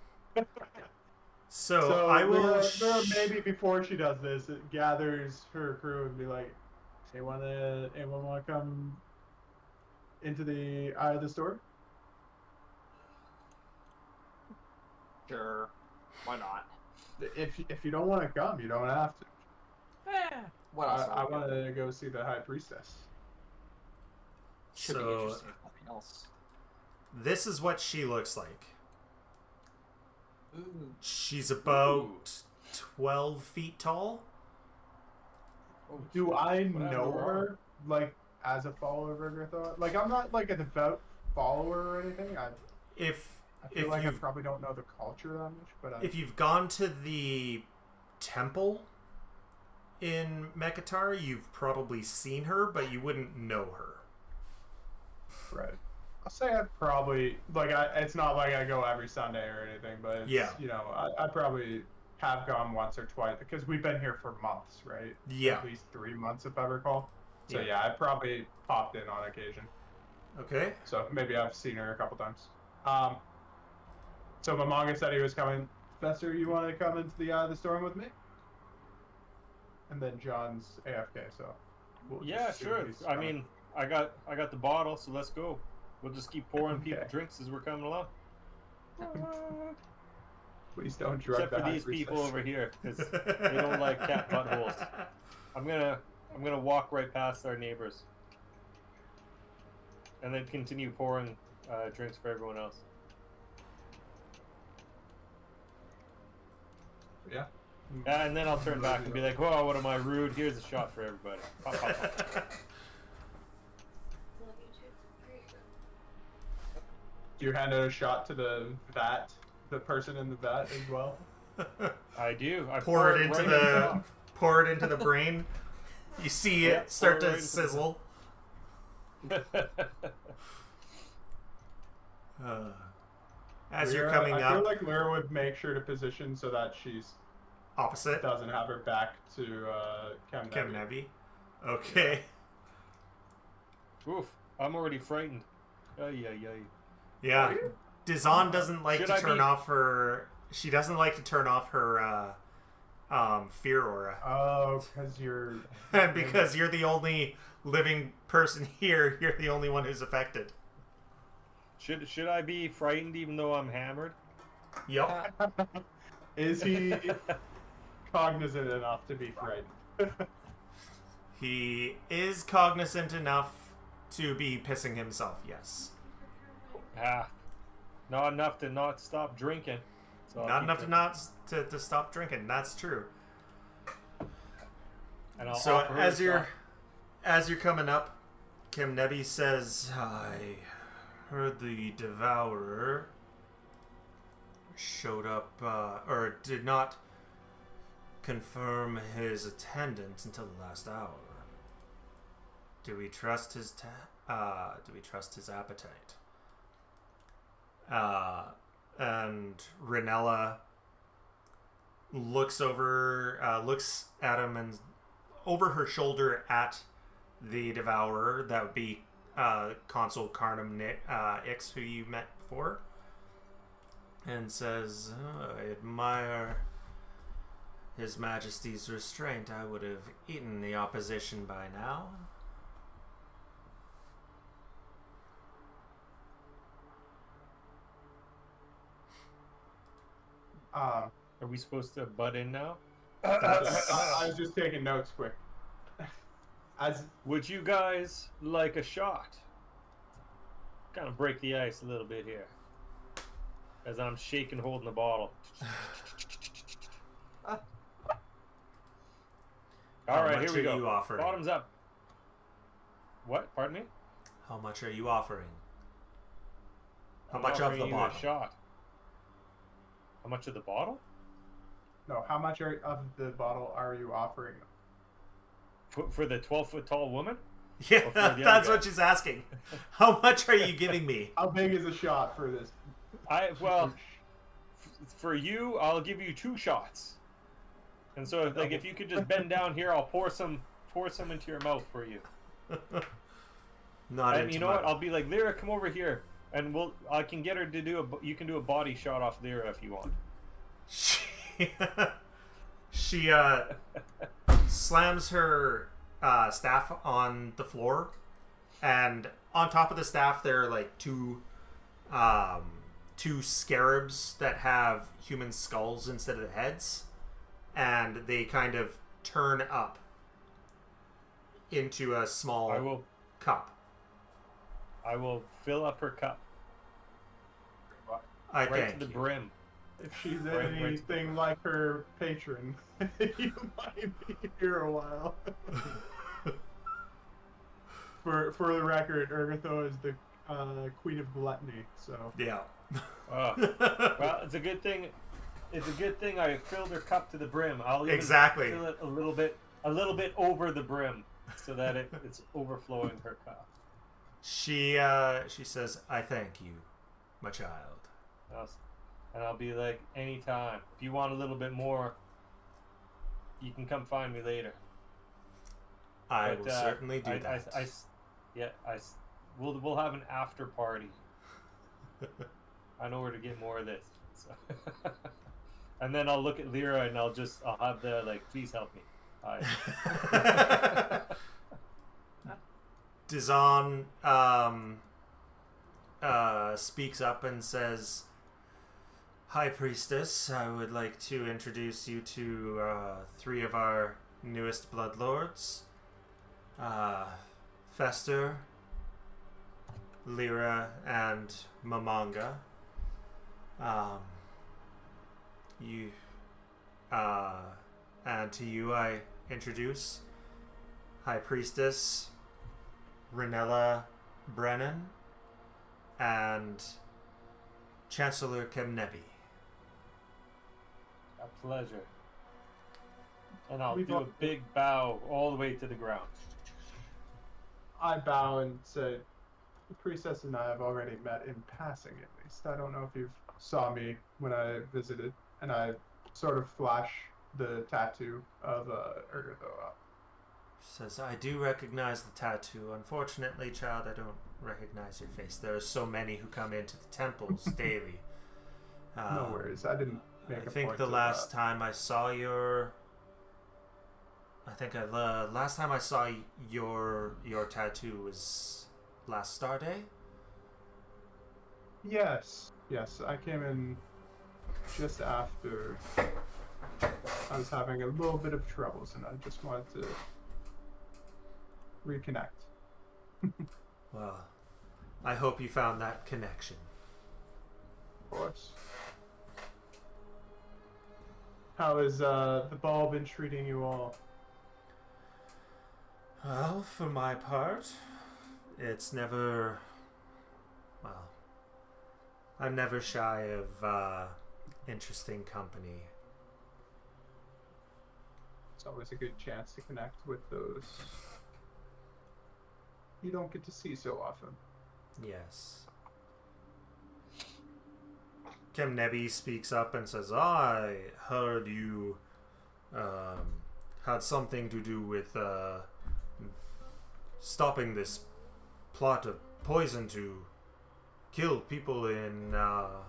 So I will. Lyra, maybe before she does this, it gathers her crew and be like, anyone want to come into the eye of the storm? Sure. Why not? If you don't want to come, you don't have to. What else? I want to go see the High Priestess. Should be So interesting. Nothing else. this is what she looks like. Ooh. She's about 12 feet tall. Do I What happened know to her, like, as a follower of Urgathoa? Like, I'm not, like, a devout follower or anything. I If feel like I you've probably don't know the culture that much, but if you've gone to the temple in Mekatar, you've probably seen her, but you wouldn't know her. right. I'll say I probably, like, it's not like I go every Sunday or anything, but it's, Yeah. I probably have gone once or twice because we've been here for months, right? Yeah. At least 3 months, if I recall. So, Yeah. yeah, I probably popped in on occasion. Okay. So maybe I've seen her a couple times. So Mamanga said he was coming. Fester, you want to come into the Eye of the Storm with me? And then John's AFK, so. we'll Yeah, just see sure. when he's I coming. mean, I got the bottle, so let's go. We'll just keep pouring people Okay. drinks as we're coming along. Please don't drug Except the for High these people Priestess. over here, because they don't like cat buttholes. I'm gonna walk right past our neighbors, and then continue pouring drinks for everyone else. Yeah. And then I'll turn back and be like, "Whoa, what am I rude? Here's a shot for everybody." Pop, pop, pop. Love you too. There you go. Do you hand out a shot to the person in the vat as well? I do. I Pour it into right the on top. pour it into the brain. You see Yeah, it start pour it to into the- sizzle. As you're Lyra, coming I up, feel like Lyra would make sure to position so that she's opposite doesn't have her back to Kemnebi. Kemnebi. Okay. Oof! I'm already frightened. Ay, ay, ay. Yeah. Dizon doesn't like Should to I turn be- off her. She doesn't like to turn off her fear aura. Oh, because you're. And because you're the only living person here, you're the only one who's affected. Should I be frightened even though I'm hammered? Yep. Is he cognizant enough to be frightened? He is cognizant enough to be pissing himself, yes. Ah, not enough to not stop drinking. So I'll Not keep enough to it. not to stop drinking. That's true. And I'll So offer her as a you're shot. as you're coming up, Kemnebi says, "I heard the Devourer showed up, or did not confirm his attendance until the last hour. Do we trust his appetite?" And Ranella looks at him and over her shoulder at the Devourer. That would be Consul Carnum Ix, who you met before, and says, "I admire His Majesty's restraint. I would have eaten the opposition by now." Uh, Are we supposed to butt in now? I was just taking notes quick. As Would you guys like a shot? Kind of break the ice a little bit here. As I'm shaking, holding the bottle. All How right, much here we are go. you offering? Bottoms up. What? Pardon me? How much are you offering? How I'm much of offering the you bottle? a shot. How much of the bottle? No, how much of the bottle are you offering? For the 12-foot tall woman? Yeah, Or for the other that's guy? what she's asking. How much are you giving me? How big is a shot for this? For you, I'll give you 2 shots. And so, like, if you could just bend down here, I'll pour some into your mouth for you. Not And into you know my- what? I'll be like, Lyra, come over here, and I can get her to you can do a body shot off Lyra if you want. She slams her staff on the floor, and on top of the staff there are like two scarabs that have human skulls instead of heads, and they kind of turn up into a small cup. I will fill up her cup I right thank to the you. brim. If she's Right to the anything like her patron, you might be here a while. For the record, Urgatho is the queen of gluttony. So Yeah. Well, it's a good thing. It's a good thing I filled her cup to the brim. I'll even Exactly. fill it a little bit over the brim, so that it's overflowing her cup. She says, "I thank you, my child." And I'll be like, anytime. If you want a little bit more, you can come find me later. I will certainly do that. We'll have an after party. I know where to get more of this. So. And then I'll look at Lyra and I'll have the like, please help me. Dizon speaks up and says, "High Priestess, I would like to introduce you to 3 of our newest bloodlords. Fester, Lyra, and Mamanga. And to you I introduce High Priestess Renella Brennan and Chancellor Kemnebi." A pleasure. And I'll We've do a big bow all the way to the ground. I bow and say, "The priestess and I have already met in passing, at least. I don't know if you saw me when I visited." And I sort of flash the tattoo of Urgatho up. Says, "I do recognize the tattoo. Unfortunately, child, I don't recognize your face. There are so many who come into the temples daily." No worries. I didn't make I a think point the of last time I saw your... last time I saw your tattoo was last Star Day? Yes. I came in just after I was having a little bit of troubles, and I just wanted to reconnect. Well, I hope you found that connection. Of course. How has the ball been treating you all? Well, for my part, it's never... Well, I'm never shy of interesting company. It's always a good chance to connect with those you don't get to see so often. Yes. Kemnebi speaks up and says, "I heard you had something to do with stopping this plot of poison to kill people in our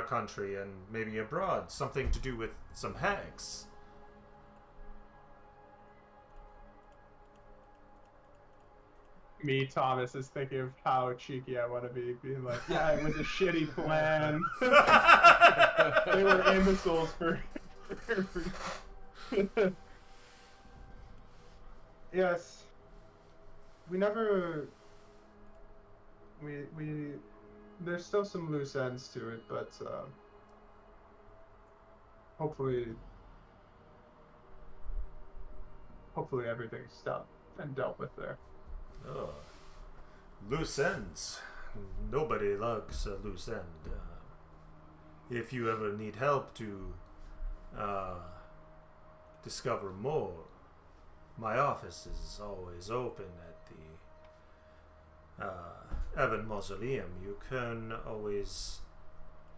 country and maybe abroad. Something to do with some hags." Me, Thomas, is thinking of how cheeky I want to be, being like, "Yeah, it was a shitty plan. They were imbeciles for." Yes, we never. We there's still some loose ends to it, but hopefully hopefully everything's done and dealt with there. Oh, loose ends. Nobody likes a loose end. If you ever need help to discover more, my office is always open at the Evan Mausoleum. You can always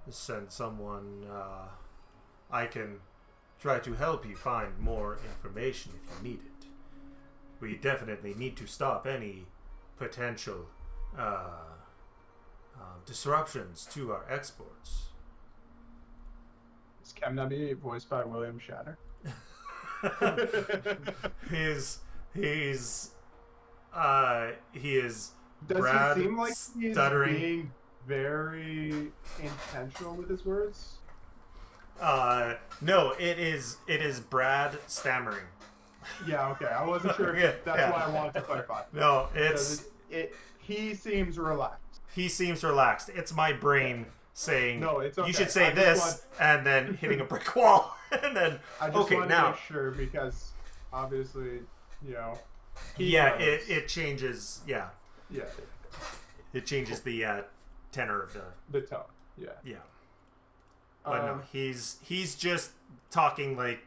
send someone. I can try to help you find more information if you need it. We definitely need to stop any potential disruptions to our exports. Is Kemnabi voiced by William Shatner? He is Does Brad he seem like he's stuttering. being very intentional with his words? No, it is Brad stammering. Yeah, okay. I wasn't sure. Yeah, That's yeah. why I wanted to clarify. No, Because he seems relaxed. he seems relaxed. It's my brain saying, No, it's okay. you should say I just this, and then hitting a brick wall, and then I just okay, wanted now to make sure because obviously, he yeah, knows. it changes. Yeah, Yeah, it changes the tenor of the tone. Yeah. yeah. But no, Um, he's just talking like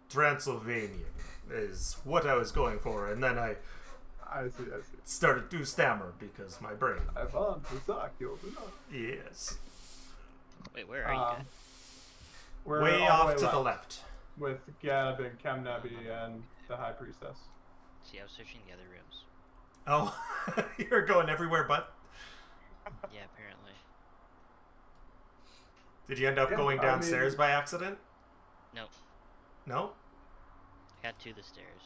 Transylvanian is what I was going for, and then I I see. started to stammer because my brain. I want to suck your blood. Yes, Wait, where are you guys? We're way all off the way to the left. with Gab and Kemnabi and the High Priestess. See, I was searching the other rooms. Oh, you're going everywhere, but Yeah, apparently. did you end up Yeah, going I downstairs mean- by accident? Nope. No. I got to the stairs.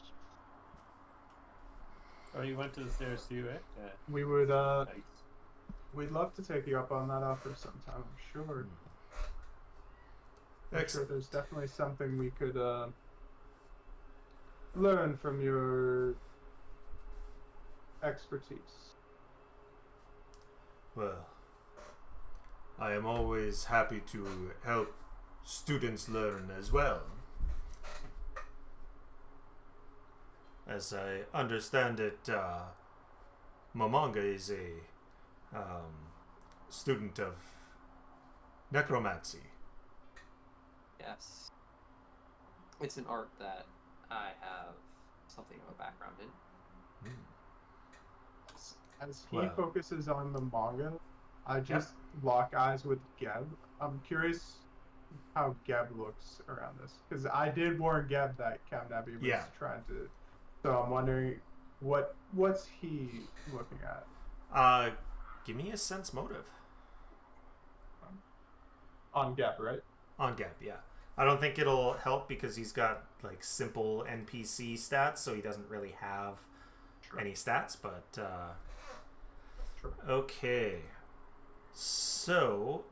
Oh, you went to the stairs too, eh? Yeah. We would Nice. we'd love to take you up on that offer sometime. I'm sure. I'm sure there's definitely something we could learn from your expertise. Well, I am always happy to help students learn as well. As I understand it, Momanga is a student of necromancy. Yes. It's an art that I have something of a background in. As he Well. focuses on the manga, I just lock eyes with Geb. I'm curious how Geb looks around this because I did warn Geb that Kamnabi was Yeah. trying to. So I'm wondering what's he looking at? Give me a sense motive. On Geb, right? On Gap, yeah. I don't think it'll help because he's got like simple NPC stats, so he doesn't really have any stats, but Sure. okay. So,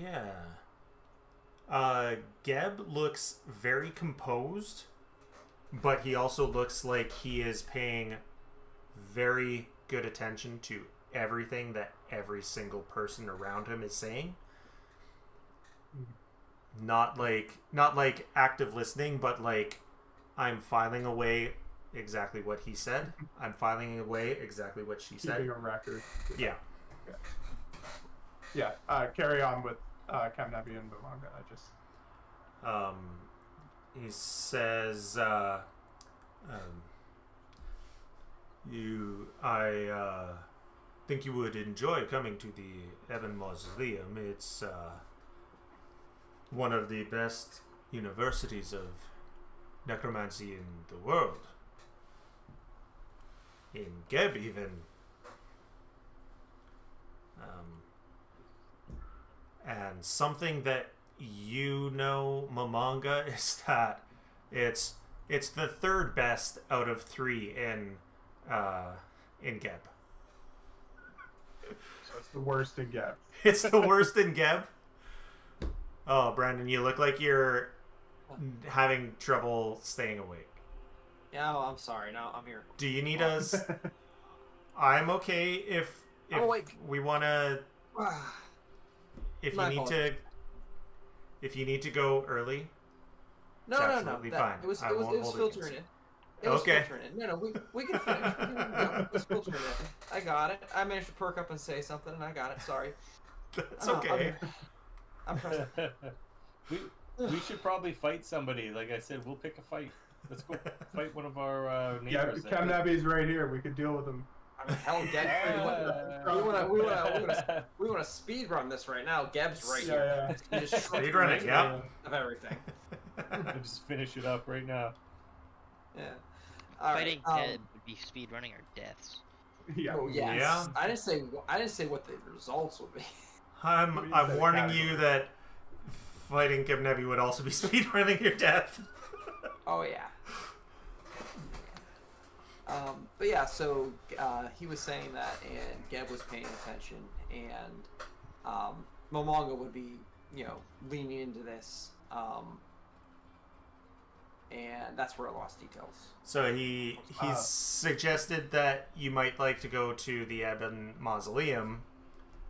yeah. Geb looks very composed, but he also looks like he is paying very good attention to everything that every single person around him is saying. Not like active listening, but like I'm filing away exactly what he said. I'm filing away exactly what she said. Keeping a record. Yeah. Yeah. Carry on with Kamnabi and the manga. He says, I think you would enjoy coming to the Evan Mausoleum. It's one of the best universities of necromancy in the world. In Geb, even. And something that you know, Mamanga, is that it's the third best out of 3 in Geb. So it's the worst in Geb. It's the worst in Geb. Oh, Brandon, you look like you're having trouble staying awake. Yeah, well, I'm sorry. No, I'm here. Do you need us? I'm okay if I'm awake. we want to. If My you need apologies. to. If you need to go early, No, It's no, no. absolutely fine. It was I it was won't it was hold it filtering against in. It was Okay. filtering in. No, we can finish. It was filtering in. I got it. I managed to perk up and say something, and I got it. Sorry. That's Oh, okay. I'm present. we should probably fight somebody. Like I said, we'll pick a fight. Let's go fight one of our Yeah, neighbors. Captain Abbey's right here. We could deal with him. I mean, hell, Geb, we want to speed run this right now. Geb's right here. Yeah. He just Speed run it, yeah. of everything. We'll just finish it up right now. Yeah. All Fighting right. dead would be speedrunning our deaths. Yeah. Oh yes. Yeah. I didn't say what the results would be. I'm the warning category. you that fighting Gibnebi would also be speedrunning your death. Oh yeah. But yeah, so he was saying that, and Geb was paying attention, and Momonga would be, leaning into this, and that's where I lost details. So he suggested that you might like to go to the Eben Mausoleum,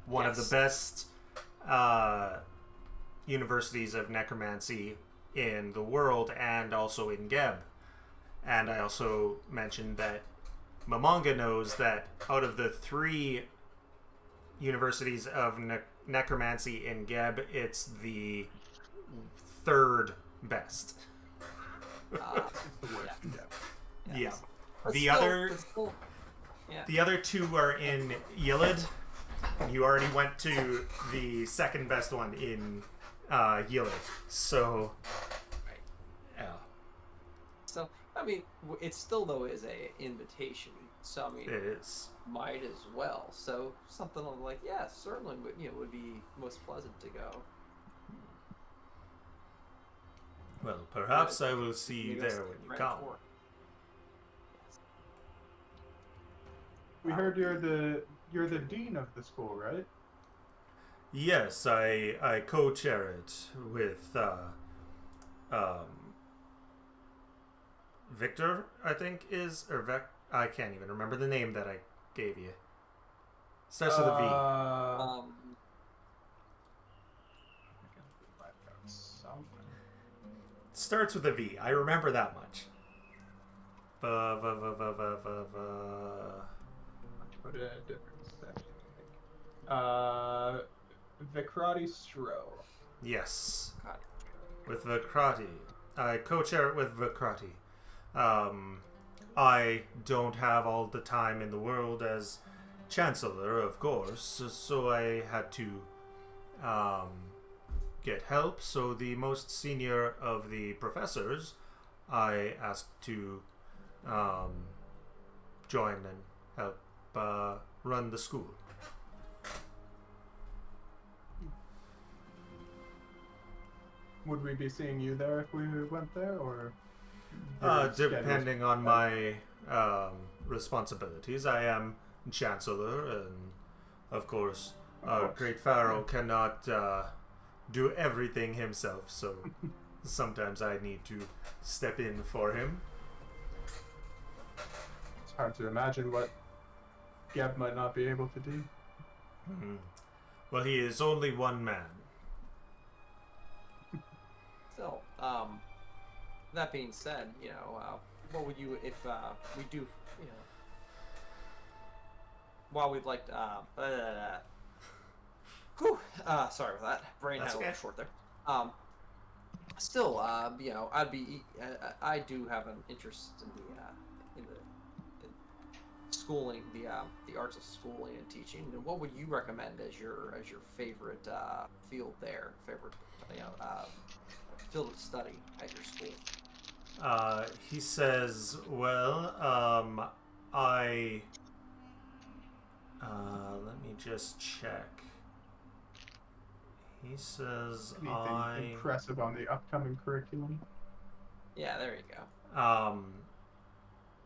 one of Yes. the best universities of necromancy in the world, and also in Geb. And I also mentioned that Momonga knows that out of the 3 universities of necromancy in Geb, it's the 3rd best. It's the worst. Yeah. Yeah. But The still- other- but still- yeah. The other 2 are in Yilid. You already went to the 2nd best one in Yilid. So, yeah. So I mean, it still though is a invitation. So I mean, It is. might as well. So something like, yeah, certainly would be most pleasant to go. Well, perhaps I will see you Maybe I'll there stick when you right come. for it. Yes. We heard you're the dean of the school, right? Yes, I co-chair it with Victor, I think I can't even remember the name that I gave you. Starts with a V. Starts with a V. I remember that much. Put it in a different section. Vikrati Stro. Yes. God. With Vikrati. I co-chair it with Vikrati. I don't have all the time in the world as Chancellor, of course, so I had to get help. So the most senior of the professors, I asked to join and help run the school. Would we be seeing you there if we went there, or? Depending on my responsibilities, I am Chancellor, and of course, our great Pharaoh cannot do everything himself, so sometimes I need to step in for him. It's hard to imagine what Geb might not be able to do. Well, he is only one man. So, that being said, what would you, if we do, while we'd like to, sorry for that. Brain That's had a okay. little short there. Still, I do have an interest in the schooling, the arts of schooling and teaching. And what would you recommend as your favorite field there? Favorite, field of study at your school? He says, well, let me just check. He says, Anything impressive on the upcoming curriculum? Yeah, there you go.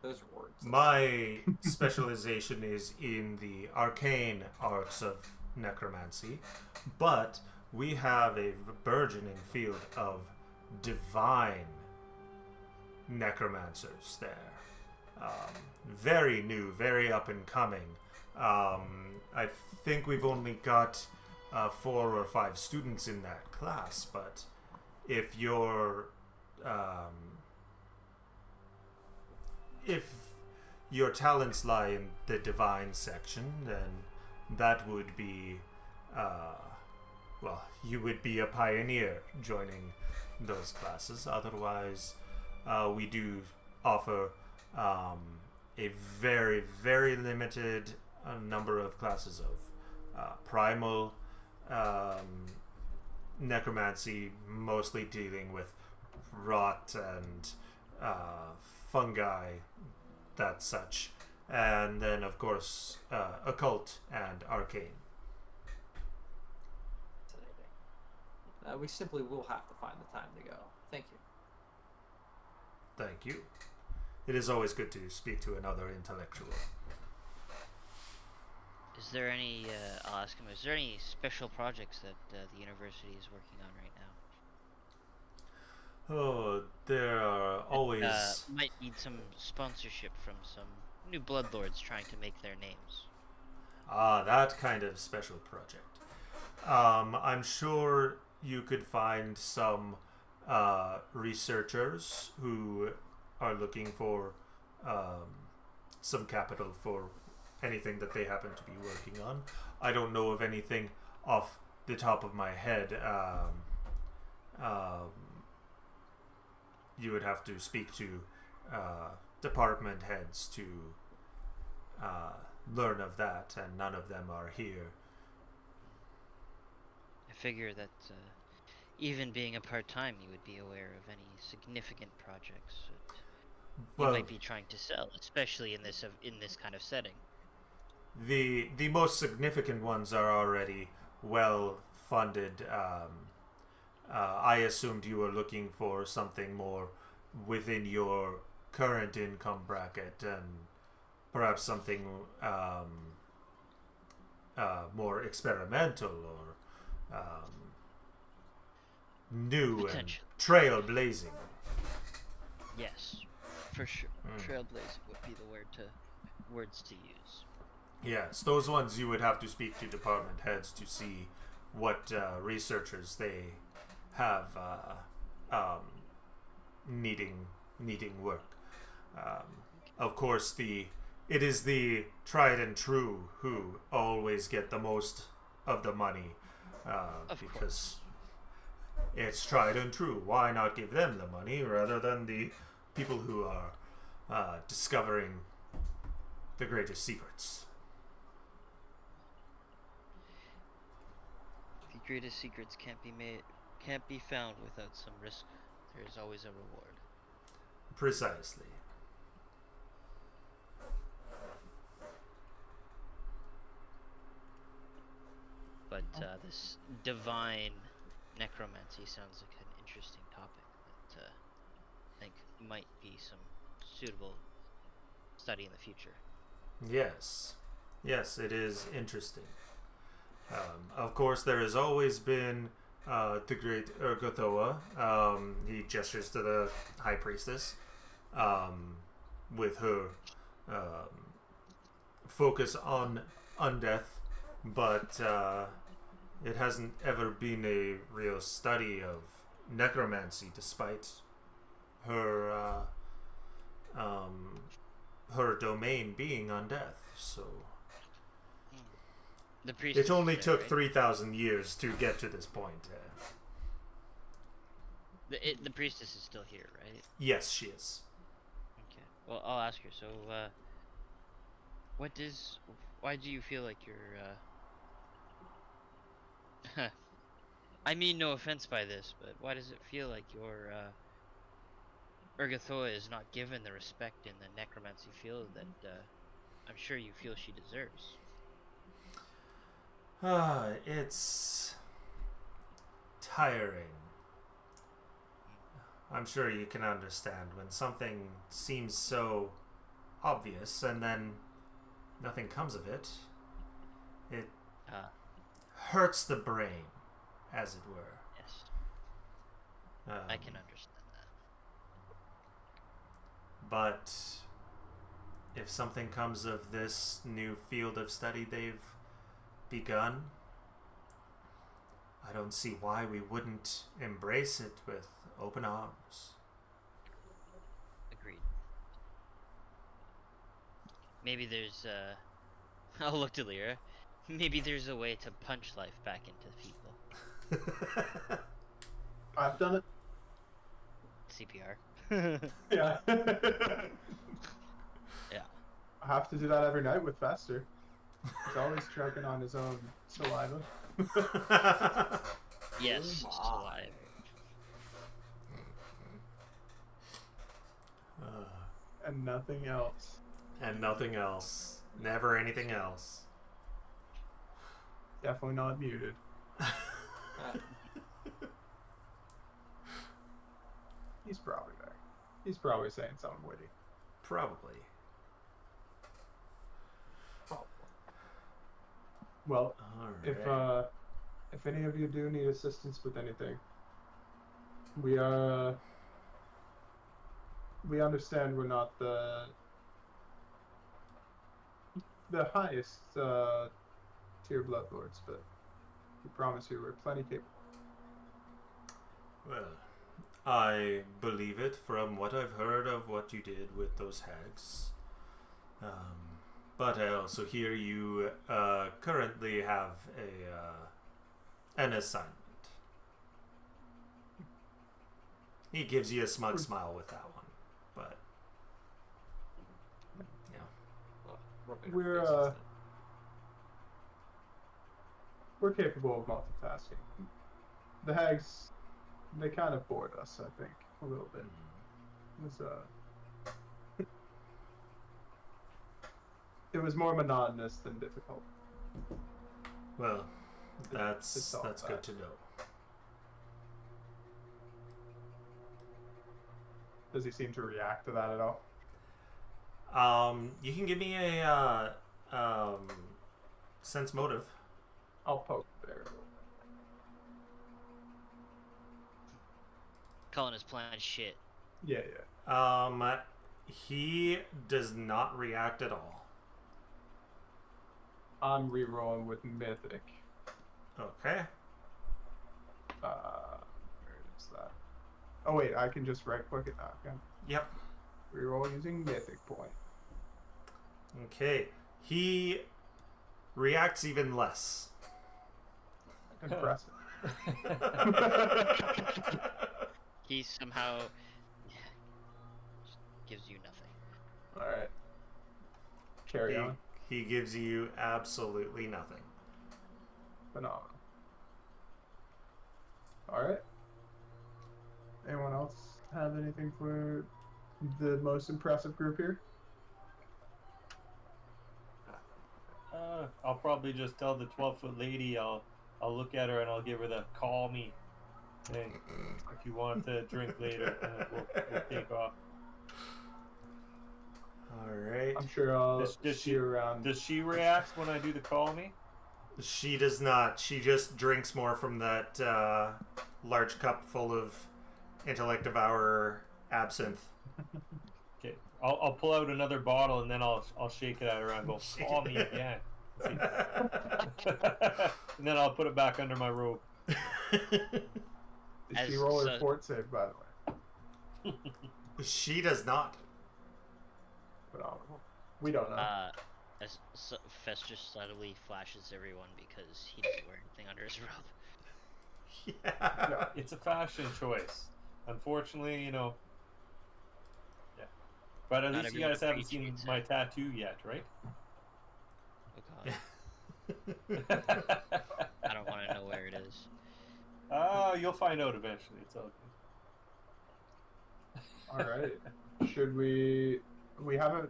Those are words. My specialization is in the arcane arts of necromancy, but we have a burgeoning field of divine necromancers there. Very new, very up and coming. I think we've only got 4 or 5 students in that class, but if you're if your talents lie in the divine section, then that would be, well, you would be a pioneer joining those classes. Otherwise, we do offer a very, very limited number of classes of primal necromancy, mostly dealing with rot and fungi, that such, and then of course occult and arcane. We simply will have to find the time to go. Thank you. Thank you. It is always good to speak to another intellectual. Is there any, I'll ask him, is there any special projects that the university is working on right now? Oh, there are always... might need some sponsorship from some new bloodlords trying to make their names. Ah, that kind of special project. I'm sure you could find some researchers who are looking for some capital for anything that they happen to be working on. I don't know of anything off the top of my head. You would have to speak to department heads to learn of that, and none of them are here. I figure that even being a part-time, you would be aware of any significant projects that you might be trying to sell, especially in this kind of setting. The most significant ones are already well funded. I assumed you were looking for something more within your current income bracket, and perhaps something more experimental or new and trailblazing. Yes, for sure. Trailblazing would be the words to use. Yes, those ones you would have to speak to department heads to see what researchers they have needing work. Of course, it is the tried and true who always get the most of the money, because it's tried and true. Why not give them the money rather than the people who are discovering the greatest secrets? The greatest secrets can't be found without some risk. There is always a reward. Precisely. But this divine necromancy sounds like an interesting topic that I think might be some suitable study in the future. Yes, it is interesting. Of course, there has always been the great Urgathoa. He gestures to the High Priestess with her focus on undeath, but it hasn't ever been a real study of necromancy, despite her her domain being undeath. So the priestess it only is dead, took right? 3,000 years to get to this point. The priestess is still here, right? Yes, she is. Okay. Well, I'll ask her. So, why do you feel like you're, I mean no offense by this, but why does it feel like your, Urgathoa is not given the respect in the necromancy field that, I'm sure you feel she deserves? It's tiring. I'm sure you can understand when something seems so obvious and then nothing comes of it. It hurts the brain, as it were. Yes. I can understand that. But if something comes of this new field of study they've begun, I don't see why we wouldn't embrace it with open arms. Maybe there's I'll look to Lyra. Maybe there's a way to punch life back into people. I've done it. CPR. Yeah. Yeah. I have to do that every night with Fester. He's always choking on his own saliva. Yes, Oh still my. alive. And nothing else. And nothing else. Never anything else. Definitely not muted. He's probably there. He's probably saying something witty. Probably. Well, Alright. if any of you do need assistance with anything, we understand we're not the highest tier bloodlords, but we promise you we're plenty capable. Well, I believe it from what I've heard of what you did with those hags. But I also hear you currently have an assignment. He gives you a smug smile with that one, but yeah. We're capable of multitasking. The hags, they kind of bored us, I think, a little bit. It was more monotonous than difficult. Well, It's that's all good that. to know. Does he seem to react to that at all? You can give me a sense motive. I'll poke there a little bit. Calling his plan shit. Yeah. He does not react at all. I'm rerolling with Mythic. Okay. Where is that? Oh wait, I can just right click it now. Okay. Yep. Reroll using Mythic point. Okay. He reacts even less. Impressive. He somehow just gives you nothing. Alright. Carry on. He gives you absolutely nothing. Phenomenal. Alright. Anyone else have anything for the most impressive group here? I'll probably just tell the 12-foot lady I'll look at her and I'll give her the call me thing. If you want to drink later, we'll take off. Alright. I'm sure I'll Does see she- you around. Does she react when I do the call me? She does not. She just drinks more from that large cup full of Intellect Devourer absinthe. Okay, I'll pull out another bottle and then I'll shake it at her and go, call me again. See? And then I'll put it back under my robe. Did she roll her so- fort save, by the way? She does not. Phenomenal. We don't know. Fester subtly flashes everyone because he doesn't wear anything under his robe. Yeah. It's a fashion choice. Unfortunately, you know. Yeah. But at Not least you everyone guys haven't seen appreciates my it. tattoo yet, right? Oh god. I don't want to know where it is. You'll find out eventually. It's all good. Alright. Should we haven't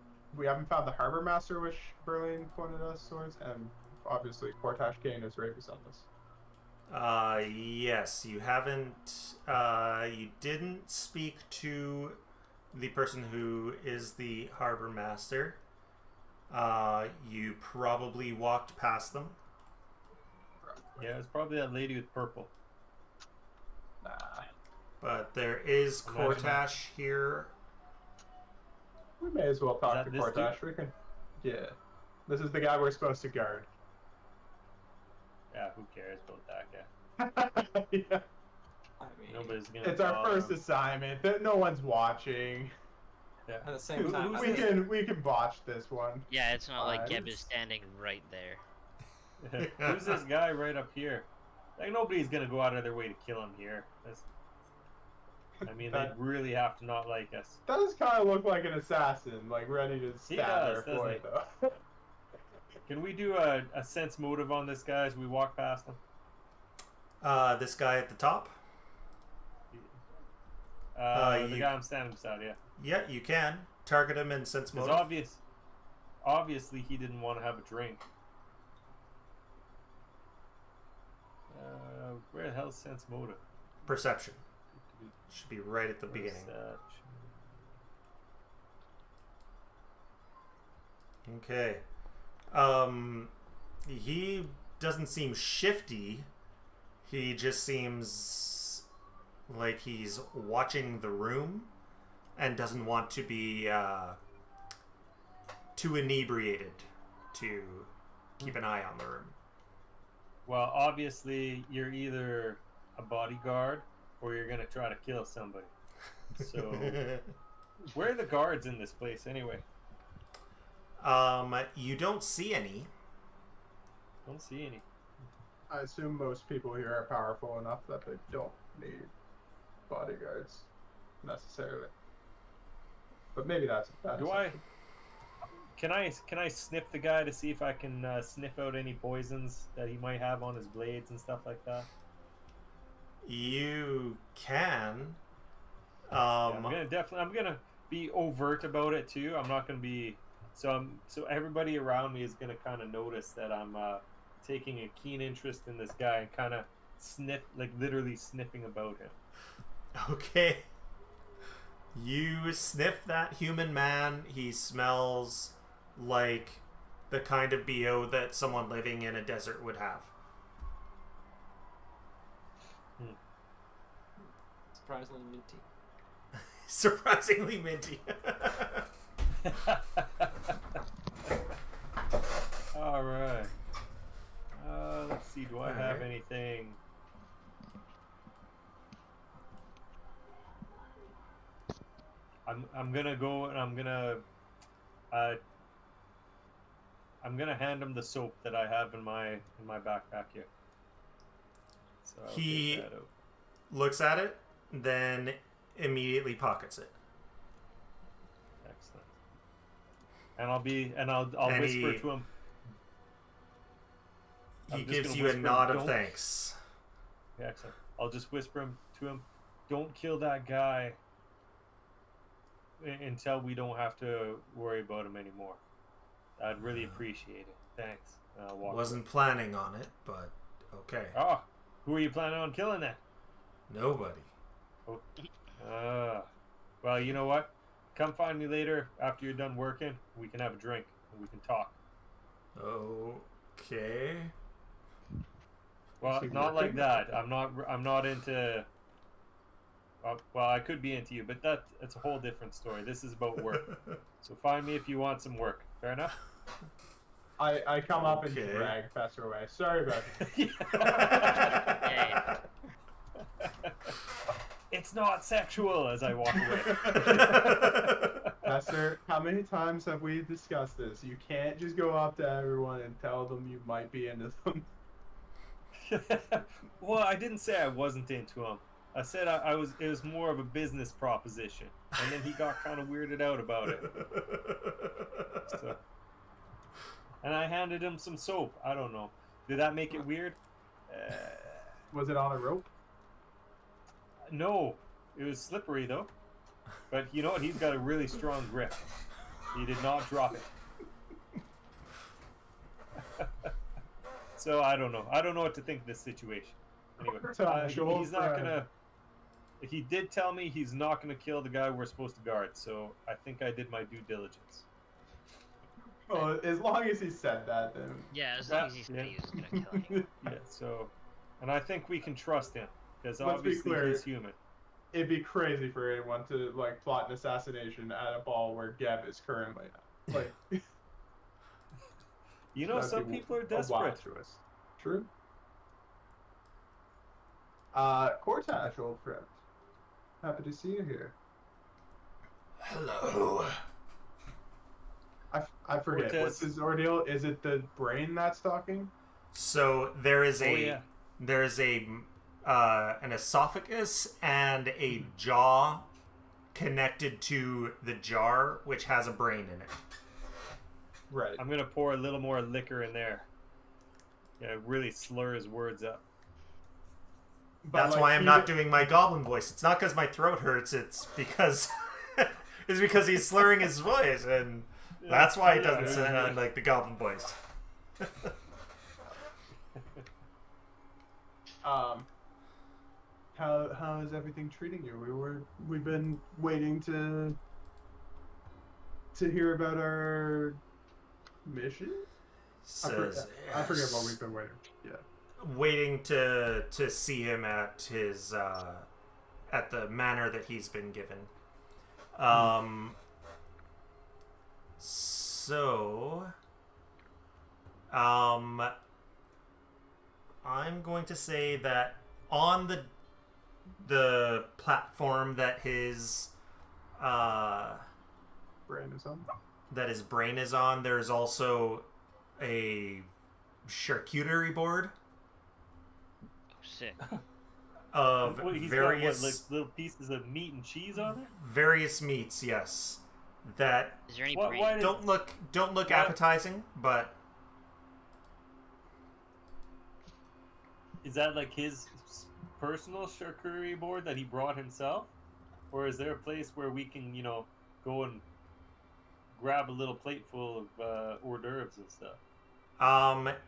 found the harbor master which Berlin pointed us towards, and obviously Portash Kane is right beside us. Yes, you haven't. You didn't speak to the person who is the harbor master. You probably walked past them. Yeah, it's probably that lady with purple. Nah. But there is Imagine that. Cortash here. We may as well talk that to this Portash. We can. Yeah. This is the guy we're supposed to guard. Yeah, who cares about that guy? Yeah. I mean, Nobody's gonna. It's our bother first him. assignment. No one's watching. Yeah. At the same time, We can botch this one. Yeah, it's not like Geb is It's- standing right there. Who's this guy right up here? Like nobody's gonna go out of their way to kill him here. I mean, That- they'd really have to not like us. Does kind of look like an assassin, like ready to He stab does, their doesn't boy, he? though. Can we do a sense motive on this guy as we walk past him? This guy at the top. The guy I'm standing beside, yeah. Yeah, you can target him in sense It's motive. obviously he didn't want to have a drink. Where the hell's sense motive? Perception should be right at the beginning. Perception. Okay. He doesn't seem shifty. He just seems like he's watching the room and doesn't want to be too inebriated to keep an eye on the room. Well, obviously you're either a bodyguard or you're gonna try to kill somebody. So where are the guards in this place anyway? You don't see any. Don't see any. I assume most people here are powerful enough that they don't need bodyguards necessarily. But maybe that's Do I? Can I sniff the guy to see if I can sniff out any poisons that he might have on his blades and stuff like that? You can. Yeah, I'm gonna be overt about it too. I'm not gonna be so everybody around me is gonna kind of notice that I'm taking a keen interest in this guy and kind of literally sniffing about him. Okay. You sniff that human man. He smells like the kind of BO that someone living in a desert would have. surprisingly minty. Surprisingly minty. All right. Let's see. Do I have Alright. anything? I'm gonna go and I'm gonna hand him the soap that I have in my backpack here. So I'll He- take that out. Looks at it, then immediately pockets it. Excellent. And I'll And whisper he- to him. He I'm just gives gonna you a whisper, nod of "Don't-" thanks. Yeah, excellent. I'll just whisper to him, "Don't kill that guy until we don't have to worry about him anymore. I'd really appreciate it. Thanks." And I'll walk Wasn't planning on it, but okay. away. Oh, who are you planning on killing then? Nobody. Well, you know what? Come find me later after you're done working. We can have a drink and we can talk. Okay. Well, Is he not like working? that. I'm not into. Well, I could be into you, but it's a whole different story. This is about work. So find me if you want some work. Fair enough? I come up and Okay. drag Fester away. Sorry about that. Yay. It's not sexual as I walk away. Fester, how many times have we discussed this? You can't just go up to everyone and tell them you might be into them. Well, I didn't say I wasn't into him. I said I was. It was more of a business proposition, and then he got kind of weirded out about it. So, and I handed him some soap. I don't know. Did that make it weird? Was it on a rope? No, it was slippery though. But you know what? He's got a really strong grip. He did not drop it. So I don't know. I don't know what to think of this situation. Anyway, he's not gonna. He did tell me he's not gonna kill the guy we're supposed to guard. So I think I did my due diligence. Well, as long as he said that, then. Yeah, as long as he said Yeah. he was gonna kill anyone. Yeah. So, and I think we can trust him because Let's be obviously clear. he's human. It'd be crazy for anyone to like plot an assassination at a ball where Geb is currently at. Like, You know, that'd some be people are a wild desperate. choice. True. Cortash, old friend. Happy to see you here. Hello. I forget. Cortez. What's his ordeal? Is it the brain that's talking? So there is Oh, yeah. an esophagus and a jaw connected to the jar, which has a brain in it. Right. I'm gonna pour a little more liquor in there. Yeah, really slur his words up. But, That's like, why I'm not doing my goblin voice. It's not because my throat hurts. It's because he's slurring his voice, and that's why it doesn't sound like the goblin voice. How is everything treating you? We've been waiting to hear about our mission. I forget what we've been waiting. Yeah. Waiting to see him at his at the manor that he's been given. I'm going to say that on the platform that his Brain is on. that his brain is on, there's also a charcuterie board Oh, sick. of He's various got, like little pieces of meat and cheese on it. various meats. Yes, that Is there any Why- brain? why does- don't look Why- appetizing, but Is that like his personal charcuterie board that he brought himself, or is there a place where we can, go and grab a little plate full of hors d'oeuvres and stuff?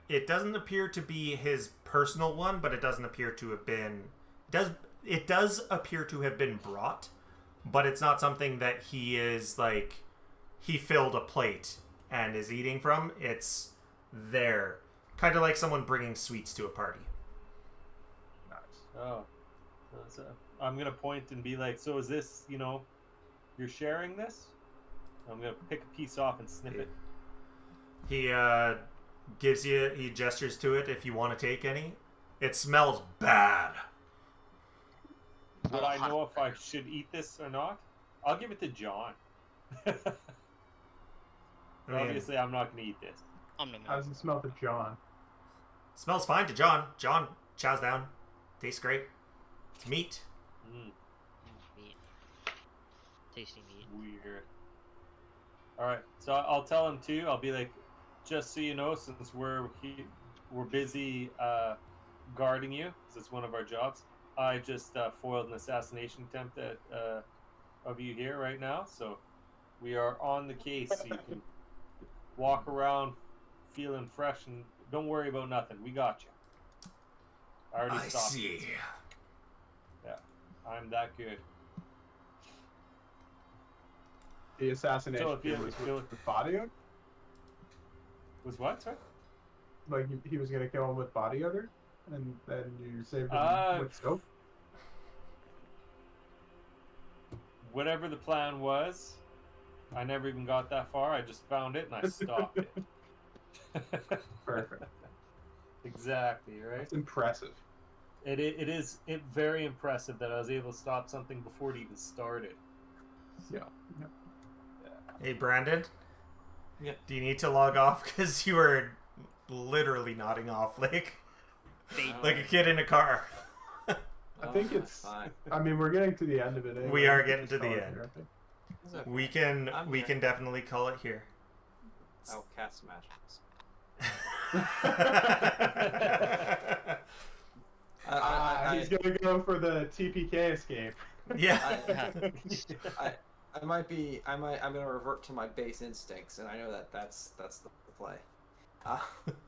it doesn't appear to be his personal one, but it doesn't appear to have been. It does appear to have been brought, but it's not something that he is like. He filled a plate and is eating from. It's there, kind of like someone bringing sweets to a party. Nice. Oh, so I'm gonna point and be like, "So is this, you're sharing this?" I'm gonna pick a piece off and sniff it. He he gestures to it if you want to take any. It smells bad. Would I know if I should eat this or not? I'll give it to John. I mean, Obviously, I'm not gonna eat this. How does it smell to John? smells fine to John. John chows down. Tastes great. It's meat. Meat. Tasty meat. Weird. All right, so I'll tell him too. I'll be like, just so you know, since we're busy guarding you, because it's one of our jobs. I just foiled an assassination attempt at of you here right now, so we are on the case. So you can walk around feeling fresh and don't worry about nothing. We got you. I already stopped you. Yeah, I'm that good. The assassination So if you- was if you- with the body odor? Was what? Sorry? Like he was gonna kill him with body odor, and then you saved him with soap. Whatever the plan was, I never even got that far. I just found it and I stopped it. Perfect. Exactly, right? That's impressive. It is very impressive that I was able to stop something before it even started. Yeah. Hey, Brandon. Yeah. Do you need to log off? Because you were literally nodding off like a kid in a car. I think that's it's. fine. I mean, we're getting to the end of it. Anyway. We are can getting just to the call it end. here, I think. Is it- We can I'm we here. can definitely call it here. I'll cast magics. He's gonna go for the TPK escape. Yeah. I'm gonna revert to my base instincts, and I know that's the play.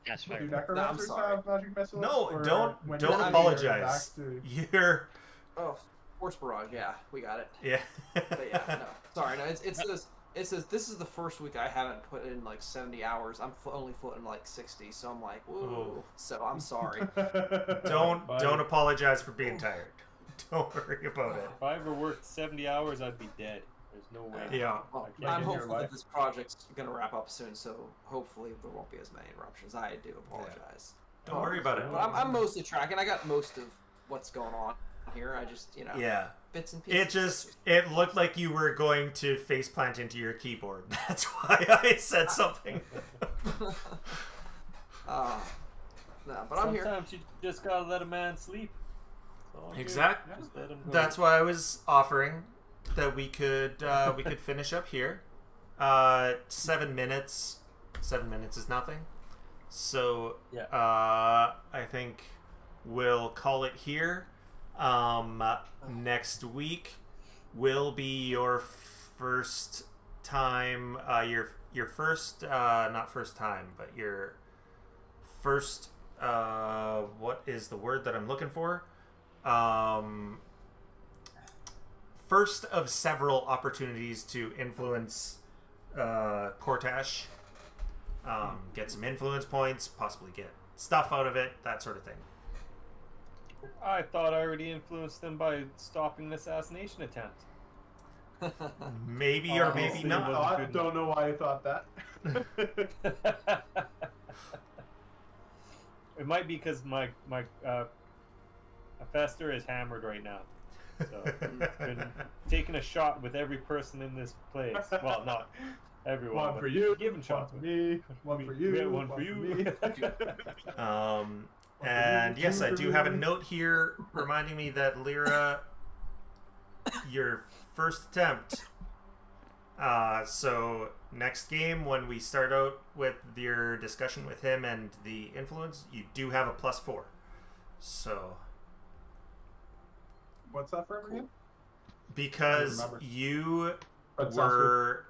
That's Do fair. necromancers sorry. have magic missiles? No, Or don't when don't you're apologize. back to- You're Oh, force barrage. Yeah, we got it. yeah. But yeah, no, sorry, no. It says this is the first week I haven't put in like 70 hours. I'm only floating like 60, so I'm like, whoa. Ooh. So I'm sorry. Don't Buddy. apologize for being tired. Don't worry about it. If I ever worked 70 hours, I'd be dead. There's no way. Yeah. Well, I can't I'm get your hopeful that life. this project's gonna wrap up soon, so hopefully there won't be as many interruptions. I do apologize. Don't worry about it. But I'm mostly tracking. I got most of what's going on. here. I just, Yeah. bits and pieces. It looked like you were going to faceplant into your keyboard. That's why I said something. No, but I'm here. Sometimes you just gotta let a man sleep. That's all you do. Exactly. Just let him go. That's why I was offering that we could finish up here. 7 minutes. 7 minutes is nothing. So Yeah. I think we'll call it here. Next week will be your first time. Your first not first time, but your first. What is the word that I'm looking for? First of several opportunities to influence Cortash. Get some influence points, possibly get stuff out of it, that sort of thing. I thought I already influenced them by stopping an assassination attempt. Maybe or maybe Honestly, not. wasn't I good don't know why you thought that. It might be because my Fester is hammered right now. So he's been taking a shot with every person in this place. Well, not everyone. One but for you, Giving one shots. for me, one for you, Yeah, one for you. me. And yes, I do have a note here reminding me that Lyra, your first attempt. So next game, when we start out with your discussion with him and the influence, you do have a +4. So What's that for again? because remember. you That sounds were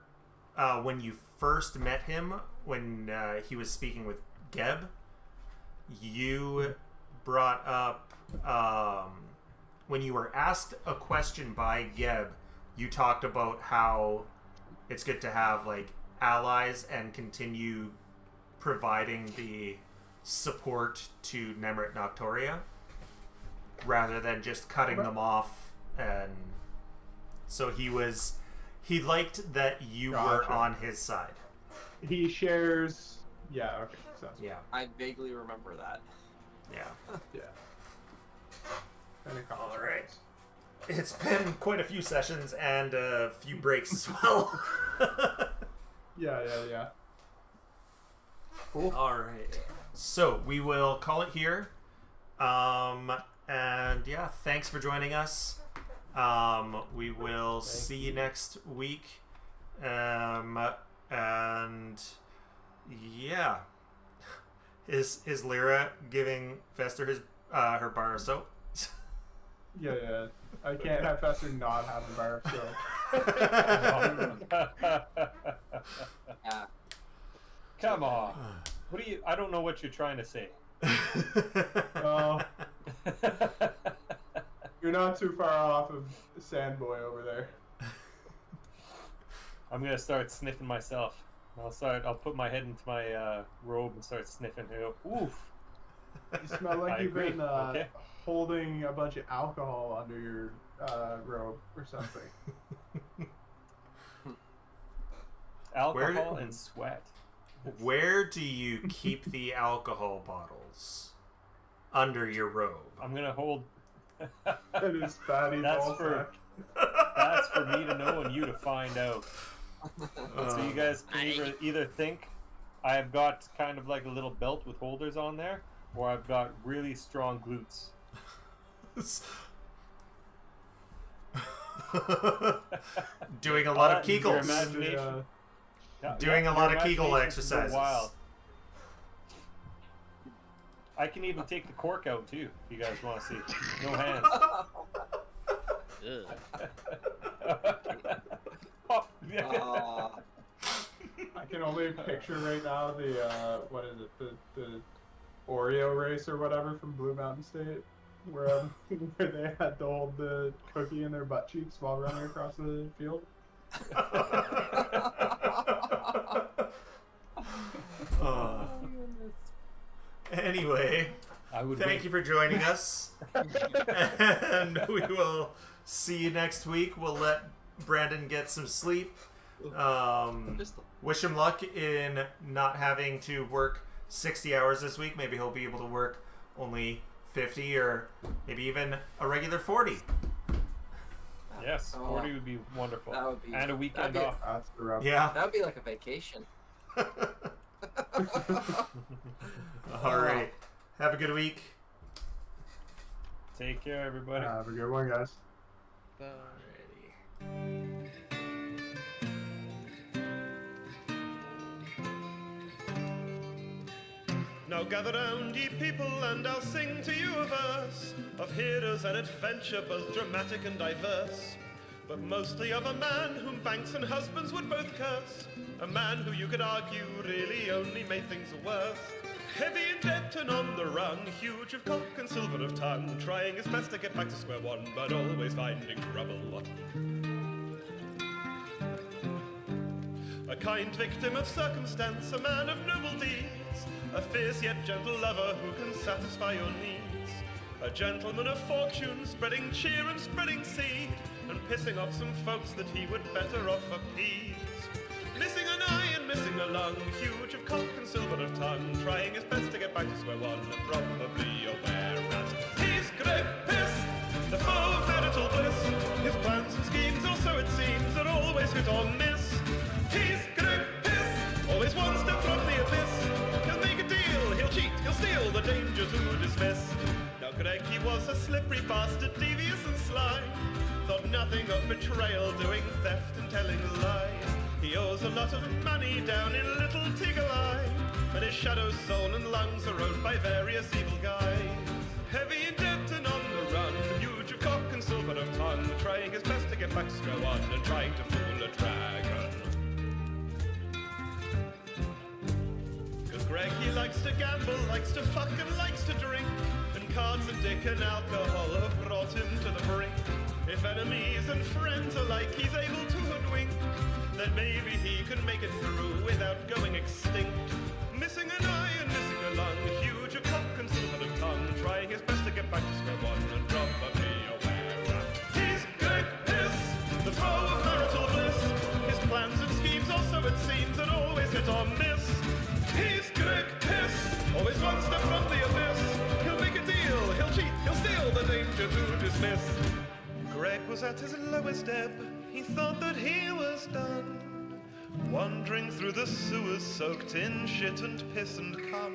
when you first met him, when he was speaking with Geb, you brought up when you were asked a question by Geb, you talked about how it's good to have like allies and continue providing the support to Nemrit Noctoria rather than just cutting them off. And so he liked that you were Gotcha. on his side. He shares. Yeah. Okay. Sounds Yeah. I vaguely remember that. Yeah. Yeah. All right. It's been quite a few sessions and a few breaks as well. Yeah. Cool. All right. So we will call it here. And yeah, thanks for joining us. We will see you next week. And yeah, is Lyra giving Fester his her bar of soap? Yeah. I can't have Fester not have a bar of soap. Yeah. Come on. What do you? I don't know what you're trying to say. Well, you're not too far off of Sandboy over there. I'm gonna start sniffing myself. I'll put my head into my robe and start sniffing. And go, oof. You smell like I you've agree. been Okay. holding a bunch of alcohol under your robe or something. Alcohol and sweat. Where do you keep the alcohol bottles? Under your robe. I'm gonna hold. That is fatty That's ball for- sack. That's for me to know and you to find out. So you guys can I- either think I've got kind of like a little belt with holders on there, or I've got really strong glutes. Doing a lot of Your Kegels. imagination. Doing a lot your of Kegel imagination can go exercises. wild. I can even take the cork out too, if you guys want to see. No hands. Ugh. Oh, I can only picture right now the what is it, the Oreo race or whatever from Blue Mountain State, where where they had to hold the cookie in their butt cheeks while running across the field. Anyway, I would thank you for joining us. And we will see you next week. We'll let Brandon get some sleep. Wish him luck in not having to work 60 hours this week. Maybe he'll be able to work only 50 or maybe even a regular 40. Yes, Oh, 40 would be wonderful. That would be. And a weekend that'd be- off. That's the rough. Yeah. That would be like a vacation. All right. Have a good week. Take care, everybody. Have a good one, guys. Bye. Alrighty. Now gather round, ye people, and I'll sing to you a verse of heroes and adventure, both dramatic and diverse. But mostly of a man whom banks and husbands would both curse. A man who you could argue really only made things worse. Heavy in debt and on the run, huge of cock and silver of tongue, trying his best to get back to square one, but always finding trouble. A kind victim of circumstance, a man of noble deeds, a fierce yet gentle lover who can satisfy your needs. A gentleman of fortune, spreading cheer and spreading seed, and pissing off some folks that he would better off appease. Missing an eye and missing a lung, huge of cock and silver of tongue, trying his best to get back to square one, and probably aware that he's Greg Piss, the foe of marital bliss. His plans and schemes, or so it seems, are always hit or miss. He's Greg Piss, always one step from the abyss. He'll make a deal, he'll cheat, he'll steal, the danger to dismiss. Now Greg, he was a slippery bastard, devious and sly. Thought nothing of betrayal, doing theft and telling lies. He owes a lot of money down in Little Tiggle-Eye, and his shadow, soul and lungs are owned by various evil guys. Heavy in debt and on the run, huge of cock and silver of tongue, trying his best to get back to square one and trying to fool a dragon. Cause Greg, he likes to gamble, likes to fuck and likes to drink, and cards and dick and alcohol have brought him to the brink. If enemies and friends alike he's able to hoodwink, then maybe he can make it through without going extinct. Missing an eye and missing a lung, huge of cock and silver of tongue, trying his best to get back to square one and probably aware that he's Greg Piss, the foe of marital bliss. His plans and schemes also it seems that always hit or miss. He's Greg Piss, always one step from the abyss. He'll make a deal, he'll cheat, he'll steal, the danger to dismiss. Greg was at his lowest ebb, he thought that he was done, wandering through the sewers soaked in shit and piss and cum.